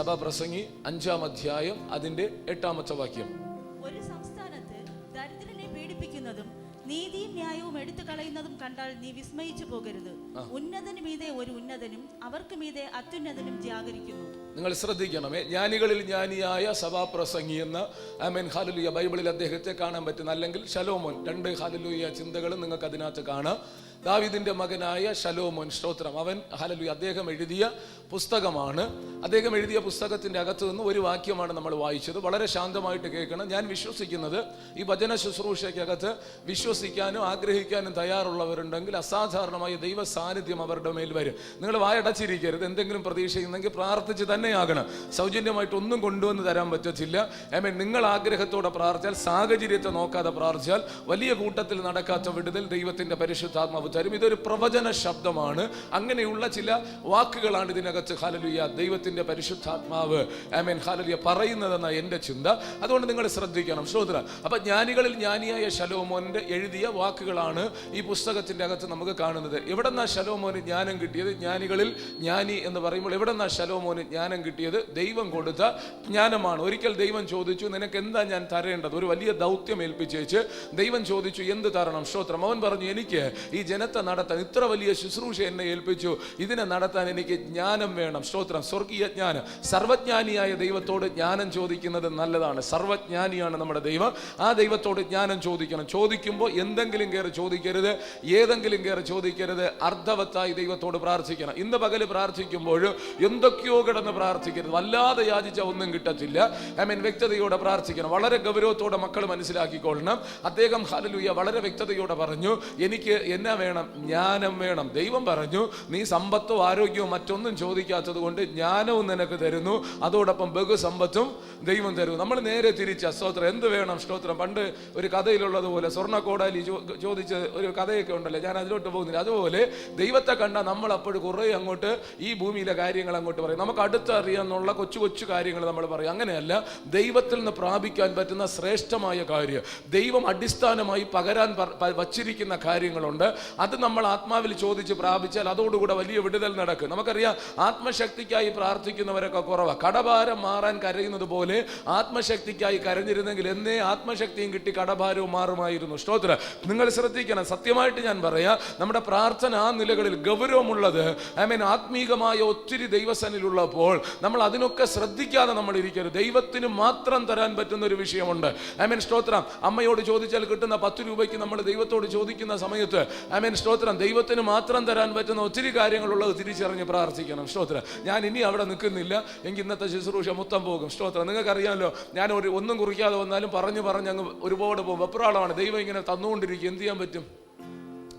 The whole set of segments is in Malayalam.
സഭാപ്രസംഗി 5-ാം അധ്യായം അതിന്റെ 8-ാമത്തെ വാക്യം. ഒരു സംസ്ഥാനത്ത് ദരിദ്രനെ പീഡിപ്പിക്കുന്നതും നീതിയും ന്യായവും എടുത്തു കളയുന്നതും കണ്ടാൽ നീ വിസ്മയിച്ചു പോകരുത്. ഉന്നതന് മീതെ ഒരു ഉന്നതനും അവർക്ക് മീതെ അത്യുന്നതനും ജാഗരിക്കുന്നു. നിങ്ങൾ ശ്രദ്ധിക്കണമേ, ജ്ഞാനികളിൽ ജ്ഞാനിയായ സഭാപ്രസംഗി എന്ന ആമേൻ ഹല്ലേലൂയ ബൈബിളിൽ അദ്ദേഹത്തെ കാണാൻ പറ്റുന്ന, അല്ലെങ്കിൽ ശലോമോൻ, 2 ഹല്ലേലൂയ ചിന്തകളും നിങ്ങൾക്ക് അതിനകത്ത് കാണാം. ദാവീദിന്റെ മകനായ ശലോമോൻ, സ്തോത്രം, അവൻ ഹല്ലേലൂയ അദ്ദേഹം എഴുതിയ പുസ്തകമാണ്. അദ്ദേഹം എഴുതിയ പുസ്തകത്തിന്റെ അകത്ത് നിന്ന് ഒരു വാക്യമാണ് നമ്മൾ വായിച്ചത്. വളരെ ശാന്തമായിട്ട് കേൾക്കണം. ഞാൻ വിശ്വസിക്കുന്നത് ഈ വചന ശുശ്രൂഷയ്ക്കകത്ത് വിശ്വസിക്കാനും ആഗ്രഹിക്കാനും തയ്യാറുള്ളവരുണ്ടെങ്കിൽ അസാധാരണമായ ദൈവ സാന്നിധ്യം അവരുടെ മേൽ വരും. നിങ്ങൾ വായടച്ചിരിക്കരുത്. എന്തെങ്കിലും പ്രതീക്ഷിക്കുന്നെങ്കിൽ പ്രാർത്ഥിച്ച് തന്നെയാകണം. സൗജന്യമായിട്ട് ഒന്നും കൊണ്ടുവന്ന് തരാൻ പറ്റത്തില്ല. ആമേൻ. നിങ്ങൾ ആഗ്രഹത്തോടെ പ്രാർത്ഥിച്ചാൽ, സാഹചര്യത്തെ നോക്കാതെ പ്രാർത്ഥിച്ചാൽ വലിയ കൂട്ടത്തിൽ നടക്കാത്ത വിടുതൽ ദൈവത്തിന്റെ പരിശുദ്ധാത്മാവ് തരും. ഇതൊരു പ്രവചന ശബ്ദമാണ്. അങ്ങനെയുള്ള ചില വാക്കുകളാണ് ഇതിനകത്ത് ഹല്ലേലൂയ ദൈവത്തിന്റെ പരിശുദ്ധാത്മാവ് ആമേൻ ഹല്ലേലൂയ പറയുന്നതെന്ന എന്റെ ചിന്ത. അതുകൊണ്ട് നിങ്ങൾ ശ്രദ്ധിക്കണം, ശ്രോതൃ. അപ്പൊ ജ്ഞാനികളിൽ ജ്ഞാനിയായ ശലോമോന്റെ എഴുതിയ വാക്കുകളാണ് ഈ പുസ്തകത്തിന്റെ അകത്ത് നമുക്ക് കാണുന്നത്. എവിടെന്നാ ശലോമോന് ജ്ഞാനം കിട്ടിയത്? ജ്ഞാനികളിൽ ജ്ഞാനി എന്ന് പറയുമ്പോൾ എവിടെന്നാ ശലോമോന് ജ്ഞാനം കിട്ടിയത്? ദൈവം കൊടുത്ത ജ്ഞാനമാണ്. ഒരിക്കൽ ദൈവം ചോദിച്ചു, നിനക്ക് എന്താ ഞാൻ തരേണ്ടത്? ഒരു വലിയ ദൗത്യം ഏൽപ്പിച്ചേച്ച് ദൈവം ചോദിച്ചു, എന്ത് തരണം? സ്തോത്രം. അവൻ പറഞ്ഞു, എനിക്ക് ഈ ജനത്തെ നടത്താൻ, ഇത്ര വലിയ ശുശ്രൂഷ എന്നെ ഏൽപ്പിച്ചു, ഇതിനെ നടത്താൻ എനിക്ക് ജ്ഞാനം വേണം. സ്തോത്രം. സ്വർഗീയ ജ്ഞാനം. സർവജ്ഞാനിയായ ദൈവത്തോട് ജ്ഞാനം ചോദിക്കുന്നത് നല്ലതാണ്. സർവജ്ഞാനിയാണ് നമ്മുടെ ദൈവം. ആ ദൈവത്തോട് ജ്ഞാനം ചോദിക്കണം. ചോദിക്കുമ്പോൾ എന്തെങ്കിലും കയറി ചോദിക്കരുത്, ഏതെങ്കിലും കയറി ചോദിക്കരുത്. അർത്ഥവത്തായി ദൈവത്തോട് പ്രാർത്ഥിക്കണം. ഇന്ന് പകല് പ്രാർത്ഥിക്കുമ്പോൾ എന്തൊക്കെയോ കിടന്ന് പ്രാർത്ഥിക്കരുത്. വല്ലാതെ യാചിച്ച ഒന്നും കിട്ടത്തില്ല. ആമേൻ. വ്യക്തതയോടെ പ്രാർത്ഥിക്കണം. വളരെ ഗൗരവത്തോടെ മക്കൾ മനസ്സിലാക്കിക്കൊള്ളണം. അദ്ദേഹം ഹല്ലേലൂയ വളരെ വ്യക്തതയോടെ പറഞ്ഞു, എനിക്ക് എന്നാ വേണം? ജ്ഞാനം വേണം. ദൈവം പറഞ്ഞു, നീ സമ്പത്തോ ആരോഗ്യമോ മറ്റൊന്നും ചോദിക്കാത്തത് കൊണ്ട് ജ്ഞാനവും നിനക്ക് തരുന്നു, അതോടൊപ്പം ബഹുസമ്പത്തും ദൈവം തരുന്നു. നമ്മൾ നേരെ തിരിച്ച, സ്തോത്രം, എന്ത് വേണം? സ്തോത്രം. പണ്ട് ഒരു കഥയിലുള്ളതുപോലെ സ്വർണ്ണക്കോടാലി ചോദിച്ച ഒരു കഥയൊക്കെ ഉണ്ടല്ലോ, ഞാൻ അതിലോട്ട് പോകുന്നില്ല. അതുപോലെ ദൈവത്തെ കണ്ടാൽ നമ്മൾ അപ്പോൾ കുറേ അങ്ങോട്ട് ഈ ഭൂമിയിലെ കാര്യങ്ങൾ അങ്ങോട്ട് പറയും. നമുക്ക് അടുത്തറിയാന്നുള്ള കൊച്ചു കൊച്ചു കാര്യങ്ങൾ നമ്മൾ പറയും. അങ്ങനെയല്ല, ദൈവത്തിൽ നിന്ന് പ്രാപിക്കാൻ പറ്റുന്ന ശ്രേഷ്ഠമായ കാര്യം, ദൈവം അടിസ്ഥാനമായി പകരാൻ വച്ചിരിക്കുന്ന കാര്യങ്ങളുണ്ട്. അത് നമ്മൾ ആത്മാവിൽ ചോദിച്ച് പ്രാപിച്ചാൽ അതോടുകൂടെ വലിയ വിടുതൽ നടക്കും. നമുക്കറിയാം, ആത്മശക്തിക്കായി പ്രാർത്ഥിക്കുന്നവരൊക്കെ കുറവാണ്. കടഭാരം മാറാൻ കരയുന്നത് പോലെ ആത്മശക്തിക്കായി കരഞ്ഞിരുന്നെങ്കിൽ എന്നേ ആത്മശക്തിയും കിട്ടി കടഭാരവും മാറുമായിരുന്നു. സ്തോത്രം. നിങ്ങൾ ശ്രദ്ധിക്കണം. സത്യമായിട്ട് ഞാൻ പറയാം, നമ്മുടെ പ്രാർത്ഥന ആ നിലകളിൽ ഗൗരവമുള്ളത്, ആമേൻ, ആത്മീകമായ ഒത്തിരി ദൈവസന്നിധിയിലുള്ളപ്പോൾ നമ്മൾ അതിനൊക്കെ ശ്രദ്ധിക്കാതെ നമ്മൾ ഇരിക്കരുത്. ദൈവത്തിന് മാത്രം തരാൻ പറ്റുന്ന ഒരു വിഷയമുണ്ട്. ആമേൻ. സ്തോത്രം. അമ്മയോട് ചോദിച്ചാൽ കിട്ടുന്ന 10 രൂപയ്ക്ക് നമ്മൾ ദൈവത്തോട് ചോദിക്കുന്ന സമയത്ത്, ആമേൻ, സ്തോത്രം, ദൈവത്തിന് മാത്രം തരാൻ പറ്റുന്ന ഒത്തിരി കാര്യങ്ങളുള്ളത് തിരിച്ചറിഞ്ഞ് പ്രാർത്ഥിക്കണം. സ്തോത്രം. ഞാൻ ഇനി അവിടെ നിൽക്കുന്നില്ല, എങ്കിൽ ഇന്നത്തെ ശുശ്രൂഷ മൊത്തം പോകും. സ്തോത്രം. നിങ്ങൾക്കറിയാമല്ലോ, ഞാൻ ഒന്നും കുറിക്കാതെ വന്നാലും പറഞ്ഞ് അങ്ങ് ഒരുപാട് പോകും. വെപ്രാളമാണ്. ദൈവം ഇങ്ങനെ തന്നുകൊണ്ടിരിക്കും. എന്ത് ചെയ്യാൻ പറ്റും?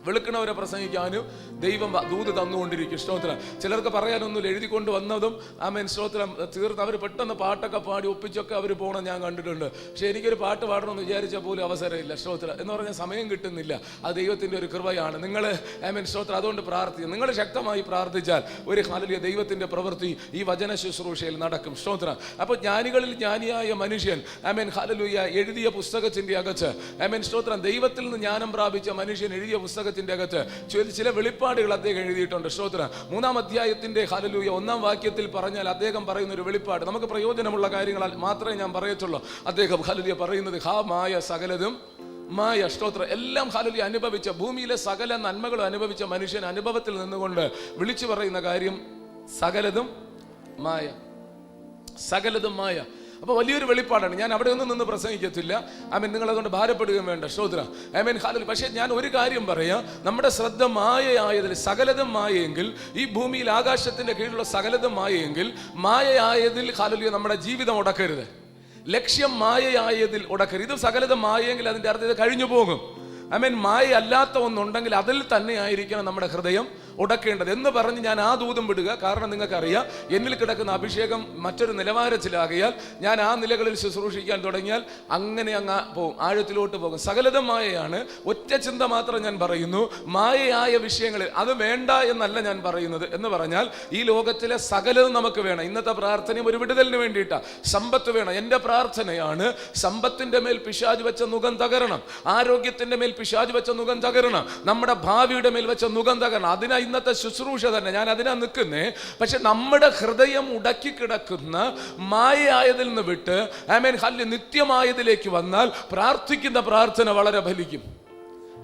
വെളുക്കണവരെ പ്രസംഗിക്കാനും ദൈവം ദൂത് തന്നുകൊണ്ടിരിക്കും. സ്തോത്രം. ചിലർക്ക് പറയാനൊന്നുമില്ല, എഴുതിക്കൊണ്ട് വന്നതും ആമേൻ സ്തോത്രം തീർത്ത് അവർ പെട്ടെന്ന് പാട്ടൊക്കെ പാടി ഒപ്പിച്ചൊക്കെ അവർ പോകണം ഞാൻ കണ്ടിട്ടുണ്ട്. പക്ഷെ എനിക്കൊരു പാട്ട് പാടണമെന്ന് വിചാരിച്ചാൽ പോലും അവസരമില്ല. സ്തോത്രം. എന്ന് പറഞ്ഞാൽ സമയം കിട്ടുന്നില്ല. അത് ദൈവത്തിൻ്റെ ഒരു കൃപയാണ്. നിങ്ങൾ ആമേൻ സ്തോത്രം അതുകൊണ്ട് പ്രാർത്ഥിക്കും. നിങ്ങൾ ശക്തമായി പ്രാർത്ഥിച്ചാൽ ഒരു ഹല്ലേലൂയ ദൈവത്തിൻ്റെ പ്രവൃത്തി ഈ വചന ശുശ്രൂഷയിൽ നടക്കും. സ്തോത്രം. അപ്പോൾ ജ്ഞാനികളിൽ ജ്ഞാനിയായ മനുഷ്യൻ ആമേൻ ഹല്ലേലൂയ എഴുതിയ പുസ്തകത്തിൻ്റെ അകത്ത്, ആമേൻ സ്തോത്രം, ദൈവത്തിൽ നിന്ന് ജ്ഞാനം പ്രാപിച്ച മനുഷ്യൻ എഴുതിയ പുസ്തകത്തിന്റെ അകത്ത് ചില വെളിപ്പാടുകൾ അദ്ദേഹം എഴുതിയിട്ടുണ്ട്. സ്തോത്രം. 3-ാം അധ്യായത്തിന്റെ ഹല്ലേലൂയ 1-ാം വാക്യത്തിൽ പറഞ്ഞാൽ അദ്ദേഹം പറയുന്ന ഒരു വെളിപ്പാട്, നമുക്ക് പ്രയോജനമുള്ള കാര്യങ്ങൾ മാത്രമേ ഞാൻ പറയത്തുള്ളൂ. അദ്ദേഹം ഹല്ലേലൂയ പറയുന്നത്, ഹാ മായ സകലതും മായ. സ്തോത്രം. എല്ലാം ഹല്ലേലൂയ അനുഭവിച്ച, ഭൂമിയിലെ സകല നന്മകളും അനുഭവിച്ച മനുഷ്യൻ അനുഭവത്തിൽ നിന്നുകൊണ്ട് വിളിച്ചു പറയുന്ന കാര്യം, സകലതും മായ, സകലതും മായ. അപ്പോൾ വലിയൊരു വെളിപ്പാടാണ്. ഞാൻ അവിടെ ഒന്നും നിന്ന് പ്രസംഗിക്കത്തില്ല. ആമേൻ. നിങ്ങൾ അതുകൊണ്ട് ഭാരപ്പെടുകയും വേണ്ട. സ്തോത്രം. Amen hallelujah. പക്ഷേ ഞാൻ ഒരു കാര്യം പറയാം, നമ്മുടെ ശ്രദ്ധ മായയായതിൽ, സകലതും മായയെങ്കിൽ, ഈ ഭൂമിയിൽ ആകാശത്തിന്റെ കീഴിലുള്ള സകലതും മായയെങ്കിൽ, മായയായതിൽ ഹല്ലേലൂയ നമ്മുടെ ജീവിതം ഉടക്കരുത്. ലക്ഷ്യം മായയായതിൽ ഉടക്കരുത്. ഇത് സകലതും മായയെങ്കിൽ അതിന്റെ അർത്ഥം ഇത് കഴിഞ്ഞു പോകും. ആമേൻ. മായ അല്ലാത്ത ഒന്നുണ്ടെങ്കിൽ അതിൽ തന്നെ ആയിരിക്കണം നമ്മുടെ ഹൃദയം ഉടക്കേണ്ടത് എന്ന് പറഞ്ഞ് ഞാൻ ആ ദൂതും വിടുക. കാരണം നിങ്ങൾക്കറിയാം, എന്നിൽ കിടക്കുന്ന അഭിഷേകം മറ്റൊരു നിലവാരത്തിലാകിയാൽ ഞാൻ ആ നിലകളിൽ ശുശ്രൂഷിക്കാൻ തുടങ്ങിയാൽ അങ്ങനെ അങ്ങ് പോകും, ആഴത്തിലോട്ട് പോകും. സകലതും മായയാണ്. ഒറ്റ ചിന്ത മാത്രം ഞാൻ പറയുന്നു, മായയായ വിഷയങ്ങളിൽ അത് വേണ്ട എന്നല്ല ഞാൻ പറയുന്നത്. എന്ന് പറഞ്ഞാൽ ഈ ലോകത്തിലെ സകലതും നമുക്ക് വേണം. ഇന്നത്തെ പ്രാർത്ഥനയും ഒരു വിടുതലിന് വേണ്ടിയിട്ടാണ്. സമ്പത്ത് വേണം. എൻ്റെ പ്രാർത്ഥനയാണ്, സമ്പത്തിന്റെ മേൽ പിശാച് വെച്ച നുകം തകരണം, ആരോഗ്യത്തിന്റെ മേൽ പിശാച് വെച്ച നുകം തകരണം, നമ്മുടെ ഭാവിയുടെ മേൽ വെച്ച നുകം തകരണം. അതിനായി ഇന്നത്തെ ശുശ്രൂഷ തന്നെ, ഞാൻ അതിനാ നിൽക്കുന്നേ. പക്ഷെ നമ്മുടെ ഹൃദയം ഉടക്കി കിടക്കുന്ന മായയായതിൽ നിന്ന് വിട്ട് ആമേൻ ഹല്ലേലൂയ നിത്യമായതിലേക്ക് വന്നാൽ പ്രാർത്ഥിക്കുന്ന പ്രാർത്ഥന വളരെ ഫലിക്കും.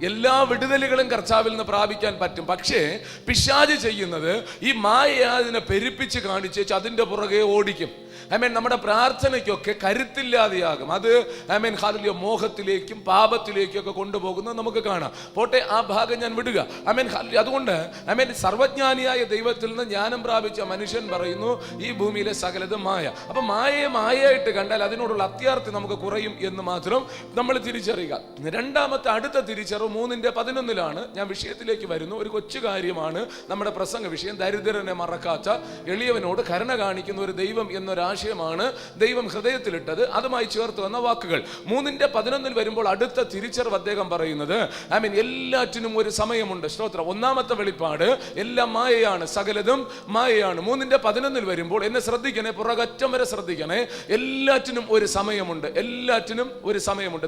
എല്ലാ വിടുതലുകളും കർത്താവിൽ നിന്ന് പ്രാപിക്കാൻ പറ്റും. പക്ഷേ പിശാച് ചെയ്യുന്നത് ഈ മായയാതിനെ പെരുപ്പിച്ച് കാണിച്ച് അതിന്റെ പുറകെ ഓടിക്കും. ആമേൻ നമ്മുടെ പ്രാർത്ഥനയ്ക്കൊക്കെ കരുത്തില്ലാതെയാകും. അത് ആമേൻ ഹല്ലേലൂയ മോഹത്തിലേക്കും പാപത്തിലേക്കും ഒക്കെ കൊണ്ടുപോകുന്നത് നമുക്ക് കാണാം. പോട്ടെ, ആ ഭാഗം ഞാൻ വിടുക. Amen hallelujah. അതുകൊണ്ട് ആമേൻ സർവജ്ഞാനിയായ ദൈവത്തിൽ നിന്ന് ജ്ഞാനം പ്രാപിച്ച മനുഷ്യൻ പറയുന്നു ഈ ഭൂമിയിലെ സകലതും മായ. അപ്പൊ മായയെ മായയായിട്ട് കണ്ടാൽ അതിനോടുള്ള അത്യാർത്തി നമുക്ക് കുറയും എന്ന് മാത്രം നമ്മൾ തിരിച്ചറിയുക. രണ്ടാമത്തെ അടുത്ത തിരിച്ചറിവ് 3:11 ഞാൻ വിഷയത്തിലേക്ക് വരുന്നു. ഒരു കൊച്ചു കാര്യമാണ് നമ്മുടെ പ്രസംഗ വിഷയം. ദരിദ്രനെ മറക്കാത്ത, എളിയവനോട് കരുണ കാണിക്കുന്ന ഒരു ദൈവം എന്നൊരാശയമാണ് ദൈവം ഹൃദയത്തിലിട്ടത്. അതുമായി ചേർത്ത് വന്ന വാക്കുകൾ 3:11 വരുമ്പോൾ അടുത്ത തിരിച്ചറിവ് അദ്ദേഹം പറയുന്നത് ആമേൻ എല്ലാറ്റിനും ഒരു സമയമുണ്ട്. സ്തോത്രം. ഒന്നാമത്തെ വെളിപ്പാട് എല്ലാം മായയാണ്, സകലതും മായയാണ്. 3:11 വരുമ്പോൾ എന്നെ ശ്രദ്ധിക്കണേ, പുറകറ്റം വരെ ശ്രദ്ധിക്കണേ. എല്ലാറ്റിനും ഒരു സമയമുണ്ട്, എല്ലാറ്റിനും ഒരു സമയമുണ്ട്.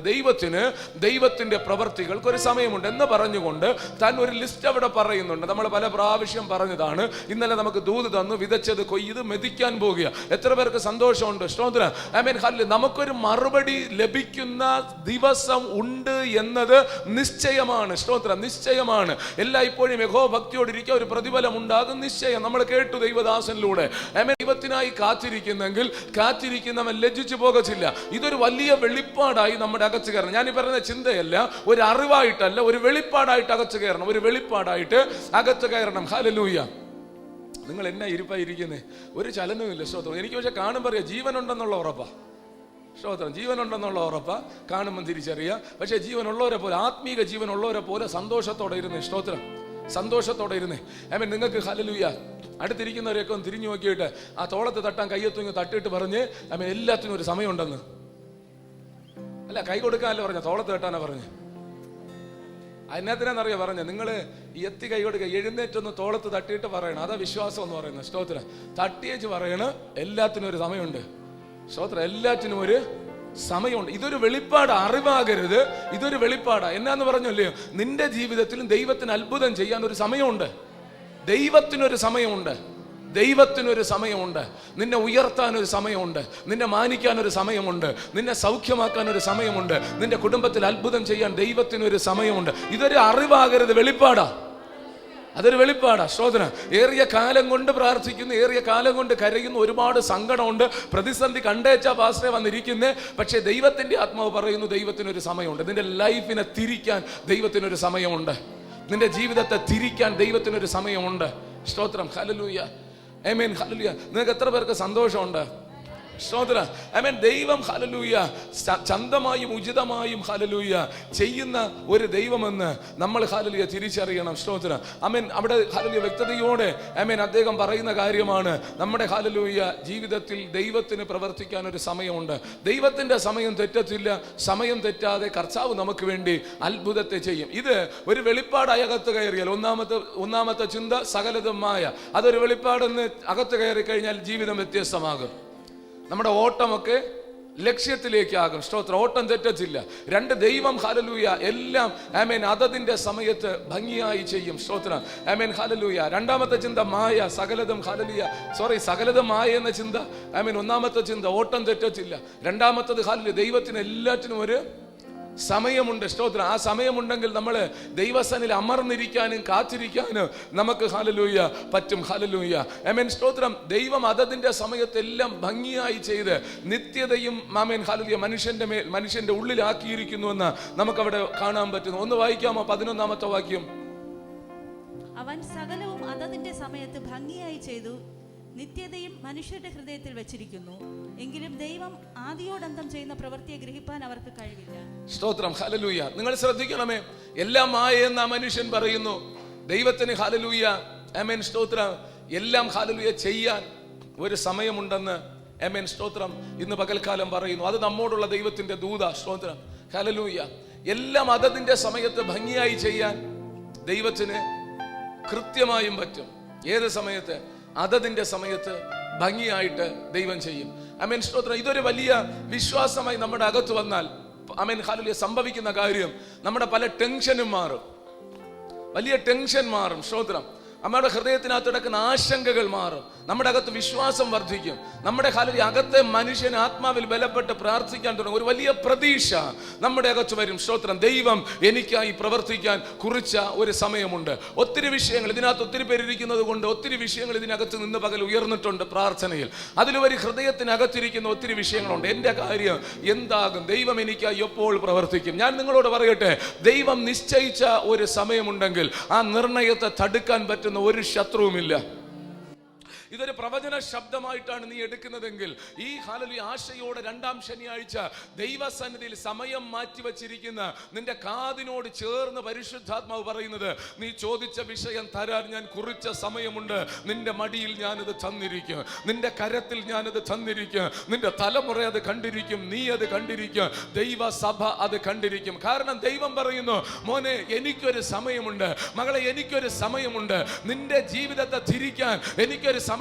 ദൈവത്തിന്റെ പ്രവർത്തികൾക്ക് ഒരു സമയമുണ്ട് എന്ന് പറഞ്ഞുകൊണ്ട് താൻ ഒരു ലിസ്റ്റ് അവിടെ പറയുന്നുണ്ട്. നമ്മൾ പല പ്രാവശ്യം പറഞ്ഞതാണ്. ഇന്നലെ നമുക്ക് ദൂത് തന്നു, വിതച്ചത് കൊയ്ത് മെതിക്കാൻ പോകുക. എത്ര പേർക്ക് സന്തോഷമുണ്ട്? സ്തോത്രം. Amen hallelujah. നമുക്കൊരു മറുപടി ലഭിക്കുന്ന ദിവസം ഉണ്ട് എന്നത് നിശ്ചയമാണ്. സ്തോത്രം. നിശ്ചയമാണ്. എല്ലായ്പ്പോഴും യഹോഭക്തിയോടിരിക്കുക, ഒരു പ്രതിഫലം ഉണ്ടാകും, നിശ്ചയം. നമ്മൾ കേട്ടു ദൈവദാസനിലൂടെ. ആമേൻ. ദൈവത്തിനായി കാത്തിരിക്കുന്നെങ്കിൽ കാത്തിരിക്കുന്നവൻ ലജ്ജിച്ചു പോകത്തില്ല. ഇതൊരു വലിയ വെളിപ്പാടായി നമ്മുടെ അകത്ത് കയറണം. ഞാൻ ഈ പറയുന്ന ചിന്തയല്ല, ഒരു അറിവായിട്ടല്ല, ഒരു വെളിപ്പാടായിട്ട് അകത്ത് കയറണം. ഒരു വെളിപ്പാടായിട്ട് അകത്ത് കയറണം. ഹല്ലേലൂയ. നിങ്ങൾ എന്നാ ഇരിപ്പായിരിക്കുന്നേ? ഒരു ചലനവുമില്ല. സ്തോത്രം. എനിക്ക് പക്ഷെ കാണുമ്പോൾ അറിയാം ജീവനുണ്ടെന്നുള്ള ഉറപ്പാ. സ്തോത്രം. ജീവനുണ്ടെന്നുള്ള ഉറപ്പാ. കാണുമ്പോൾ തിരിച്ചറിയാം. പക്ഷെ ജീവനുള്ളവരെ പോലെ, ആത്മീക ജീവനുള്ളവരെ പോലെ സന്തോഷത്തോടെ ഇരുന്നേ. സ്തോത്രം. സന്തോഷത്തോടെ ഇരുന്നേ. ആമേൻ. നിങ്ങൾക്ക് ഹല്ലേലൂയ അടുത്തിരിക്കുന്നവരെയൊക്കെ ഒന്ന് തിരിഞ്ഞു നോക്കിയിട്ട് ആ തോളത്ത് തട്ടാൻ കയ്യെത്തുങ്ങി തട്ടിയിട്ട് പറഞ്ഞ് ആമേൻ എല്ലാത്തിനും ഒരു സമയമുണ്ടെന്ന്. അല്ല, കൈ കൊടുക്കാനല്ല പറഞ്ഞ, തോളത്ത് തട്ടാനാ പറഞ്ഞ്. അതിനകത്തിനാന്നറിയാ പറഞ്ഞ, നിങ്ങൾ എത്തി കൈ കൊടുക്കുക, എഴുന്നേറ്റൊന്ന് തോളത്ത് തട്ടിയിട്ട് പറയണം. അതാ വിശ്വാസം എന്ന് പറയുന്നത്. സ്തോത്രം. തട്ടിയേച്ച് പറയണ എല്ലാത്തിനും ഒരു സമയമുണ്ട്. സ്തോത്രം. എല്ലാത്തിനും ഒരു സമയമുണ്ട്. ഇതൊരു വെളിപ്പാട്, അറിവാകരുത്. ഇതൊരു വെളിപ്പാടാ. എന്നാന്ന് പറഞ്ഞല്ലേ, നിന്റെ ജീവിതത്തിലും ദൈവത്തിന് അത്ഭുതം ചെയ്യാൻ ഒരു സമയമുണ്ട്. ദൈവത്തിനൊരു സമയമുണ്ട്. ദൈവത്തിനൊരു സമയമുണ്ട്. നിന്നെ ഉയർത്താൻ ഒരു സമയമുണ്ട്. നിന്നെ മാനിക്കാൻ ഒരു സമയമുണ്ട്. നിന്നെ സൗഖ്യമാക്കാൻ ഒരു സമയമുണ്ട്. നിന്റെ കുടുംബത്തിൽ അത്ഭുതം ചെയ്യാൻ ദൈവത്തിനൊരു സമയമുണ്ട്. ഇതൊരു അറിവാകരുത്, വെളിപ്പാടാ. അതൊരു വെളിപ്പാടാ. ശോധന. ഏറിയ കാലം കൊണ്ട് പ്രാർത്ഥിക്കുന്നു, ഏറിയ കാലം കൊണ്ട് കരയുന്നു, ഒരുപാട് സങ്കടമുണ്ട്, പ്രതിസന്ധി കണ്ടേച്ചാ പാസ്റ്ററെ വന്നിരിക്കുന്നേ. പക്ഷേ ദൈവത്തിന്റെ ആത്മാവ് പറയുന്നു ദൈവത്തിനൊരു സമയമുണ്ട്. നിന്റെ ലൈഫിനെ തിരിക്കാൻ ദൈവത്തിനൊരു സമയമുണ്ട്. നിന്റെ ജീവിതത്തെ തിരിക്കാൻ ദൈവത്തിനൊരു സമയമുണ്ട്. സ്തോത്രം. ഹല്ലേലൂയ. ആമേൻ. ഹല്ലേലൂയ. നിങ്ങൾക്ക് എത്ര പേർക്ക് സന്തോഷമുണ്ട്? സ്തോത്രം. ആമേൻ. ദൈവം ഹല്ലേലൂയ ചന്തമായും ഉചിതമായും ഹല്ലേലൂയ ചെയ്യുന്ന ഒരു ദൈവമെന്ന് നമ്മൾ ഹല്ലേലൂയ തിരിച്ചറിയണം. സ്തോത്രം. ആമേൻ. അവിടെ ഹല്ലേലൂയ വ്യക്തതയോടെ ആമേൻ അദ്ദേഹം പറയുന്ന കാര്യമാണ്, നമ്മുടെ ഹല്ലേലൂയ ജീവിതത്തിൽ ദൈവത്തിന് പ്രവർത്തിക്കാൻ ഒരു സമയമുണ്ട്. ദൈവത്തിന്റെ സമയം തെറ്റത്തില്ല. സമയം തെറ്റാതെ കർത്താവ് നമുക്ക് വേണ്ടി അത്ഭുതത്തെ ചെയ്യും. ഇത് ഒരു വെളിപ്പാടായി അകത്ത് കയറിയാൽ ഒന്നാമത്തെ ചിന്ത സകലതും മായ. അതൊരു വെളിപ്പാടെന്ന് അകത്ത് കയറി കഴിഞ്ഞാൽ ജീവിതം വ്യത്യസ്തമാകും. നമ്മുടെ ഓട്ടമൊക്കെ ലക്ഷ്യത്തിലേക്കാകും. സ്തോത്രം. ഓട്ടം തെറ്റത്തില്ല. രണ്ട്, ദൈവം ഹല്ലേലൂയ എല്ലാം ആമേൻ അതതിന്റെ സമയത്ത് ഭംഗിയായി ചെയ്യും. സ്തോത്രം. ആമേൻ. ഹല്ലേലൂയ. രണ്ടാമത്തെ ചിന്ത മായ. സകലതും ഹല്ലേലൂയ സകലതും മായ എന്ന ചിന്ത. ആമേൻ. ഒന്നാമത്തെ ചിന്ത ഓട്ടം തെറ്റത്തില്ല. രണ്ടാമത്തത് ഹല്ലേലൂയ ദൈവത്തിന് എല്ലാറ്റിനും ഒരു സമയമുണ്ട്. സ്തോത്രം. ആ സമയമുണ്ടെങ്കിൽ നമ്മൾ ദൈവസന്നിധിയിൽ അമർന്നിരിക്കാനും കാത്തിരിക്കാനും നമുക്ക് ഹല്ലേലൂയ പറ്റും. ഹല്ലേലൂയ. ആമേൻ. സ്തോത്രം. ദൈവം അതതിന്റെ സമയത്തെല്ലാം ഭംഗിയായി ചെയ്ത് നിത്യതയും ആമേൻ ഹല്ലേലൂയ മനുഷ്യന്റെ ഉള്ളിലാക്കിയിരിക്കുന്നുവെന്ന് നമുക്കവിടെ കാണാൻ പറ്റുന്നു. ഒന്ന് വായിക്കാമോ? 11ാമത്തെ വാക്യം. അവൻ സകലവും അതതിന്റെ സമയത്ത് ഭംഗിയായി ചെയ്തു, നിത്യതയും മനുഷ്യരുടെ ഹൃദയത്തിൽ വെച്ചിരിക്കുന്നു. എങ്കിലും ദൈവം ആദിയോടന്തം ചെയ്യുന്ന പ്രവൃത്തിയെ ഗ്രഹിപ്പാൻ അവർക്ക് കഴിവില്ല. സ്തോത്രം. ഹല്ലേലൂയ. നിങ്ങൾ ശ്രദ്ധിക്കണമേ, എല്ലാം മായെന്ന മനുഷ്യൻ പറയുന്നു. ദൈവത്തിന് ഹല്ലേലൂയ ആമേൻ സ്തോത്രം എല്ലാം ഹല്ലേലൂയ ചെയ്യാൻ ഒരു സമയമുണ്ടെന്ന് ആമേൻ സ്തോത്രം ഇന്ന് പകൽക്കാലം പറയുന്നു. അത് നമ്മോടുള്ള ദൈവത്തിന്റെ ദൂത. സ്തോത്രം. ഹല്ലേലൂയ. എല്ലാം അതതിന്റെ സമയത്ത് ഭംഗിയായി ചെയ്യാൻ ദൈവത്തിന് കൃത്യമായും പറ്റും. ഏത് സമയത്ത്? അതതിന്റെ സമയത്ത് ഭംഗിയായിട്ട് ദൈവം ചെയ്യും. ആമേൻ സ്തോത്രം. ഇതൊരു വലിയ വിശ്വാസമായി നമ്മുടെ അകത്ത് വന്നാൽ ആമേൻ ഹല്ലേലൂയ സംഭവിക്കുന്ന കാര്യം, നമ്മുടെ പല ടെൻഷനും മാറും. വലിയ ടെൻഷൻ മാറും. സ്തോത്രം. നമ്മുടെ ഹൃദയത്തിനകത്ത് കിടക്കുന്ന ആശങ്കകൾ മാറും, നമ്മുടെ അകത്ത് വിശ്വാസം വർദ്ധിക്കും, നമ്മുടെ അകത്തെ മനുഷ്യൻ ആത്മാവിൽ ബലപ്പെട്ട് പ്രാർത്ഥിക്കാൻ തുടങ്ങും. ഒരു വലിയ പ്രതീക്ഷ നമ്മുടെ അകത്ത് വരും. സ്തോത്രം. ദൈവം എനിക്കായി പ്രവർത്തിക്കാൻ കുറിച്ച ഒരു സമയമുണ്ട്. ഒത്തിരി വിഷയങ്ങൾ ഇതിനകത്ത് ഒത്തിരി പേരിരിക്കുന്നത് കൊണ്ട് ഒത്തിരി വിഷയങ്ങൾ ഇതിനകത്ത് നിന്ന് പകൽ ഉയർന്നിട്ടുണ്ട് പ്രാർത്ഥനയിൽ. അതിലുപരി ഹൃദയത്തിനകത്തിരിക്കുന്ന ഒത്തിരി വിഷയങ്ങളുണ്ട്. എൻ്റെ കാര്യം എന്താകും? ദൈവം എനിക്കായി എപ്പോൾ പ്രവർത്തിക്കും? ഞാൻ നിങ്ങളോട് പറയട്ടെ, ദൈവം നിശ്ചയിച്ച ഒരു സമയമുണ്ടെങ്കിൽ ആ നിർണയത്തെ തടുക്കാൻ പറ്റുന്ന ഒരു ശത്രുവുമില്ല. ഇതൊരു പ്രവചന ശബ്ദമായിട്ടാണ് നീ എടുക്കുന്നതെങ്കിൽ ഈ ആശയോടെ രണ്ടാം ശനിയാഴ്ച ദൈവസന്നിധിയിൽ സമയം മാറ്റിവെച്ചിരിക്കുന്ന നിന്റെ കാതിനോട് ചേർന്ന് പരിശുദ്ധാത്മാവ് പറയുന്നത്, നീ ചോദിച്ച വിഷയം തരാൻ ഞാൻ കുറിച്ച സമയമുണ്ട്. നിന്റെ മടിയിൽ ഞാനത് തന്നിരിക്കും, നിന്റെ കരത്തിൽ ഞാനത് തന്നിരിക്കും, നിന്റെ തലമുറ അത് കണ്ടിരിക്കും, നീ അത് കണ്ടിരിക്കും, ദൈവസഭ അത് കണ്ടിരിക്കും. കാരണം ദൈവം പറയുന്നു, മോനെ എനിക്കൊരു സമയമുണ്ട്, മകളെ എനിക്കൊരു സമയമുണ്ട്, നിന്റെ ജീവിതത്തെ തിരിക്കാൻ എനിക്കൊരു സമയമുണ്ട്.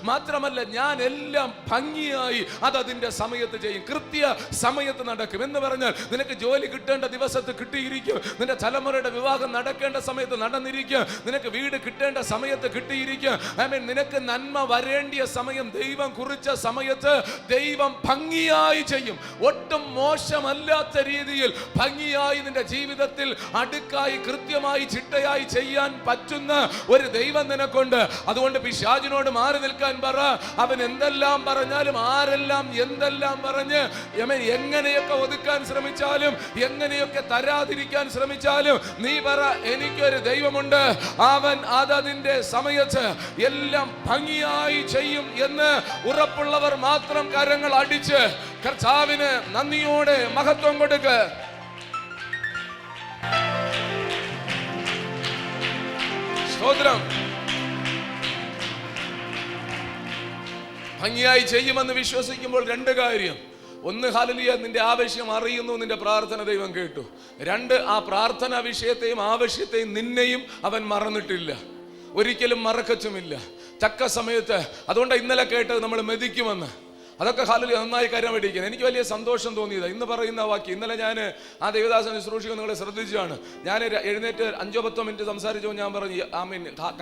മാത്രമല്ല ഞാൻ എല്ലാം ഭംഗിയായി അതതിന്റെ സമയത്ത് ചെയ്യും, കൃത്യ സമയത്ത് നടക്കും. എന്ന് പറഞ്ഞാൽ നിനക്ക് ജോലി കിട്ടേണ്ട ദിവസത്ത് കിട്ടിയിരിക്കും, നിന്റെ തലമുറയുടെ വിവാഹം നടക്കേണ്ട സമയത്ത് നടന്നിരിക്കും, നിനക്ക് വീട് കിട്ടേണ്ട സമയത്ത് കിട്ടിയിരിക്കും. നിനക്ക് നന്മ വരേണ്ടിയ സമയം ദൈവം കുറിച്ച സമയത്ത് ദൈവം ഭംഗിയായി ചെയ്യും. ഒട്ടും മോശമല്ലാത്ത രീതിയിൽ ഭംഗിയായി നിന്റെ ജീവിതത്തിൽ അടുക്കായി കൃത്യമായി ചിട്ടയായി ചെയ്യാൻ പറ്റുന്ന ഒരു ദൈവം നിനക്കുണ്ട്. അതുകൊണ്ട് പിശാചിനോട് മാറി നിൽക്കാൻ പറ. അവൻ എന്തെല്ലാം പറഞ്ഞാലും, ആരെല്ലാം എന്തെല്ലാം പറഞ്ഞ് എങ്ങനെയൊക്കെ ഒതുക്കാൻ ശ്രമിച്ചാലും, എങ്ങനെയൊക്കെ തരാതിരിക്കാൻ ശ്രമിച്ചാലും, നീ പറ, എനിക്കൊരു ദൈവമുണ്ട്, അവൻ അതതിന്റെ സമയത്ത് എല്ലാം ഭംഗിയായി ചെയ്യും എന്ന് ഉറപ്പുള്ളവർ മാത്രം കരങ്ങൾ അടിച്ച് കർത്താവിന് നന്ദിയോടെ മഹത്വം കൊടുക്ക. സ്തോത്രം. ഭംഗിയായി ചെയ്യുമെന്ന് വിശ്വസിക്കുമ്പോൾ രണ്ട് കാര്യം. ഒന്ന്, ഹല്ലേലൂയ, നിന്റെ ആവശ്യം അറിയുന്നു, നിന്റെ പ്രാർത്ഥന ദൈവം കേട്ടു. രണ്ട്, ആ പ്രാർത്ഥനാ വിഷയത്തെയും ആവശ്യത്തെയും നിന്നെയും അവൻ മറന്നിട്ടില്ല, ഒരിക്കലും മറക്കച്ചുമില്ല. തക്ക സമയത്ത്. അതുകൊണ്ട് ഇന്നലെ കേട്ടത് നമ്മൾ മെതിക്കുമെന്ന്. അതൊക്കെ ഹല്ലേലൂയ നന്നായി കാര്യം പഠിക്കുന്നത്. എനിക്ക് വലിയ സന്തോഷം തോന്നിയത് ഇന്ന് പറയുന്ന വാക്യം. ഇന്നലെ ഞാൻ ആ ദേവദാസൻ ശുശ്രൂഷിക്കുന്നത് നിങ്ങളെ ശ്രദ്ധിച്ചാണ്. ഞാൻ എഴുന്നേറ്റ് 5-10 മിനിറ്റ് സംസാരിച്ചപ്പോൾ ഞാൻ പറഞ്ഞു,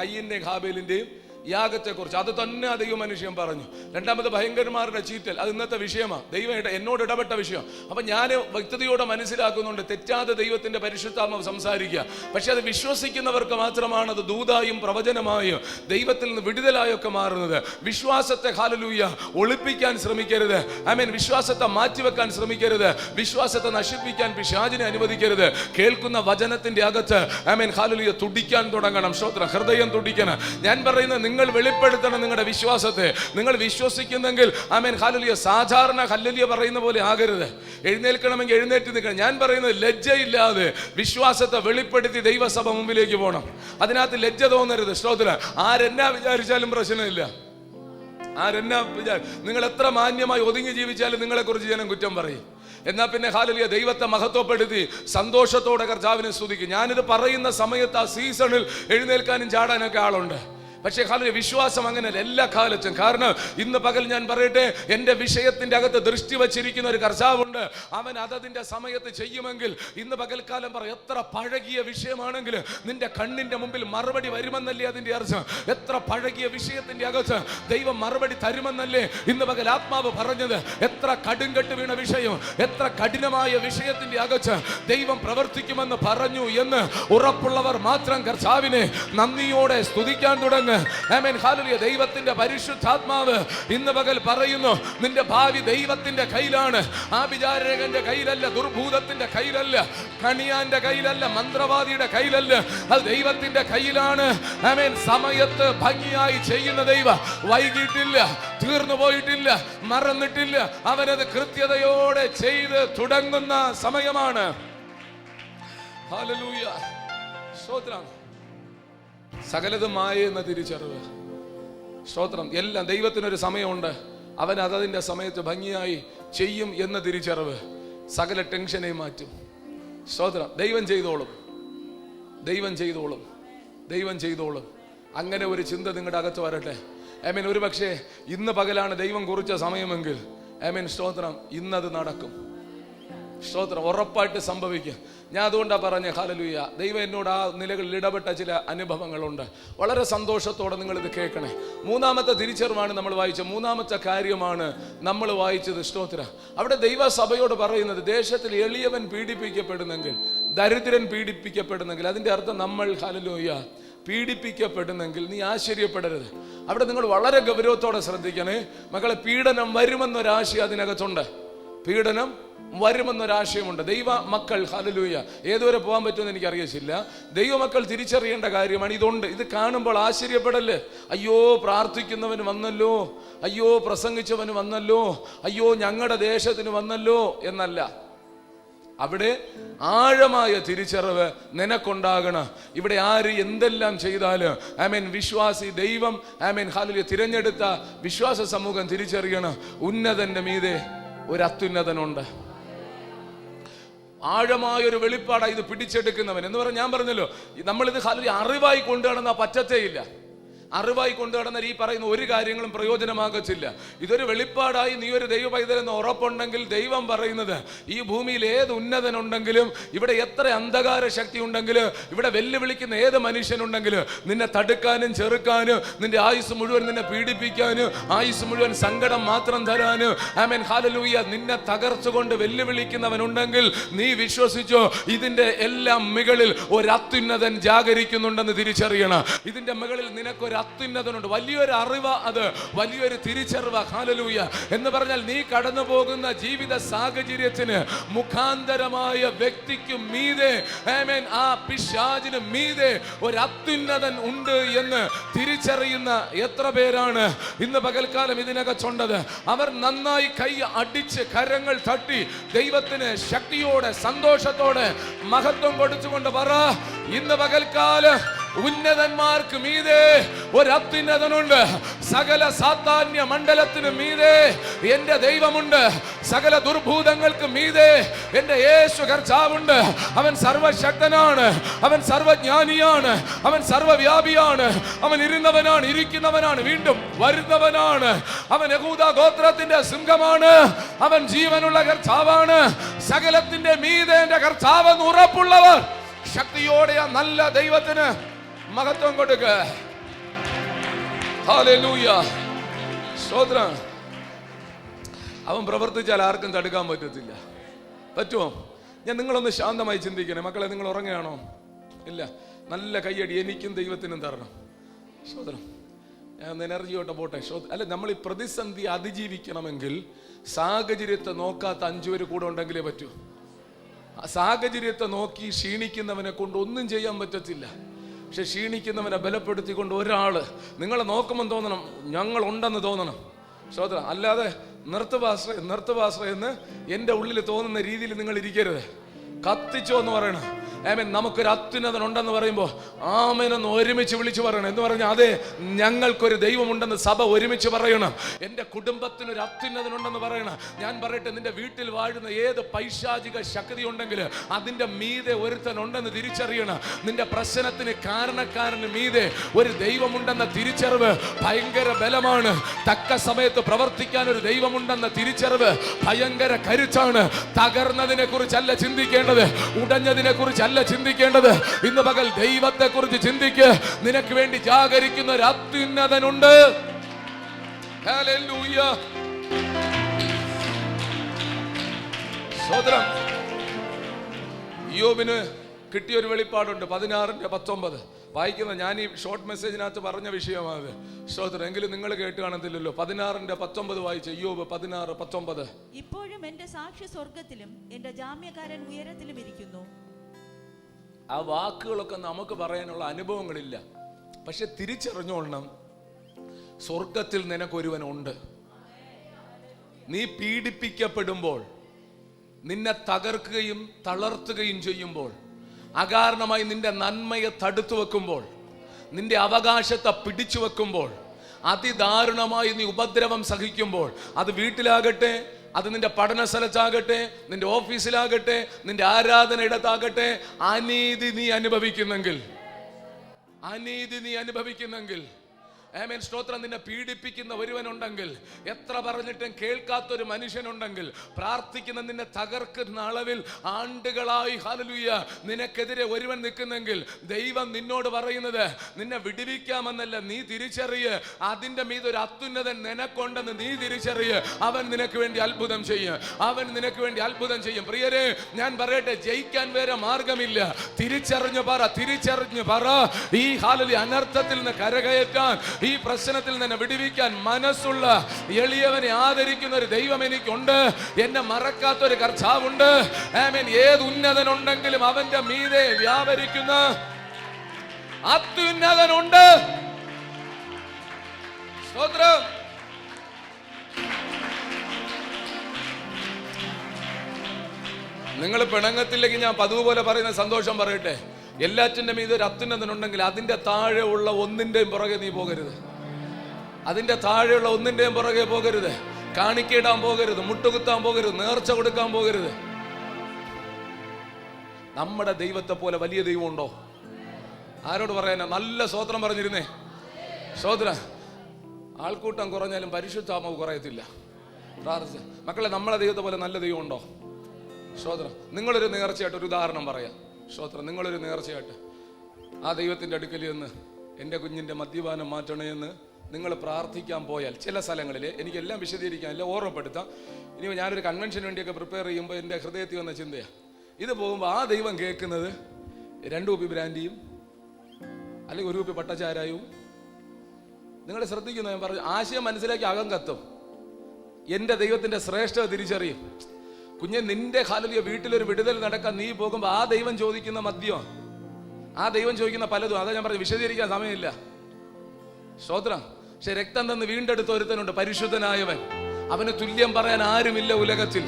കയ്യിൻ്റെയും ഹാബേലിൻ്റെയും യാഗത്തെക്കുറിച്ച്. അത് തന്നെ ദൈവ മനുഷ്യൻ പറഞ്ഞു. രണ്ടാമത് ഭയങ്കരന്മാരുടെ ചീറ്റൽ, അത് ഇന്നത്തെ വിഷയമാണ്, ദൈവം എന്നോട് ഇടപെട്ട വിഷയം. അപ്പൊ ഞാൻ വ്യക്തതയോടെ മനസ്സിലാക്കുന്നുണ്ട്, തെറ്റാതെ ദൈവത്തിന്റെ പരിശുദ്ധാത്മാവ് സംസാരിക്കുക. പക്ഷെ അത് വിശ്വസിക്കുന്നവർക്ക് മാത്രമാണ് അത് ദൂതായും പ്രവചനമായും ദൈവത്തിൽ നിന്ന് വിടുതലായൊക്കെ മാറുന്നത്. വിശ്വാസത്തെ ഹല്ലേലൂയ ഒളിപ്പിക്കാൻ ശ്രമിക്കരുത്. വിശ്വാസത്തെ മാറ്റിവെക്കാൻ ശ്രമിക്കരുത്. വിശ്വാസത്തെ നശിപ്പിക്കാൻ പിശാചിനെ അനുവദിക്കരുത്. കേൾക്കുന്ന വചനത്തിന്റെ അകത്ത് ഹല്ലേലൂയ തുടിക്കാൻ തുടങ്ങണം. സ്തോത്രം. ഹൃദയം തുടിക്കണം. ഞാൻ പറയുന്നത്, നിങ്ങൾ വെളിപ്പെടുത്തണം നിങ്ങളുടെ വിശ്വാസത്തെ. നിങ്ങൾ വിശ്വസിക്കുന്നെങ്കിൽ ഹല്ലേലൂയ സാധാരണ ഹല്ലേലൂയ പറയുന്ന പോലെ ആകരുത്. എഴുന്നേൽക്കണമെങ്കിൽ എഴുന്നേറ്റ് നിൽക്കണം. ഞാൻ പറയുന്നത്, ലജ്ജയില്ലാതെ വിശ്വാസത്തെ വെളിപ്പെടുത്തി ദൈവസഭ മുമ്പിലേക്ക് പോകണം. അതിനകത്ത് ലജ്ജ തോന്നരുത്. സ്തോത്രം. ആരെന്നാ വിചാരിച്ചാലും പ്രശ്നമില്ല. ആരെന്നാ നിങ്ങൾ എത്ര മാന്യമായി ഒതുങ്ങി ജീവിച്ചാലും നിങ്ങളെ കുറിച്ച് ജനം കുറ്റം പറയും. എന്നാ പിന്നെ ഹല്ലേലൂയ ദൈവത്തെ മഹത്വപ്പെടുത്തി സന്തോഷത്തോടെ കർത്താവിനെ സ്തുതിക്കും. ഞാനിത് പറയുന്ന സമയത്ത് ആ സീസണിൽ എഴുന്നേൽക്കാനും ചാടാനൊക്കെ ആളുണ്ട്. പക്ഷേ ഹല്ലേലൂയ വിശ്വാസം അങ്ങനെയല്ല എല്ലാ കാലത്തും. കാരണം ഇന്ന് പകൽ ഞാൻ പറയട്ടെ, എൻ്റെ വിഷയത്തിന്റെ അകത്ത് ദൃഷ്ടി വച്ചിരിക്കുന്ന ഒരു കർത്താവുണ്ട്. അവൻ അതതിന്റെ സമയത്ത് ചെയ്യുമെങ്കിൽ ഇന്ന് പകൽക്കാലം പറ, എത്ര പഴകിയ വിഷയമാണെങ്കിലും നിന്റെ കണ്ണിന്റെ മുമ്പിൽ മറുപടി വരുമെന്നല്ലേ അതിന്റെ അർത്ഥം. എത്ര പഴകിയ വിഷയത്തിന്റെ അകത്ത് ദൈവം മറുപടി തരുമെന്നല്ലേ ഇന്ന് പകൽ ആത്മാവ് പറഞ്ഞത്. എത്ര കടുങ്കെട്ട് വീണ വിഷയം, എത്ര കഠിനമായ വിഷയത്തിന്റെ അകത്ത് ദൈവം പ്രവർത്തിക്കുമെന്ന് പറഞ്ഞു എന്ന് ഉറപ്പുള്ളവർ മാത്രം കർത്താവിനെ നന്ദിയോടെ സ്തുതിക്കാൻ തുടങ്ങും. ഹല്ലേലൂയ. ദൈവത്തിന്റെ പരിശുദ്ധാത്മാവ് ഇന്ന് പകൽ പറയുന്നു, നിന്റെ ഭാവി ദൈവത്തിന്റെ കയ്യിലാണ്. ആഭിചാരകന്റെ കയ്യിലല്ല, ദുർഭൂതത്തിന്റെ കയ്യിലല്ല, കണിയാന്റെ കയ്യിലല്ല, മന്ത്രവാദിയുടെ കയ്യിലല്ല, അത് ദൈവത്തിന്റെ കയ്യിലാണ്. സമയത്ത് ഭംഗിയായി ചെയ്യുന്ന ദൈവം വൈകിട്ടില്ല, തീർന്നു പോയിട്ടില്ല, മറന്നിട്ടില്ല. അവനത് കൃത്യതയോടെ ചെയ്ത് തുടങ്ങുന്ന സമയമാണ്. ഹല്ലേലൂയ. സ്തോത്രം. സകലതും മായ എന്ന തിരിച്ചറിവ്. സ്തോത്രം. എല്ലാം ദൈവത്തിനൊരു സമയമുണ്ട്, അവൻ അതതിൻ്റെ സമയത്ത് ഭംഗിയായി ചെയ്യും എന്ന തിരിച്ചറിവ് സകല ടെൻഷനെയും മാറ്റും. സ്തോത്രം. ദൈവം ചെയ്തോളും, ദൈവം ചെയ്തോളും, ദൈവം ചെയ്തോളും. അങ്ങനെ ഒരു ചിന്ത നിങ്ങളുടെ അകത്ത് വരട്ടെ. ഒരു പക്ഷേ ഇന്ന് പകലാണ് ദൈവം കുറിച്ച സമയമെങ്കിൽ സ്തോത്രം, ഇന്നത് നടക്കും. സ്തോത്രം, ഉറപ്പായിട്ട് സംഭവിക്കും. ഞാൻ അതുകൊണ്ടാണ് പറഞ്ഞ ഹല്ലേലൂയ, ദൈവം എന്നോട് ആ നിലകളിൽ ഇടപെട്ട ചില അനുഭവങ്ങളുണ്ട്. വളരെ സന്തോഷത്തോടെ നിങ്ങളിത് കേൾക്കണേ. മൂന്നാമത്തെ തിരിച്ചറിവാണ് നമ്മൾ വായിച്ചത്. മൂന്നാമത്തെ കാര്യമാണ് നമ്മൾ വായിച്ചത്. സ്തോത്രം, അവിടെ ദൈവസഭയോട് പറയുന്നത്, ദേശത്തിൽ എളിയവൻ പീഡിപ്പിക്കപ്പെടുന്നെങ്കിൽ, ദരിദ്രൻ പീഡിപ്പിക്കപ്പെടുന്നെങ്കിൽ, അതിൻ്റെ അർത്ഥം നമ്മൾ ഹല്ലേലൂയ പീഡിപ്പിക്കപ്പെടുന്നെങ്കിൽ നീ ആശ്ചര്യപ്പെടരുത്. അവിടെ നിങ്ങൾ വളരെ ഗൗരവത്തോടെ ശ്രദ്ധിക്കണേ മക്കളെ. പീഡനം വരുമെന്നൊരാശയം അതിനകത്തുണ്ട്. പീഡനം വരുമെന്നൊരാശയമുണ്ട്. ദൈവ മക്കൾ ഹല്ലേലൂയ ഏതുവരെ പോകാൻ പറ്റുമെന്ന് എനിക്കറിയില്ല. ദൈവമക്കൾ തിരിച്ചറിയേണ്ട കാര്യമാണ് ഇതുണ്ട്. ഇത് കാണുമ്പോൾ ആശ്ചര്യപ്പെടല്ലേ. അയ്യോ പ്രാർത്ഥിക്കുന്നവന് വന്നല്ലോ, അയ്യോ പ്രസംഗിച്ചവന് വന്നല്ലോ, അയ്യോ ഞങ്ങളുടെ ദേശത്തിന് വന്നല്ലോ എന്നല്ല. അവിടെ ആഴമായ തിരിച്ചറിവ് നിനക്കുണ്ടാകണം. ഇവിടെ ആര് എന്തെല്ലാം ചെയ്താലും ആമേൻ വിശ്വാസി ദൈവം ആമേൻ ഹല്ലേലൂയ തിരഞ്ഞെടുത്ത വിശ്വാസ സമൂഹം തിരിച്ചറിയണം, ഉന്നതന്റെ മീതെ ഒരു അത്യുന്നതനുണ്ട്. ആഴമായൊരു വെളിപ്പാടാണ് ഇത് പിടിച്ചെടുക്കുന്നവൻ എന്ന് പറഞ്ഞാൽ, ഞാൻ പറഞ്ഞല്ലോ നമ്മളിത് ഹല്ലേലൂയ അറിവായി കൊണ്ടുനടന്നാൽ പറ്റത്തേയില്ല. അറിവായി കൊണ്ടു നടന്നാൽ ഈ പറയുന്ന ഒരു കാര്യങ്ങളും പ്രയോജനമാകത്തില്ല. ഇതൊരു വെളിപ്പാടായി നീ ഒരു ദൈവ പൈതലെന്ന് ഉറപ്പുണ്ടെങ്കിൽ, ദൈവം പറയുന്നത് ഈ ഭൂമിയിൽ ഏത് ഉന്നതനുണ്ടെങ്കിലും, ഇവിടെ എത്ര അന്ധകാര ശക്തി ഉണ്ടെങ്കിലും, ഇവിടെ വെല്ലുവിളിക്കുന്ന ഏത് മനുഷ്യനുണ്ടെങ്കിലും, നിന്നെ തടുക്കാനും ചെറുക്കാനും, നിന്റെ ആയുസ് മുഴുവൻ നിന്നെ പീഡിപ്പിക്കാനും, ആയുസ് മുഴുവൻ സങ്കടം മാത്രം തരാനും ആമേൻ ഹല്ലേലൂയ നിന്നെ തകർച്ചുകൊണ്ട് വെല്ലുവിളിക്കുന്നവനുണ്ടെങ്കിൽ നീ വിശ്വസിച്ചോ, ഇതിന്റെ എല്ലാം മുകളിൽ ഒരു അത്യുന്നതൻ ജാഗരിക്കുന്നുണ്ടെന്ന് തിരിച്ചറിയണം. ഇതിന്റെ മുകളിൽ നിനക്കൊരു അത്യുന്നതനുണ്ട്. വലിയൊരു അറിവ്, അത് വലിയൊരു തിരിച്ചറിവ്. ഹല്ലേലൂയ എന്ന് പറഞ്ഞാൽ നീ കടന്നു പോകുന്ന ജീവിത സാഹചര്യത്തിന് മുഖാന്തരമായ വ്യക്തിക്ക് മീതെ ആമേൻ ആ പിശാചിന് മീതെ ഒരു അത്യുന്നതൻ ഉണ്ട് എന്ന് തിരിച്ചറിയുന്ന എത്ര പേരാണ് ഇന്ന് പകൽക്കാലം ഇതിനകത്തുള്ളത്? അവർ നന്നായി കൈ അടിച്ച് കരങ്ങൾ തട്ടി ദൈവത്തിന് ശക്തിയോടെ സന്തോഷത്തോടെ മഹത്വം കൊടുത്തുകൊണ്ട് പറ, ഇന്ന് പകൽക്കാലം ഉന്നതന്മാർക്ക് മീതെ ഒരു അത്യുന്നതനുണ്ട്. സകല സാത്താന്യ മണ്ഡലത്തിന് മീതെ എന്റെ ദൈവമുണ്ട്. സകല ദുർഭൂതങ്ങൾക്ക് മീതെ എന്റെ യേശു കർത്താവുണ്ട്. അവൻ സർവശക്തനാണ്, അവൻ സർവജ്ഞാനിയാണ്, അവൻ സർവവ്യാപിയാണ്, അവൻ ഇരുന്നവനാണ്, ഇരിക്കുന്നവനാണ്, വീണ്ടും വരുന്നവനാണ്. അവൻ യഹൂദ ഗോത്രത്തിന്റെ സിംഹമാണ്, അവൻ ജീവനുള്ള കർത്താവാണ്. സകലത്തിന്റെ മീതെ എന്റെ കർത്താവെന്ന് ഉറപ്പുള്ളവർ ശക്തിയോടെ ആ നല്ല ദൈവത്തിന് മഹത്വം കൊടുക്ക. ഹല്ലേലൂയ, സ്തോത്രം. അവൻ പ്രവർത്തിച്ചാൽ ആർക്കും തടുക്കാൻ പറ്റത്തില്ല. പറ്റുമോ? ഞാൻ നിങ്ങളൊന്ന് ശാന്തമായി ചിന്തിക്കണേ മക്കളെ. നിങ്ങൾ ഉറങ്ങുകയാണോ? ഇല്ല. നല്ല കയ്യടി എനിക്കും ദൈവത്തിനും തരണം. സ്തോത്രം. ഞാൻ ഒന്ന് എനർജിയോട്ടെ പോട്ടെ. അല്ല, നമ്മൾ ഈ പ്രതിസന്ധി അതിജീവിക്കണമെങ്കിൽ സാഹചര്യത്തെ നോക്കാത്ത 5 പേര് കൂടെ ഉണ്ടെങ്കിലേ പറ്റൂ. സാഹചര്യത്തെ നോക്കി ക്ഷീണിക്കുന്നവനെ കൊണ്ട് ഒന്നും ചെയ്യാൻ പറ്റത്തില്ല. പക്ഷെ ക്ഷീണിക്കുന്നവനെ ബലപ്പെടുത്തിക്കൊണ്ട് ഒരാള് നിങ്ങളെ നോക്കുമ്പോൾ തോന്നണം ഞങ്ങളുണ്ടെന്ന് തോന്നണം. സ്തോത്രം. അല്ലാതെ നിർത്തുപാശ്രയം എന്ന് എൻ്റെ ഉള്ളിൽ തോന്നുന്ന രീതിയിൽ നിങ്ങൾ ഇരിക്കരുത്. കത്തിച്ചോ എന്ന് പറയണം. ആമേൻ. നമുക്കൊരു അത്യുന്നതൻ ഉണ്ടെന്ന് പറയുമ്പോൾ ആമേനെന്ന് ഒരുമിച്ച് വിളിച്ചു പറയണം. എന്ന് പറഞ്ഞാൽ അതെ, ഞങ്ങൾക്കൊരു ദൈവമുണ്ടെന്ന് സഭ ഒരുമിച്ച് പറയണം. എൻ്റെ കുടുംബത്തിനൊരു അത്യുന്നതനുണ്ടെന്ന് പറയണം. ഞാൻ പറയട്ടെ, നിന്റെ വീട്ടിൽ വാഴുന്ന ഏത് പൈശാചിക ശക്തി ഉണ്ടെങ്കിൽ അതിൻ്റെ മീതെ ഒരുത്തനുണ്ടെന്ന് തിരിച്ചറിയണം. നിന്റെ പ്രശ്നത്തിന് കാരണക്കാരന് മീതെ ഒരു ദൈവമുണ്ടെന്ന തിരിച്ചറിവ് ഭയങ്കര ബലമാണ്. തക്ക സമയത്ത് പ്രവർത്തിക്കാൻ ഒരു ദൈവമുണ്ടെന്ന തിരിച്ചറിവ് ഭയങ്കര കരുത്താണ്. തകർന്നതിനെ കുറിച്ചല്ല ചിന്തിക്കേണ്ടത്, ഉടഞ്ഞതിനെ കുറിച്ചല്ല ചിന്തിക്കേണ്ടത്. ഇന്ന് പകൽ ദൈവത്തെ കുറിച്ച് ചിന്തിക്ക്. നിനക്ക് വേണ്ടി ജാഗരിക്കുന്ന ഒരു അത്യുന്നതനുണ്ട്. ഹല്ലേലൂയ, സ്തോത്രം. യോബിന് കിട്ടിയ ഒരു വെളിപ്പാടുണ്ട്. 16:19 വായിക്കുന്ന ഞാൻ ഈ ഷോർട്ട് മെസ്സേജിനകത്ത് പറഞ്ഞ വിഷയമാണ്. സ്തോത്രം. എങ്കിലും നിങ്ങൾ കേട്ട് കാണത്തില്ലല്ലോ. 16:19 വായിച്ച യോബ് 16:19. ഇപ്പോഴും എന്റെ സാക്ഷി സ്വർഗത്തിലും എന്റെ ജാമ്യക്കാരൻ ഉയരത്തിലും ഇരിക്കുന്നു. ആ വാക്കുകളൊക്കെ നമുക്ക് പറയാനുള്ള അനുഭവങ്ങളില്ല. പക്ഷെ തിരിച്ചറിഞ്ഞോളണം, സ്വർഗത്തിൽ നിനക്കൊരുവനുണ്ട്. നീ പീഡിപ്പിക്കപ്പെടുമ്പോൾ, നിന്നെ തകർക്കുകയും തളർത്തുകയും ചെയ്യുമ്പോൾ, അകാരണമായി നിന്റെ നന്മയെ തടുത്തു വെക്കുമ്പോൾ, നിന്റെ അവകാശത്തെ പിടിച്ചു വെക്കുമ്പോൾ, അതിദാരുണമായി നീ ഉപദ്രവം സഹിക്കുമ്പോൾ, അത് വീട്ടിലാകട്ടെ, അത് നിന്റെ പഠന സ്ഥലത്താകട്ടെ, നിന്റെ ഓഫീസിലാകട്ടെ, നിന്റെ ആരാധന ഇടത്താകട്ടെ, അനീതി നീ അനുഭവിക്കുന്നെങ്കിൽ ആമേൻ. സ്തോത്രം. നിന്നെ പീഡിപ്പിക്കുന്ന ഒരുവനുണ്ടെങ്കിൽ, എത്ര പറഞ്ഞിട്ടും കേൾക്കാത്തൊരു മനുഷ്യനുണ്ടെങ്കിൽ, പ്രാർത്ഥിക്കുന്ന നിന്നെ തകർക്കുന്ന അളവിൽ ആണ്ടുകളായി ഹല്ലേലൂയ നിനക്കെതിരെ ഒരുവൻ നിൽക്കുന്നെങ്കിൽ, ദൈവം നിന്നോട് പറയുന്നത് നിന്നെ വിടുവിക്കാമെന്നല്ല, നീ തിരിച്ചറിയ് അതിന്റെ മീതെ ഒരു അത്യുന്നതൻ നിനക്കൊണ്ടെന്ന് നീ തിരിച്ചറിയ്. അവൻ നിനക്ക് വേണ്ടി അത്ഭുതം ചെയ്യും. അവൻ നിനക്ക് വേണ്ടി അത്ഭുതം ചെയ്യും. പ്രിയരെ, ഞാൻ പറയട്ടെ, ജയിക്കാൻ വേറെ മാർഗമില്ല. തിരിച്ചറിഞ്ഞു പറ, ഈ ഹല്ലേലൂയ അനർത്ഥത്തിൽ നിന്ന് കരകയറ്റാൻ, ഈ പ്രശ്നത്തിൽ നിന്ന് വിടുവിക്കാൻ മനസ്സുള്ള എളിയവനെ ആദരിക്കുന്ന ഒരു ദൈവം എനിക്കുണ്ട്. എന്നെ മറക്കാത്തൊരു കർത്താവുണ്ട്. ആമേൻ. ഏത് ഉന്നതനുണ്ടെങ്കിലും അവന്റെ മീതെ വ്യാപരിക്കുന്ന അത്യുന്നതനുണ്ട്. സ്തോത്രം. നിങ്ങൾ പിണങ്ങത്തില്ലെങ്കിൽ ഞാൻ പതിവ് പോലെ പറയുന്ന സന്തോഷം പറയട്ടെ, എല്ലാറ്റിന്റെ മീതെ ഒരു അത്യുന്നതനുണ്ടെങ്കിൽ അതിന്റെ താഴെ ഉള്ള ഒന്നിന്റെയും പുറകെ നീ പോകരുത്. അതിന്റെ താഴെയുള്ള ഒന്നിന്റെയും പുറകെ പോകരുത്. കാണിക്കയിടാൻ പോകരുത്, മുട്ടുകുത്താൻ പോകരുത്, നേർച്ച കൊടുക്കാൻ പോകരുത്. നമ്മുടെ ദൈവത്തെ പോലെ വലിയ ദൈവമുണ്ടോ? ആരോട് പറയാനാ? നല്ല സ്തോത്രം പറഞ്ഞിരുന്നേ. സ്തോത്രം. ആൾക്കൂട്ടം കുറഞ്ഞാലും പരിശുദ്ധാത്മാവ് കുറയത്തില്ല. പ്രാർത്ഥിച്ച മക്കളെ, നമ്മളെ ദൈവത്തെ പോലെ നല്ല ദൈവമുണ്ടോ? സ്തോത്രം. നിങ്ങളൊരു നേർച്ചയായിട്ട് ഒരു ഉദാഹരണം പറയാം. സ്തോത്രം. നിങ്ങളൊരു നേർച്ചയായിട്ട് ആ ദൈവത്തിന്റെ അടുക്കൽ നിന്ന് എൻ്റെ കുഞ്ഞിന്റെ മദ്യപാനം മാറ്റണേ എന്ന് നിങ്ങൾ പ്രാർത്ഥിക്കാൻ പോയാൽ, ചില സ്ഥലങ്ങളിൽ, എനിക്കെല്ലാം വിശദീകരിക്കാൻ എല്ലാം ഓർമ്മപ്പെടുത്താം. ഇനി ഞാനൊരു കൺവെൻഷന് വേണ്ടിയൊക്കെ പ്രിപ്പയർ ചെയ്യുമ്പോൾ എൻ്റെ ഹൃദയത്തിൽ വന്ന ചിന്തയാണ്, ഇത് പോകുമ്പോൾ ആ ദൈവം കേൾക്കുന്നത് 2 കുപ്പി ബ്രാൻഡിയും അല്ലെങ്കിൽ 1 കുപ്പി പട്ടച്ചാരായും. നിങ്ങൾ ശ്രദ്ധിക്കുന്നു, ഞാൻ പറഞ്ഞു, ആശയം മനസ്സിലാക്കി അകം കത്തും. എൻ്റെ ദൈവത്തിന്റെ ശ്രേഷ്ഠത തിരിച്ചറിയും. കുഞ്ഞെ, നിന്റെ ഹല്ലേലൂയ വീട്ടിലൊരു വിടുതൽ നടക്കാൻ നീ പോകുമ്പോൾ ആ ദൈവം ചോദിക്കുന്ന മദ്യം, ആ ദൈവം ചോദിക്കുന്ന പലതും, അതാ ഞാൻ പറഞ്ഞു, വിശദീകരിക്കാൻ സമയമില്ല. സ്തോത്രം. പക്ഷെ രക്തം തന്ന് വീണ്ടെടുത്ത ഒരുത്തനുണ്ട്, പരിശുദ്ധനായവൻ. അവന് തുല്യം പറയാൻ ആരുമില്ല ഉലകത്തിൽ.